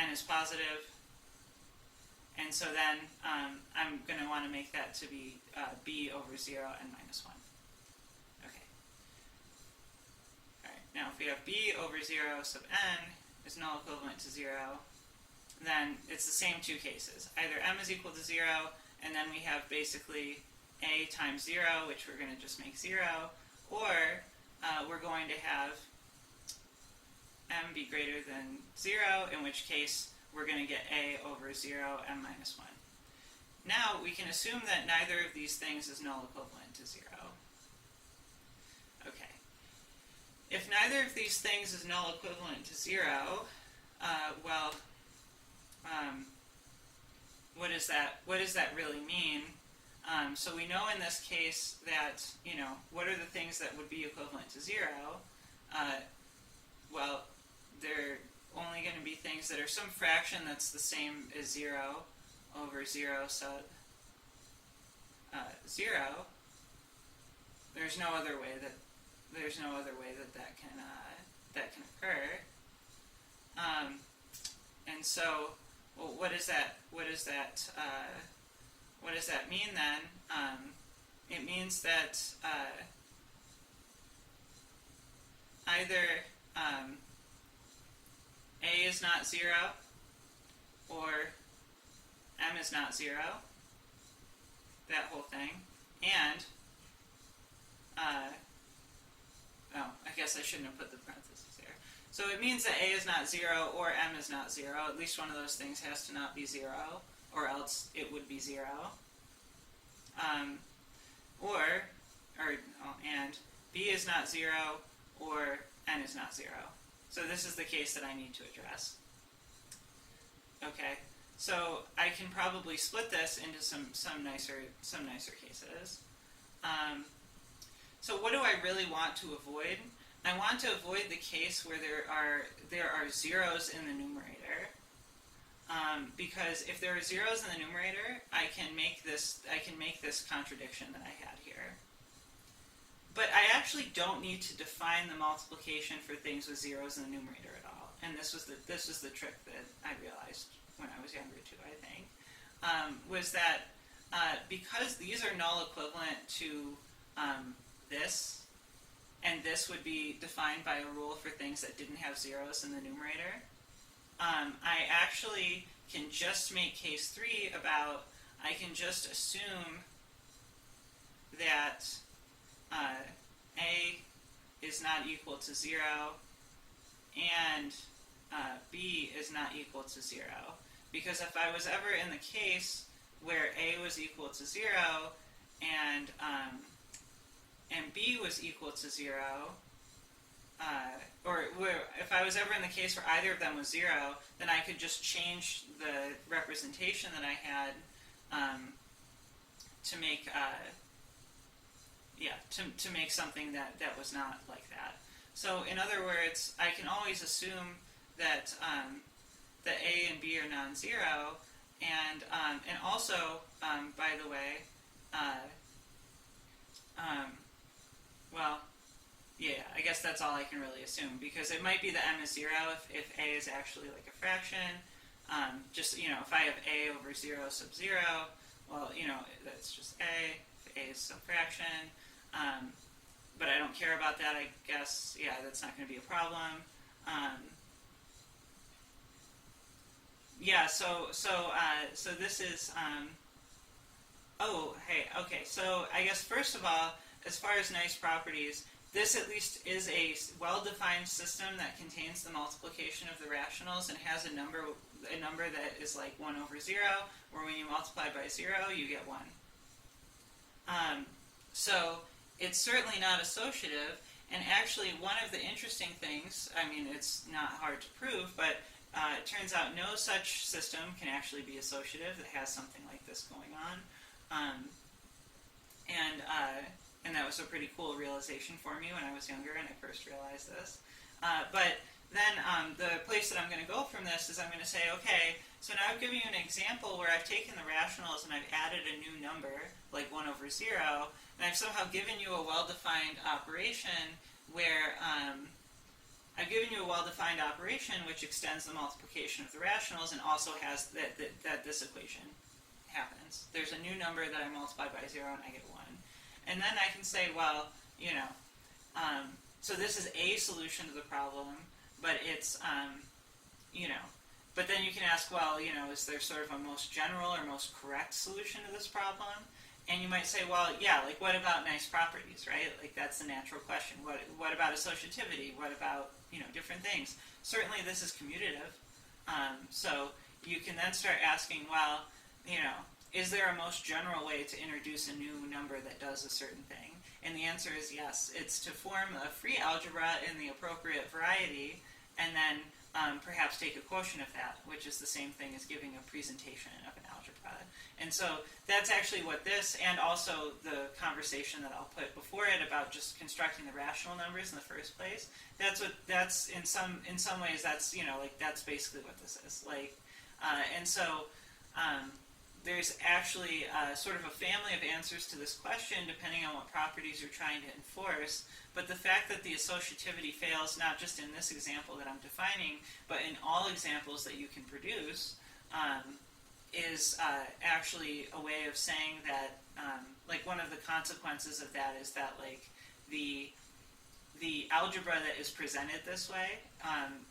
n is positive, and so then I'm gonna want to make that to be b over 0 and minus 1. Now, if we have b over 0 sub n is null equivalent to 0, then it's the same two cases. Either m is equal to 0, and then we have basically a times 0, which we're going to just make 0, or we're going to have m be greater than 0, in which case we're going to get a over 0 m minus 1. Now, we can assume that neither of these things is null equivalent to 0. Okay. If neither of these things is null equivalent to 0, what does that really mean? So we know in this case that, what are the things that would be equivalent to 0? They're only going to be things that are some fraction that's the same as 0 over 0 sub 0. There's no other way that can occur. And so, what does that mean then? It means that either a is not 0 or m is not 0. That whole thing, and I guess I shouldn't have put the parentheses there. So it means that a is not 0 or m is not 0. At least one of those things has to not be 0, or else it would be 0. And b is not 0 or n is not 0. So this is the case that I need to address. Okay, so I can probably split this into some nicer cases. So what do I really want to avoid? I want to avoid the case where there are zeros in the numerator, because if there are zeros in the numerator, I can make this contradiction that I had here. But I actually don't need to define the multiplication for things with zeros in the numerator at all. And this was the trick that I realized when I was younger too, I think, was that because these are null equivalent to this, and this would be defined by a rule for things that didn't have zeros in the numerator, I actually can just make case 3 about, I can just assume that a is not equal to 0 and b is not equal to 0. Because if I was ever in the case where a was equal to 0 and b was equal to 0, or if I was ever in the case where either of them was 0, then I could just change the representation that I had to make to make something that was not like that. So in other words, I can always assume that that a and b are non-zero, and also, by the way, I guess that's all I can really assume, because it might be that m is 0 if a is actually like a fraction, just, if I have a over 0 sub 0, well, that's just a. If a is some fraction. But I don't care about that, I guess. Yeah, that's not going to be a problem. Yeah, so this is, oh, hey, okay, so I guess first of all, as far as nice properties, this at least is a well-defined system that contains the multiplication of the rationals and has a number that is like 1 over 0, where when you multiply by 0, you get 1. So it's certainly not associative, and actually one of the interesting things, I mean, it's not hard to prove, but it turns out no such system can actually be associative that has something like this going on. And that was a pretty cool realization for me when I was younger and I first realized this. But then the place that I'm going to go from this is I'm going to say, okay, so now I've given you an example where I've taken the rationals and I've added a new number, like 1 over 0, and I've somehow given you a well-defined operation where I've given you a well-defined operation which extends the multiplication of the rationals and also has that this equation happens. There's a new number that I multiply by 0 and I get 1. And then I can say, well, so this is a solution to the problem, but it's, but then you can ask, well, is there sort of a most general or most correct solution to this problem? And you might say, well, yeah, like what about nice properties, right? Like that's the natural question. What about associativity? What about, different things? Certainly this is commutative. So you can then start asking, well, is there a most general way to introduce a new number that does a certain thing? And the answer is yes. It's to form a free algebra in the appropriate variety, and then perhaps take a quotient of that, which is the same thing as giving a presentation of an algebra. And so that's actually what this, and also the conversation that I'll put before it about just constructing the rational numbers in the first place. That's in some ways that's that's basically what this is like. And so there's actually sort of a family of answers to this question depending on what properties you're trying to enforce. But the fact that the associativity fails not just in this example that I'm defining, but in all examples that you can produce, is actually a way of saying that, like one of the consequences of that is that like the algebra that is presented this way,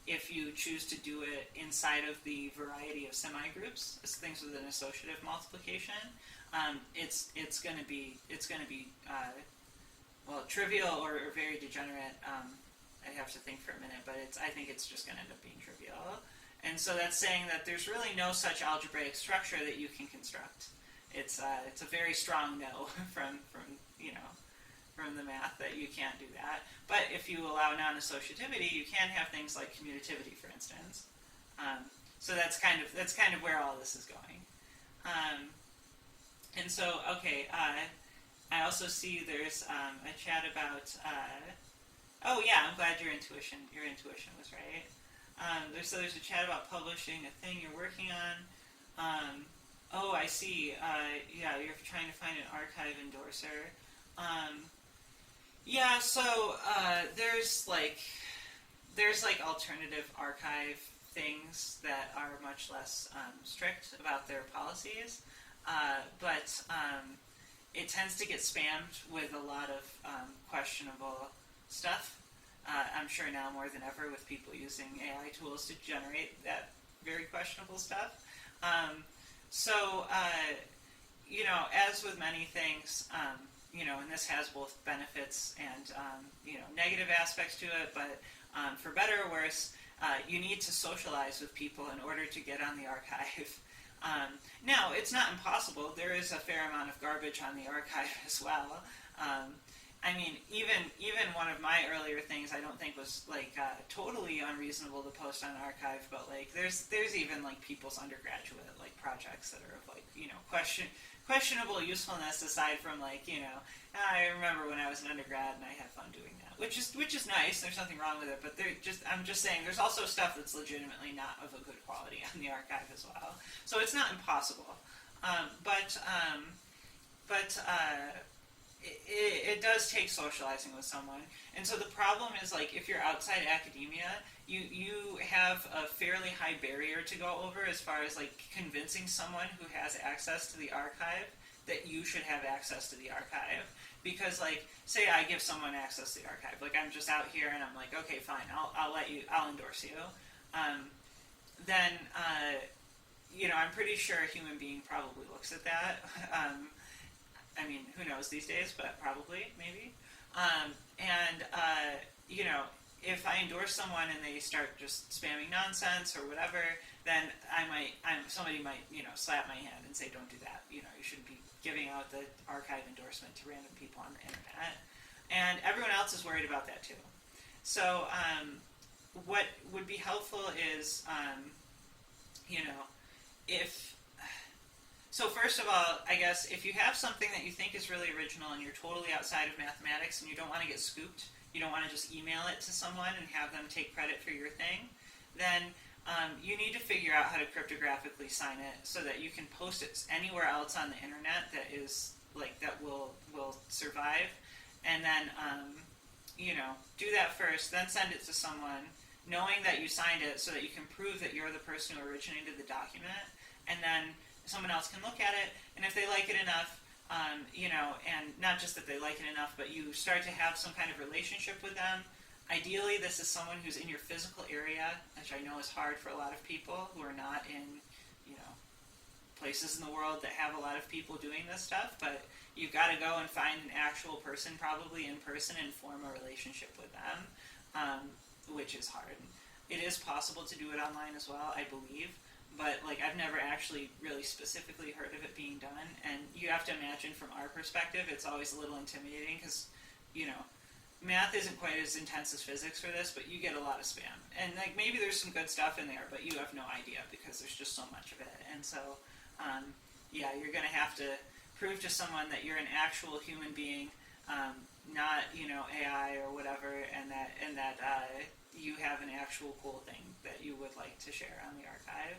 if you choose to do it inside of the variety of semigroups, as things with an associative multiplication, it's going to be well, trivial or very degenerate. I have to think for a minute, but I think it's just going to end up being trivial. And so that's saying that there's really no such algebraic structure that you can construct. It's a very strong no from the math that you can't do that. But if you allow non-associativity, you can have things like commutativity, for instance. So that's kind of where all this is going. And so, okay, I also see there's a chat about. Oh yeah, I'm glad your intuition was right. There's a chat about publishing a thing you're working on. Oh, I see. Yeah, you're trying to find an archive endorser. Yeah, so there's alternative archive things that are much less strict about their policies, but it tends to get spammed with a lot of questionable stuff. I'm sure now more than ever with people using AI tools to generate that very questionable stuff. So, as with many things, and this has both benefits and, negative aspects to it, but for better or worse, you need to socialize with people in order to get on the archive. Now, it's not impossible. There is a fair amount of garbage on the archive as well. I mean, even one of my earlier things I don't think was totally unreasonable to post on archive, but there's even people's undergraduate projects that are of questionable usefulness aside from I remember when I was an undergrad and I had fun doing that, which is nice. There's nothing wrong with it, but I'm just saying there's also stuff that's legitimately not of a good quality on the archive as well. So it's not impossible, but it does take socializing with someone. And so the problem is, like, if you're outside academia, you have a fairly high barrier to go over as far as, like, convincing someone who has access to the archive that you should have access to the archive. Because, like, say I give someone access to the archive, like, I'm just out here and I'm like, okay, fine, I'll endorse you. Then, I'm pretty sure a human being probably looks at that. I mean, who knows these days, but probably, maybe. If I endorse someone and they start just spamming nonsense or whatever, then somebody might, slap my hand and say, don't do that. You shouldn't be giving out the archive endorsement to random people on the internet. And everyone else is worried about that too. So, what would be helpful is, So first of all, I guess if you have something that you think is really original and you're totally outside of mathematics and you don't want to get scooped, you don't want to just email it to someone and have them take credit for your thing, then you need to figure out how to cryptographically sign it so that you can post it anywhere else on the internet that is that will survive, and then do that first, then send it to someone, knowing that you signed it so that you can prove that you're the person who originated the document, and then someone else can look at it, and if they like it enough, and not just that they like it enough, but you start to have some kind of relationship with them. Ideally, this is someone who's in your physical area, which I know is hard for a lot of people who are not in, places in the world that have a lot of people doing this stuff, but you've got to go and find an actual person, probably in person, and form a relationship with them, which is hard. It is possible to do it online as well, I believe, but I've never actually really specifically heard of it being done, and you have to imagine from our perspective, it's always a little intimidating because, math isn't quite as intense as physics for this, but you get a lot of spam. And maybe there's some good stuff in there, but you have no idea because there's just so much of it. And so, you're going to have to prove to someone that you're an actual human being, not AI or whatever, and that you have an actual cool thing that you would like to share on the archive.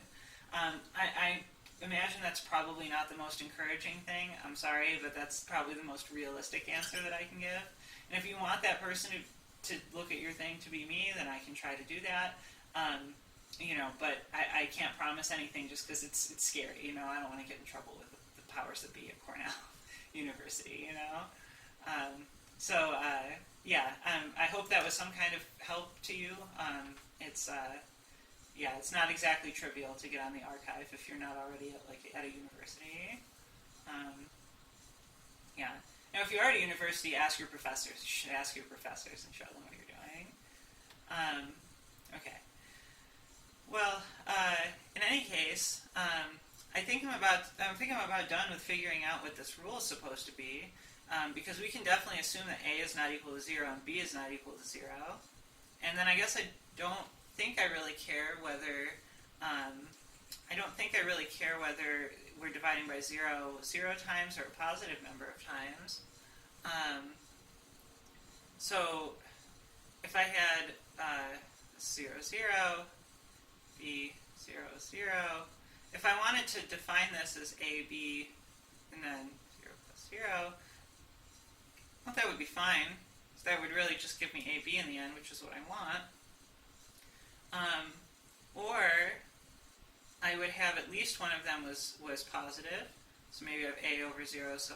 I imagine that's probably not the most encouraging thing. I'm sorry, but that's probably the most realistic answer that I can give. And if you want that person to look at your thing to be me, then I can try to do that. But I can't promise anything just because it's scary. I don't want to get in trouble with the powers that be at Cornell University. I hope that was some kind of help to you. It's not exactly trivial to get on the archive if you're not already at a university. Now, if you are at a university, ask your professors. You should ask your professors and show them what you're doing. Okay. Well, in any case, I think I'm about done with figuring out what this rule is supposed to be, because we can definitely assume that A is not equal to 0 and B is not equal to 0. And then I guess I don't think I really care whether we're dividing by 0 times or a positive number of times. So if I had 0, 0, B, 0, 0, if I wanted to define this as A, B, and then 0 plus 0, well, that would be fine. So that would really just give me A, B in the end, which is what I want. Or I would have at least one of them was positive. So maybe I have A over 0, so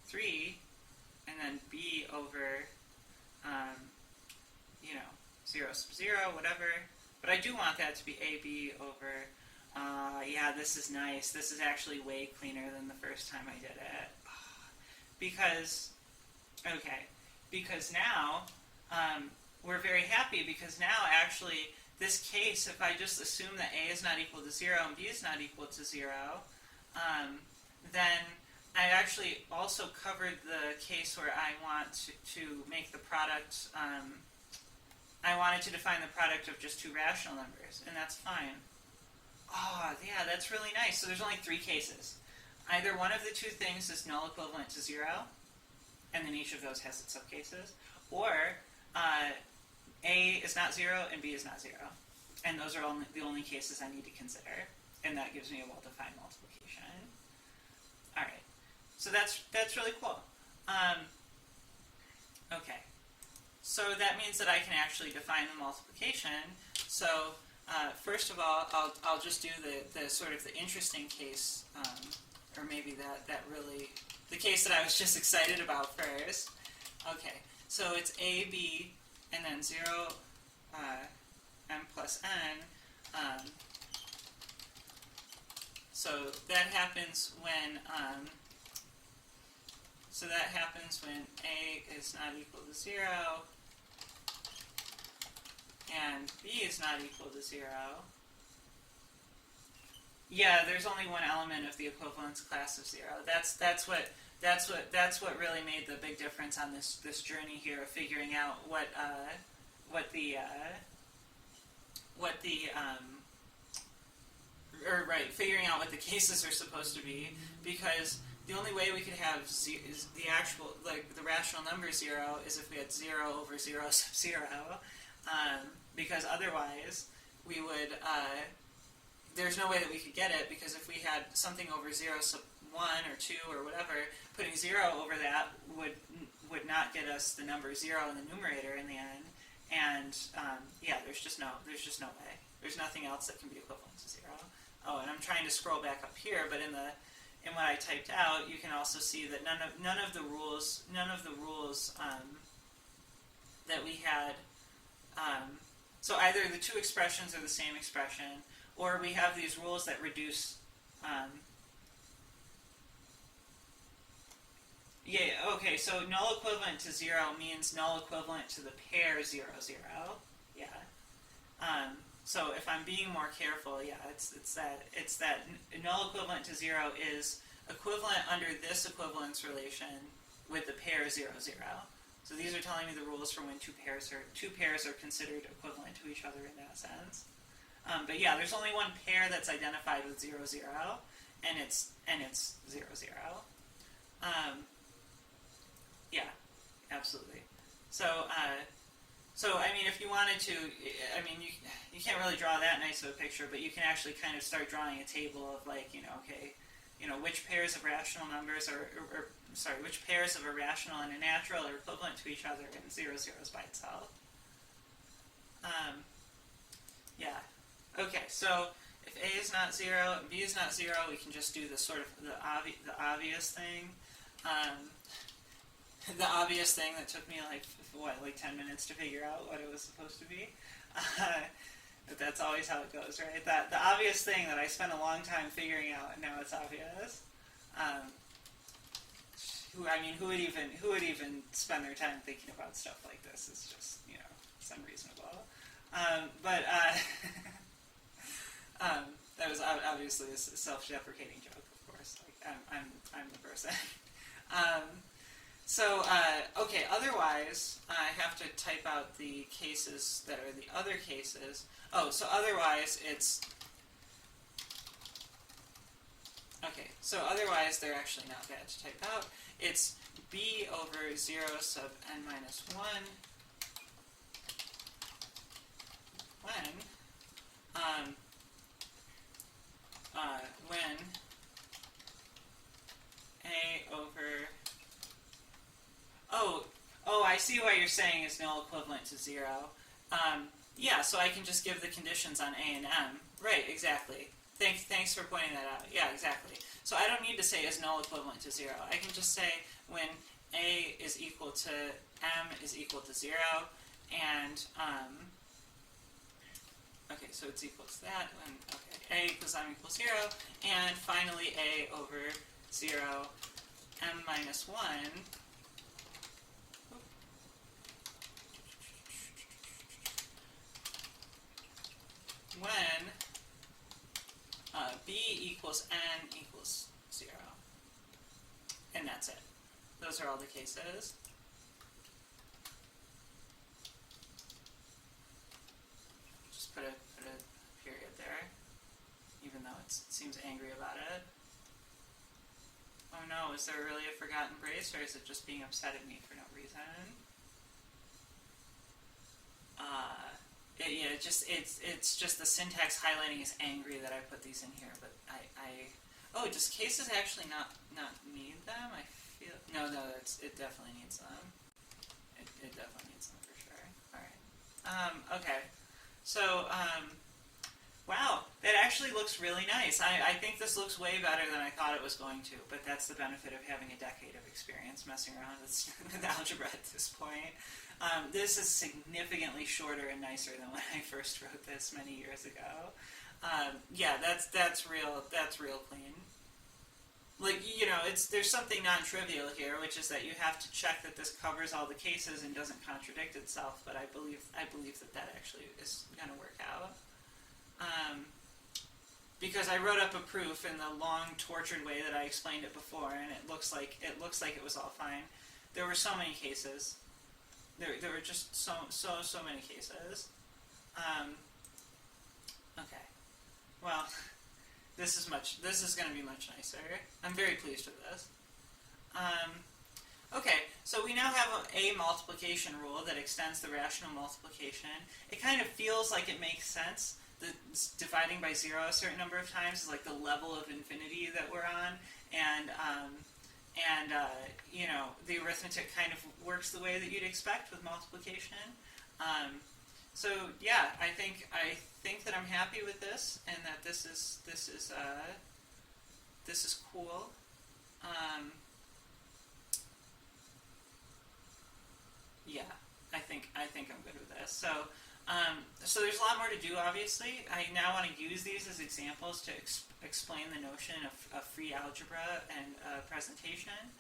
3, and then B over 0 sub 0, whatever. But I do want that to be AB over, this is nice. This is actually way cleaner than the first time I did it. Because now we're very happy, because now actually this case, if I just assume that A is not equal to 0 and B is not equal to 0, then I actually also covered the case where I want to make the product, I wanted to define the product of just two rational numbers, and that's fine. Oh, yeah, that's really nice. So there's only three cases. Either one of the two things is null equivalent to 0, and then each of those has its subcases, or A is not 0 and B is not 0. And those are the only cases I need to consider, and that gives me a well-defined multiplication. All right, so that's really cool. Okay, so that means that I can actually define the multiplication. So first of all, I'll just do the sort of the interesting case, or maybe that really, the case that I was just excited about first. Okay, so it's a, b, and then 0, m plus n. So that happens when a is not equal to 0 and b is not equal to 0. Yeah, there's only one element of the equivalence class of 0. That's what really made the big difference on this journey here of figuring out figuring out what the cases are supposed to be, because the only way we could have is the actual, like, the rational number 0 is if we had 0 over 0 sub 0, because otherwise we would, there's no way that we could get it, because if we had something over 0 sub 1 or 2 or whatever, putting 0 over that would not get us the number 0 in the numerator in the end, and yeah, there's just no way. There's nothing else that can be equivalent to 0. Oh, and I'm trying to scroll back up here, but in what I typed out, you can also see that none of the rules that we had. So either the two expressions are the same expression, or we have these rules that reduce. Yeah. Okay. So null equivalent to 0 means null equivalent to the pair 0, 0. Yeah. So if I'm being more careful, yeah, it's that null equivalent to 0 is equivalent under this equivalence relation with the pair 0, 0. So these are telling me the rules for when two pairs are considered equivalent to each other in that sense. But yeah, there's only one pair that's identified with 0, 0, and it's 0, 0. Yeah, absolutely. So I mean, if you wanted to, I mean, you can't really draw that nice of a picture, but you can actually kind of start drawing a table of, like, which pairs of rational numbers which pairs of a rational and a natural are equivalent to each other, and 0, 0 is by itself. Yeah. Okay, so if a is not 0 and b is not 0, we can just do the sort of the obvious thing. The obvious thing that took me like 10 minutes to figure out what it was supposed to be. But that's always how it goes, right? The obvious thing that I spent a long time figuring out, and now it's obvious. Who would even spend their time thinking about stuff like this? It's just, it's unreasonable. That was obviously a self-deprecating joke, of course. Like, I'm the person. Okay, otherwise, I have to type out the cases that are the other cases. Oh, so otherwise it's... Okay, so otherwise they're actually not bad to type out. It's b over 0 sub n minus 1 when a over... Oh, I see what you're saying is null equivalent to 0. Yeah, so I can just give the conditions on a and m. Right, exactly. Thanks for pointing that out. Yeah, exactly. So I don't need to say is null equivalent to 0. I can just say when a is equal to m is equal to 0, and okay, so it's equal to that when a equals m equals 0, and finally a over 0 m minus 1 when b equals n equals 0. And that's it. Those are all the cases. Just put a period there, even though it seems angry about it. Oh no, is there really a forgotten brace, or is it just being upset at me for no reason? It's just the syntax highlighting is angry that I put these in here, but oh, does cases actually not need them? I feel. No, it definitely needs them. It definitely needs them for sure. All right. Okay. So, wow, that actually looks really nice. I think this looks way better than I thought it was going to, but that's the benefit of having a decade of experience messing around with algebra at this point. This is significantly shorter and nicer than when I first wrote this many years ago. Yeah, that's real clean. Like, you know, there's something non-trivial here, which is that you have to check that this covers all the cases and doesn't contradict itself. But I believe that actually is going to work out. Because I wrote up a proof in the long, tortured way that I explained it before, and it looks like it was all fine. There were so many cases. There were just so many cases. Okay. Well, this is going to be much nicer. I'm very pleased with this. Okay, so we now have a multiplication rule that extends the rational multiplication. It kind of feels like it makes sense. Dividing by 0 a certain number of times is like the level of infinity that we're on, and you know, the arithmetic kind of works the way that you'd expect with multiplication. So yeah, I think that I'm happy with this, and that this is cool. Yeah, I think I'm good with this. So there's a lot more to do, obviously. I now want to use these as examples to explain the notion of free algebra and presentation,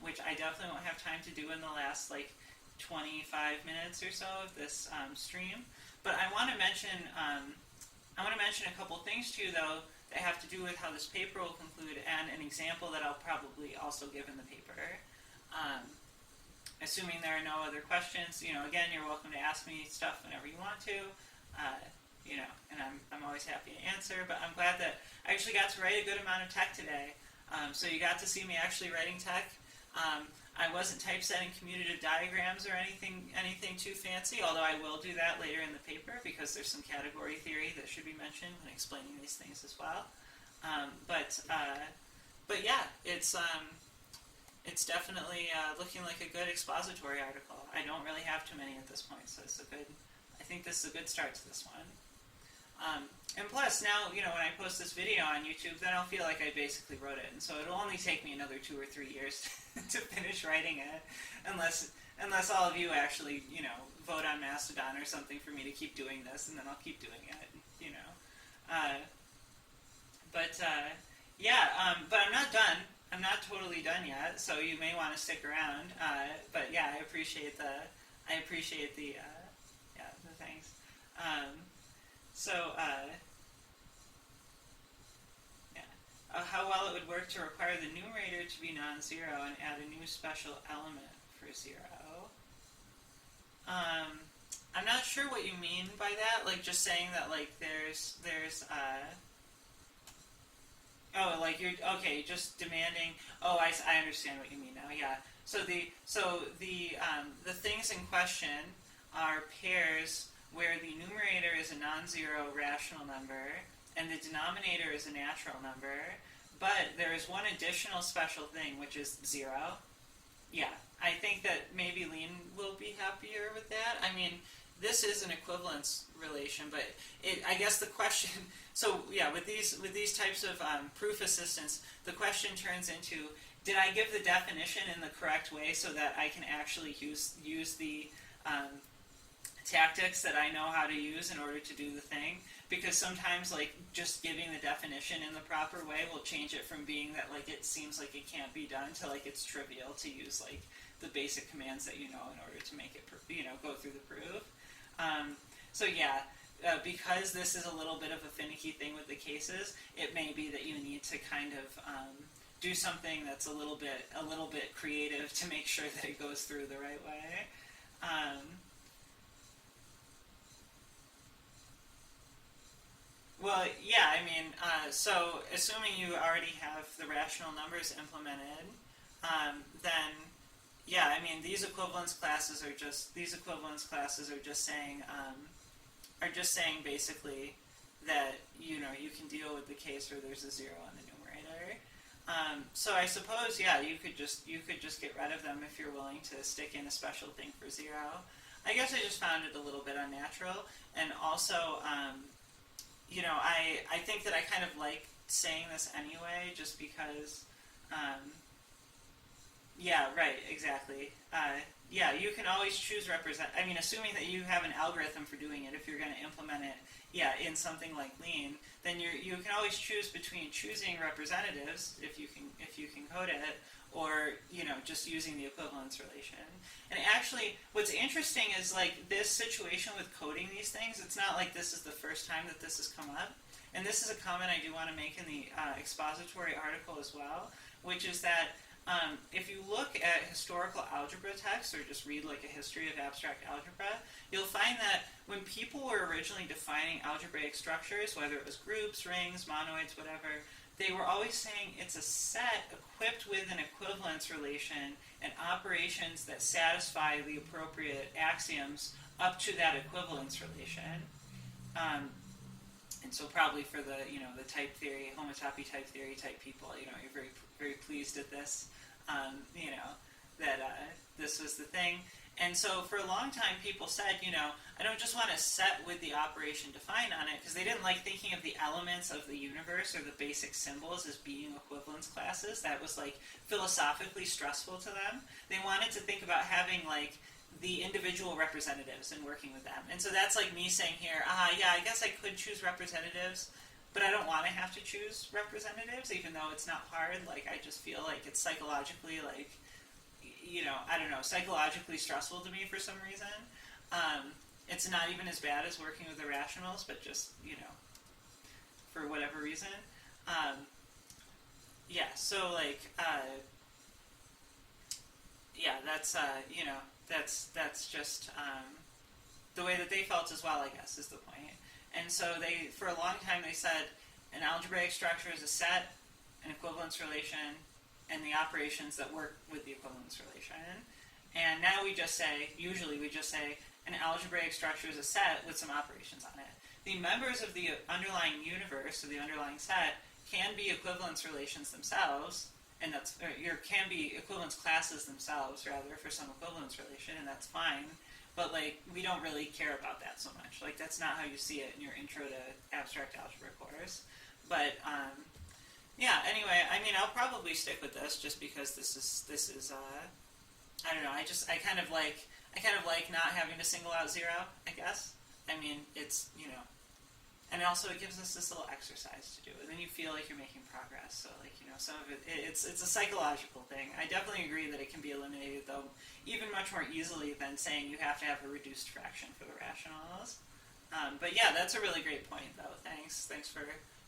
which I definitely won't have time to do in the last, like, 25 minutes or so of this stream. But I want to mention a couple things to you, though, that have to do with how this paper will conclude, and an example that I'll probably also give in the paper. Assuming there are no other questions, you know, again, you're welcome to ask me stuff whenever you want to, you know, and I'm always happy to answer. But I'm glad that I actually got to write a good amount of tech today. So you got to see me actually writing tech. I wasn't typesetting commutative diagrams or anything too fancy, although I will do that later in the paper because there's some category theory that should be mentioned when explaining these things as well. But yeah, it's definitely looking like a good expository article. I don't really have too many at this point, so I think this is a good start to this one. And plus, now, you know, when I post this video on YouTube, then I'll feel like I basically wrote it. And so it'll only take me another 2 or 3 years to finish writing it, unless all of you actually, you know, vote on Mastodon or something for me to keep doing this, and then I'll keep doing it, you know. Yeah, but I'm not done. I'm not totally done yet, so you may want to stick around. But yeah, I appreciate the things. How well it would work to require the numerator to be non-zero and add a new special element for 0. I'm not sure what you mean by that. Like, just saying that, like, there's oh, like you're okay. Just demanding. Oh, I understand what you mean now. Yeah. So the things in question are pairs where the numerator is a non-zero rational number and the denominator is a natural number, but there is one additional special thing, which is 0. Yeah, I think that maybe Lean will be happier with that. I mean, this is an equivalence relation, but I guess the question. So yeah, with these types of proof assistance, the question turns into: did I give the definition in the correct way so that I can actually use the tactics that I know how to use in order to do the thing? Because sometimes, like, just giving the definition in the proper way will change it from being that, like, it seems like it can't be done to, like, it's trivial to use, like, the basic commands that you know in order to make it, go through the proof. So yeah, because this is a little bit of a finicky thing with the cases, it may be that you need to kind of do something that's a little bit creative to make sure that it goes through the right way. Well, yeah, I mean, so assuming you already have the rational numbers implemented, then yeah, I mean, these equivalence classes are just saying basically that you can deal with the case where there's a 0 on the numerator. So I suppose, yeah, you could just get rid of them if you're willing to stick in a special thing for 0. I guess I just found it a little bit unnatural, and also, I think that I kind of like saying this anyway, just because, yeah, right, exactly. Yeah, you can always choose assuming that you have an algorithm for doing it, if you're going to implement it, yeah, in something like Lean, then you can always choose between choosing representatives, if you can code it, or, just using the equivalence relation. And actually, what's interesting is, like, this situation with coding these things, it's not like this is the first time that this has come up. And this is a comment I do want to make in the expository article as well, which is that if you look at historical algebra texts, or just read like a history of abstract algebra, you'll find that when people were originally defining algebraic structures, whether it was groups, rings, monoids, whatever, they were always saying it's a set equipped with an equivalence relation and operations that satisfy the appropriate axioms up to that equivalence relation. And so probably for the the type theory, homotopy type theory type people, you're very very pleased at this, that this was the thing. And so for a long time, people said, I don't just want a set with the operation defined on it, because they didn't like thinking of the elements of the universe or the basic symbols as being equivalence classes. That was like philosophically stressful to them. They wanted to think about having like the individual representatives and working with them. And so that's like me saying here, yeah, I guess I could choose representatives, but I don't want to have to choose representatives, even though it's not hard. Like, I just feel like it's psychologically, like, I don't know, psychologically stressful to me for some reason. It's not even as bad as working with irrationals, but just, for whatever reason. Yeah, so, like, yeah, that's, that's just the way that they felt as well, I guess, is the point. And so they, for a long time, they said an algebraic structure is a set, an equivalence relation, and the operations that work with the equivalence relation. And now usually we just say, an algebraic structure is a set with some operations on it. The members of the underlying universe, or the underlying set, can be equivalence relations themselves, and can be equivalence classes themselves, rather, for some equivalence relation, and that's fine. But, like, we don't really care about that so much. Like, that's not how you see it in your intro to abstract algebra course. But, yeah, anyway, I'll probably stick with this just because this is I don't know, I kind of like not having to single out 0, I guess. It's, and also it gives us this little exercise to do, and then you feel like you're making progress. So, like, some of it's a psychological thing. I definitely agree that it can be eliminated, though, even much more easily than saying you have to have a reduced fraction for the rationals. But yeah, that's a really great point, though. Thanks for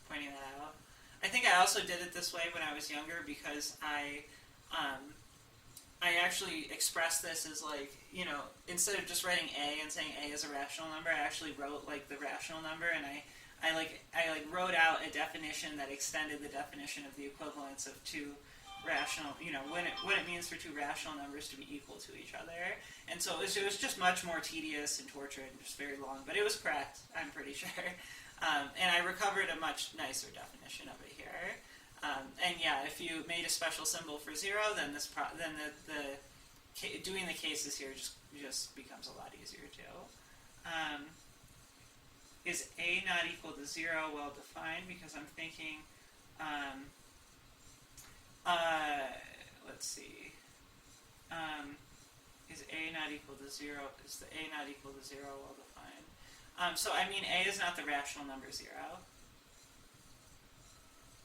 pointing that out. I think I also did it this way when I was younger because I actually expressed this as, like, instead of just writing A and saying A is a rational number, I actually wrote, like, the rational number, and I wrote out a definition that extended the definition of the equivalence of two rational, what it means for two rational numbers to be equal to each other. And so it was just much more tedious and tortured and just very long, but it was correct, I'm pretty sure. And I recovered a much nicer definition of it here. And yeah, if you made a special symbol for 0, then doing the cases here just becomes a lot easier too. Is A not equal to 0 well defined? Because I'm thinking, let's see. Is A not equal to 0? Is the A not equal to 0 well defined? So A is not the rational number 0.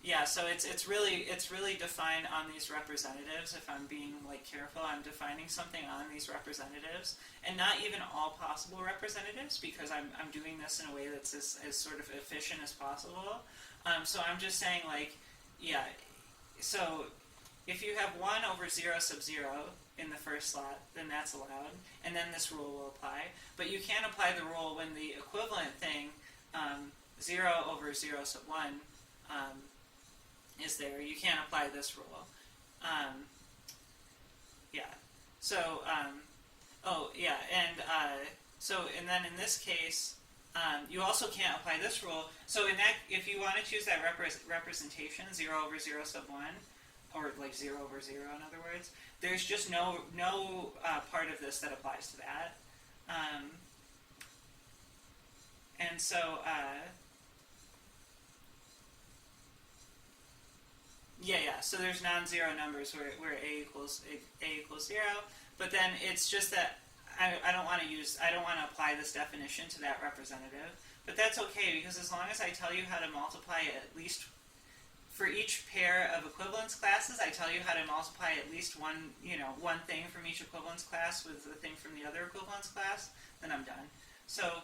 Yeah, so it's really defined on these representatives. If I'm being, like, careful, I'm defining something on these representatives, and not even all possible representatives, because I'm doing this in a way that's as sort of efficient as possible. So I'm just saying, like, yeah. So if you have 1 over 0 sub 0 in the first slot, then that's allowed, and then this rule will apply. But you can't apply the rule when the equivalent thing, 0 over 0 sub 1, is there. You can't apply this rule. Yeah. So, oh, yeah, and and then in this case, you also can't apply this rule. So if you want to choose that representation, 0 over 0 sub 1, or like 0 over 0, in other words. There's just no part of this that applies to that. And so, so there's non-zero numbers where a equals 0, but then it's just that I don't want to apply this definition to that representative, but that's okay, because as long as I tell you how to multiply at least, for each pair of equivalence classes, I tell you how to multiply at least one thing from each equivalence class with the thing from the other equivalence class, then I'm done. So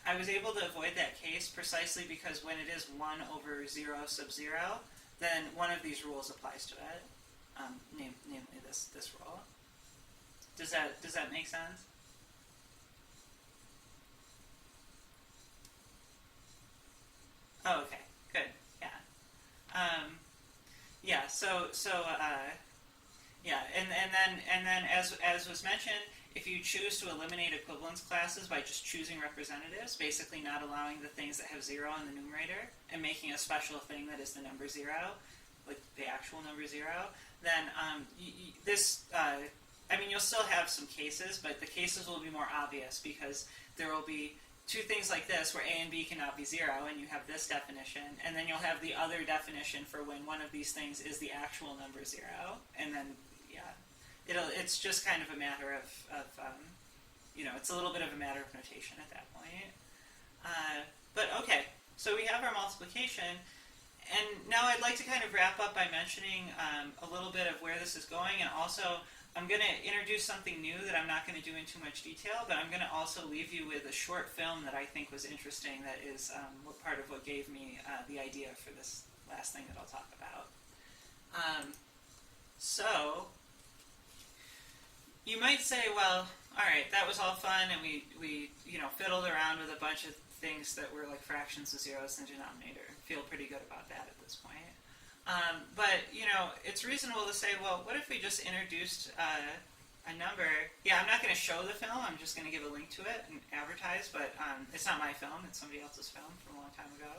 I was able to avoid that case precisely because when it is 1 over 0 sub 0, then one of these rules applies to it, namely this rule. Does that make sense? Oh, okay, good, yeah. And then as was mentioned, if you choose to eliminate equivalence classes by just choosing representatives, basically not allowing the things that have 0 in the numerator and making a special thing that is the number 0, like the actual number 0, then you'll still have some cases, but the cases will be more obvious because there will be two things like this where A and B cannot be 0, and you have this definition, and then you'll have the other definition for when one of these things is the actual number 0, and then it's just kind of a matter of it's a little bit of a matter of notation at that point. But okay, so we have our multiplication, and now I'd like to kind of wrap up by mentioning a little bit of where this is going, and also I'm going to introduce something new that I'm not going to do in too much detail, but I'm going to also leave you with a short film that I think was interesting that is part of what gave me the idea for this last thing that I'll talk about. So you might say, well, all right, that was all fun, and we fiddled around with a bunch of things that were like fractions of zeros in the denominator. Feel pretty good about that at this point. But it's reasonable to say, well, what if we just introduced a number? Yeah, I'm not going to show the film. I'm just going to give a link to it and advertise. But it's not my film. It's somebody else's film from a long time ago.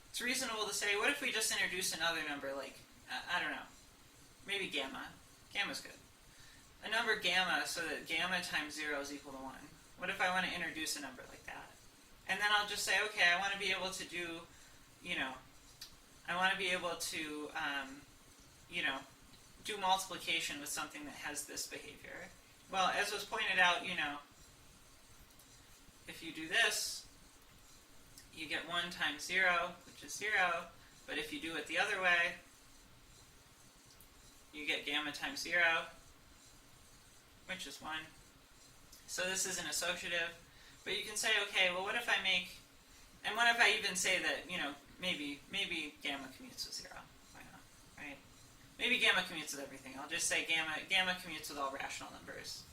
It's reasonable to say, what if we just introduce another number, like I don't know, maybe gamma. Gamma's good. A number gamma, so that gamma times 0 is equal to 1. What if I want to introduce a number like that? And then I'll just say, okay, I want to be able to do, do multiplication with something that has this behavior. Well, as was pointed out, if you do this, you get 1 times 0, which is 0, but if you do it the other way, you get gamma times 0, which is 1. So this is an associative. But you can say, okay, well, what if I make, and what if I even say that, maybe gamma commutes with 0? Why not, right? Maybe gamma commutes with everything. I'll just say gamma commutes with all rational numbers,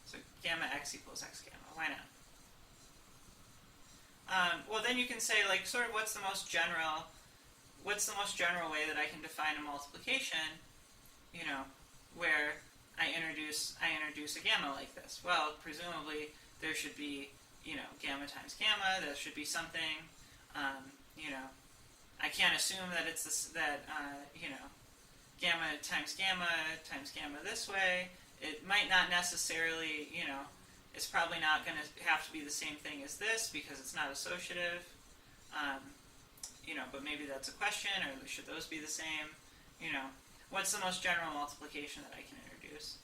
So gamma x equals x gamma. Why not? Well, then you can say, like, sort of what's the most general way that I can define a multiplication, where I introduce a gamma like this? Well, presumably there should be, gamma times gamma. There should be something, I can't assume that it's this, gamma times gamma this way. It might not necessarily, it's probably not going to have to be the same thing as this because it's not associative. But maybe that's a question, or should those be the same? What's the most general multiplication that I can introduce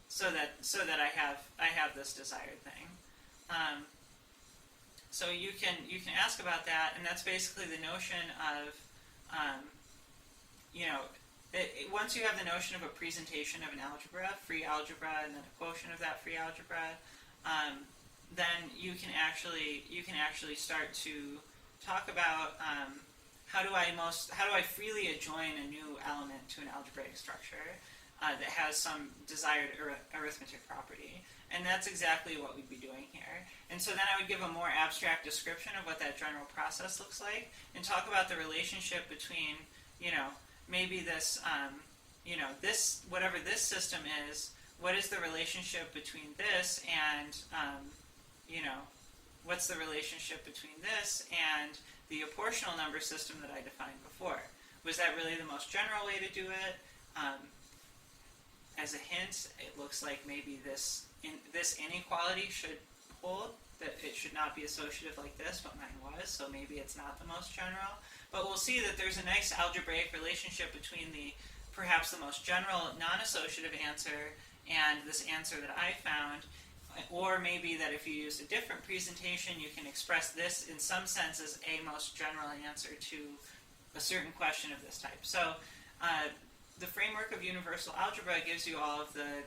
so that I have this desired thing? So you can ask about that, and that's basically the notion of once you have the notion of a presentation of an algebra, free algebra, and then a quotient of that free algebra, then you can actually start to talk about how do I freely adjoin a new element to an algebraic structure that has some desired arithmetic property. And that's exactly what we'd be doing here. And so then I would give a more abstract description of what that general process looks like, and talk about the relationship between, maybe this, this, whatever this system is, what is the relationship between this and, what's the relationship between this and the apportional number system that I defined before? Was that really the most general way to do it? As a hint, it looks like maybe this inequality should hold, that it should not be associative like this, but mine was, so maybe it's not the most general. But we'll see that there's a nice algebraic relationship between perhaps the most general non-associative answer and this answer that I found, or maybe that if you used a different presentation, you can express this in some sense as a most general answer to a certain question of this type. So the framework of universal algebra gives you all of the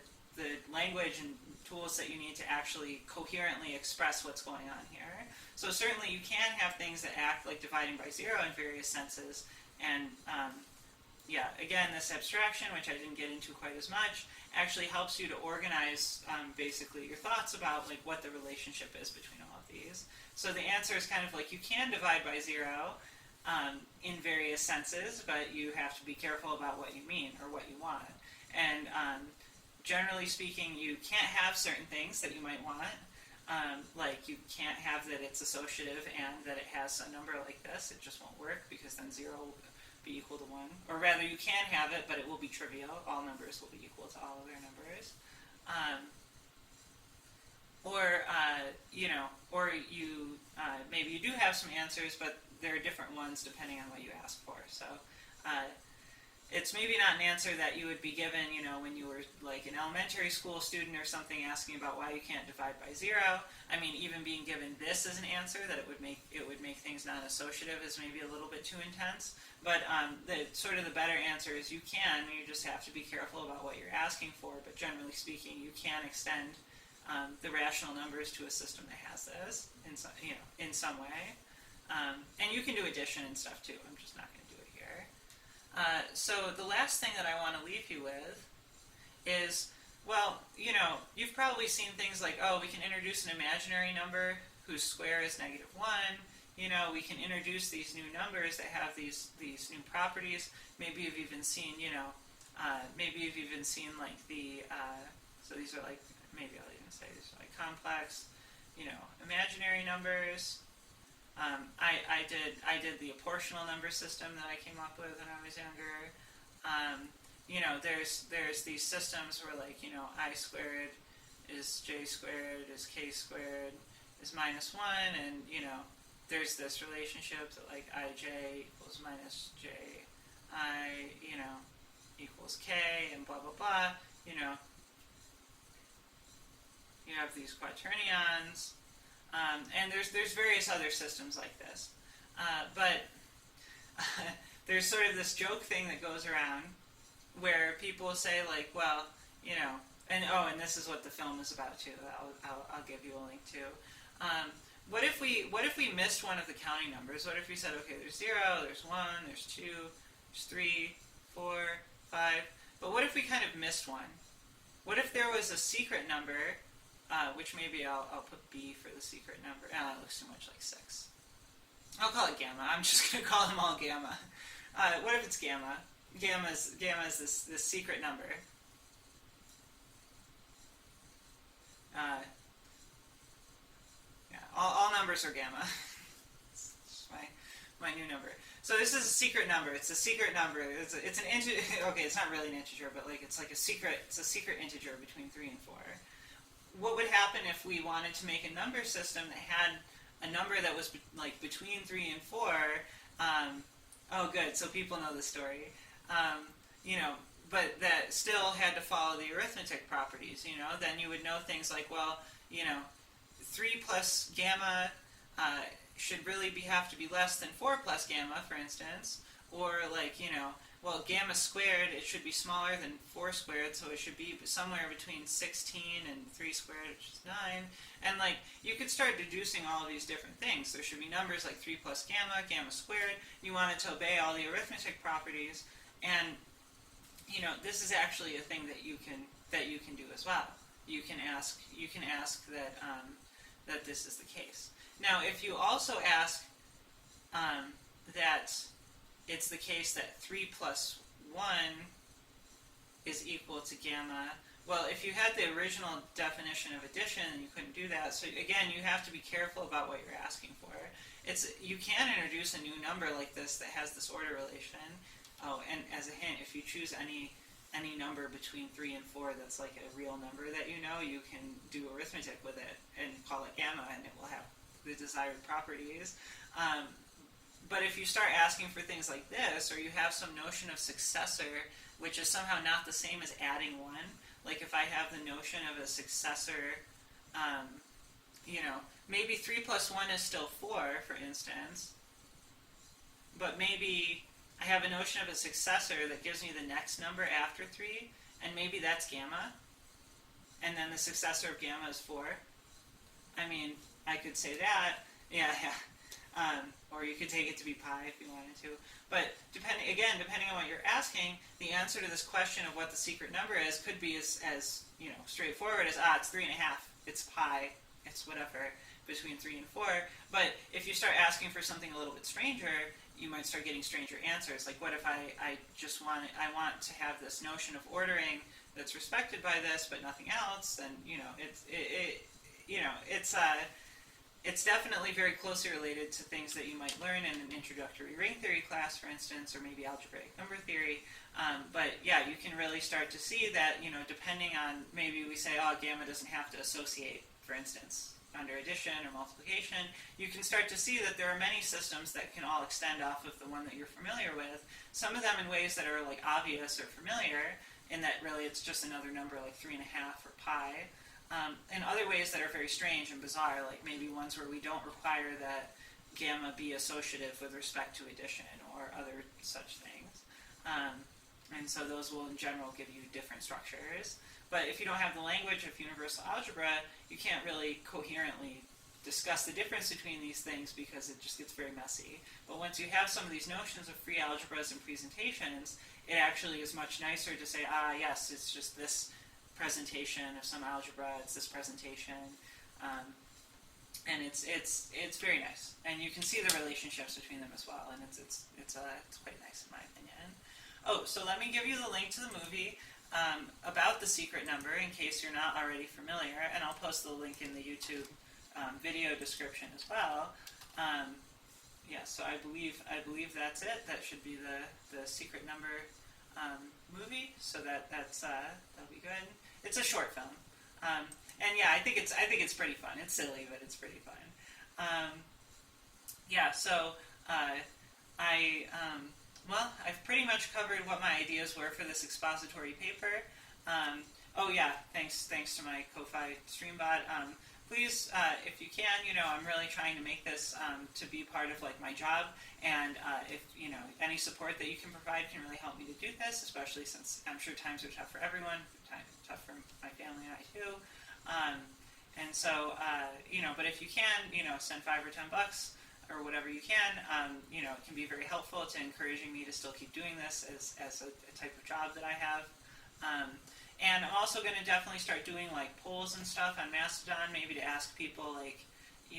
language and tools that you need to actually coherently express what's going on here. So certainly you can have things that act like dividing by zero in various senses, and yeah, again, this abstraction, which I didn't get into quite as much, actually helps you to organize basically your thoughts about like what the relationship is between all of these. So the answer is kind of like you can divide by zero in various senses, but you have to be careful about what you mean or what you want. And generally speaking, you can't have certain things that you might want. Like you can't have that it's associative and that it has a number like this. It just won't work because then 0 will be equal to 1. Or rather, you can have it, but it will be trivial. All numbers will be equal to all of their numbers. Maybe you do have some answers, but there are different ones depending on what you ask for. So it's maybe not an answer that you would be given, when you were like an elementary school student or something asking about why you can't divide by 0. I mean, even being given this as an answer that it would make things non-associative is maybe a little bit too intense. But the better answer is you can. You just have to be careful about what you're asking for. But generally speaking, you can extend the rational numbers to a system that has this in some way. And you can do addition and stuff too. I'm just not going to do it here. So the last thing that I want to leave you with is, well, you've probably seen things like, oh, we can introduce an imaginary number whose square is -1. We can introduce these new numbers that have these new properties. Maybe you've even seen, like so these are like, maybe I'll even say these are like complex, imaginary numbers. I did the apportional number system that I came up with when I was younger. There's these systems where like, I squared is j squared is k squared is -1, and there's this relationship that like ij equals minus ji, equals k, and blah blah blah. You have these quaternions. And there's various other systems like this. But there's sort of this joke thing that goes around where people say like, well, and this is what the film is about too. I'll give you a link to. What if we missed one of the counting numbers? What if we said, okay, there's 0, there's 1, there's 2, there's 3, 4, 5. But what if we kind of missed one? What if there was a secret number? Which maybe I'll put B for the secret number. It looks too much like 6. I'll call it gamma. I'm just going to call them all gamma. What if it's gamma? Gamma is this secret number. All numbers are gamma. It's just my new number. So this is a secret number. It's a secret number. It's an integer. Okay, it's not really an integer, but like it's a secret integer between 3 and 4. What would happen if we wanted to make a number system that had a number that was between 3 and 4? Oh, good. So people know the story. But that still had to follow the arithmetic properties. Then you would know things like, well, 3 plus gamma should really have to be less than 4 plus gamma, for instance, or like well, gamma squared, it should be smaller than 4 squared, so it should be somewhere between 16 and 3 squared, which is 9. And like, you could start deducing all of these different things. There should be numbers like 3 plus gamma, gamma squared. You want it to obey all the arithmetic properties, and this is actually a thing that you can do as well. You can ask that that this is the case. Now, if you also ask that it's the case that 3 plus 1 is equal to gamma, Well, if you had the original definition of addition, you couldn't do that. So again, you have to be careful about what you're asking for. You can introduce a new number like this that has this order relation. Oh, and as a hint, if you choose any number between 3 and 4 that's like a real number that you know, you can do arithmetic with it and call it gamma, and it will have the desired properties. But if you start asking for things like this, or you have some notion of successor, which is somehow not the same as adding 1, like if I have the notion of a successor, maybe 3 plus 1 is still 4, for instance, but maybe I have a notion of a successor that gives me the next number after 3, and maybe that's gamma, and then the successor of gamma is 4. I mean, I could say that, yeah. Or you could take it to be pi if you wanted to. But depending on what you're asking, the answer to this question of what the secret number is could be as straightforward as, it's 3.5, it's pi, it's whatever, between 3 and 4. But if you start asking for something a little bit stranger, you might start getting stranger answers. Like, what if I want to have this notion of ordering that's respected by this, but nothing else? Then it's definitely very closely related to things that you might learn in an introductory ring theory class, for instance, or maybe algebraic number theory. But yeah, you can really start to see that, depending on, maybe we say, gamma doesn't have to associate, for instance, under addition or multiplication. You can start to see that there are many systems that can all extend off of the one that you're familiar with. Some of them in ways that are like obvious or familiar, in that really it's just another number like 3.5 or pi. And other ways that are very strange and bizarre, like maybe ones where we don't require that gamma be associative with respect to addition or other such things. And so those will in general give you different structures. But if you don't have the language of universal algebra, you can't really coherently discuss the difference between these things because it just gets very messy. But once you have some of these notions of free algebras and presentations, it actually is much nicer to say, yes, it's just this presentation of some algebra, it's this presentation, and it's very nice, and you can see the relationships between them as well, and it's quite nice in my opinion. So let me give you the link to the movie about the secret number in case you're not already familiar, and I'll post the link in the YouTube video description as well. So I believe that's it. That should be the secret number movie, so that'll be good. It's a short film, and yeah, I think it's pretty fun. It's silly, but it's pretty fun. I've pretty much covered what my ideas were for this expository paper. Thanks to my Ko-Fi Streambot. Please, if you can, I'm really trying to make this to be part of like my job, and if any support that you can provide can really help me to do this, especially since I'm sure times are tough for everyone, tough for my family and I too. But if you can, send $5 or $10 or whatever you can. It can be very helpful to encouraging me to still keep doing this as a type of job that I have. And I'm also going to definitely start doing like polls and stuff on Mastodon, maybe to ask people like, do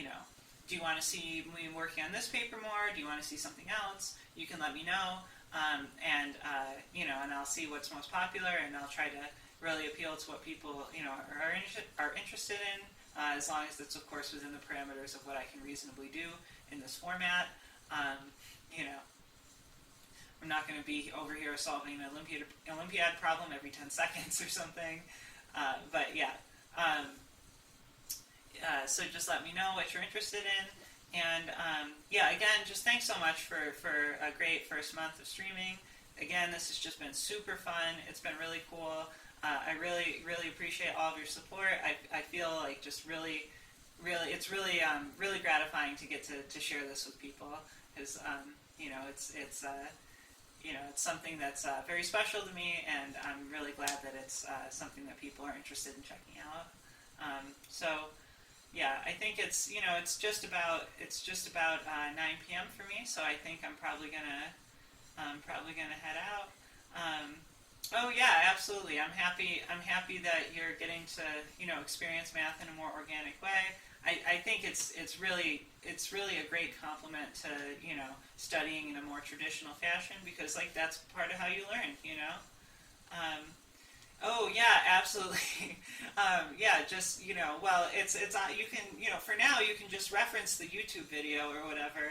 you want to see me working on this paper more? Do you want to see something else? You can let me know, and I'll see what's most popular, and I'll try to really appeal to what people are interested in, as long as it's of course within the parameters of what I can reasonably do in this format. I'm not going to be over here solving an Olympiad problem every 10 seconds or something. So just let me know what you're interested in. And again, just thanks so much for a great first month of streaming. Again, this has just been super fun. It's been really cool. I really, really appreciate all of your support. I feel like just really, it's really gratifying to get to share this with people, because it's something that's very special to me, and I'm really glad that it's something that people are interested in checking out. I think it's just about 9 p.m. for me, so I think I'm probably gonna head out. Absolutely. I'm happy that you're getting to experience math in a more organic way. I think it's really a great compliment to studying in a more traditional fashion, because like that's part of how you learn. Oh yeah, absolutely. Yeah, just well, it's you can for now you can just reference the YouTube video or whatever.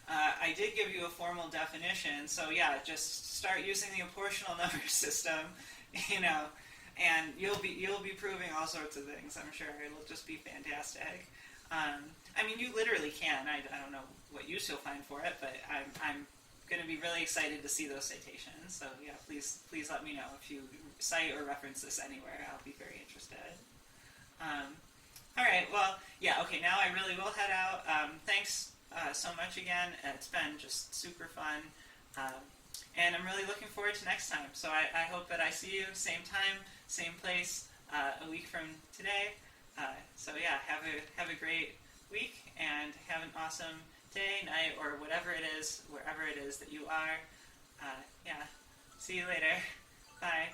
I did give you a formal definition, so yeah, just start using the apportional number system, you know, and you'll be proving all sorts of things. I'm sure it'll just be fantastic. I mean, you literally can. I don't know what use you'll find for it, but I'm going to be really excited to see those citations. So yeah, please let me know if you cite or reference this anywhere. I'll be very interested. All right. Well, yeah. Okay. Now I really will head out. Thanks so much again. It's been just super fun, and I'm really looking forward to next time. So I hope that I see you same time, same place, a week from today. So yeah, have a great week and have an awesome day, night, or whatever it is, wherever it is that you are. Yeah. See you later. Bye.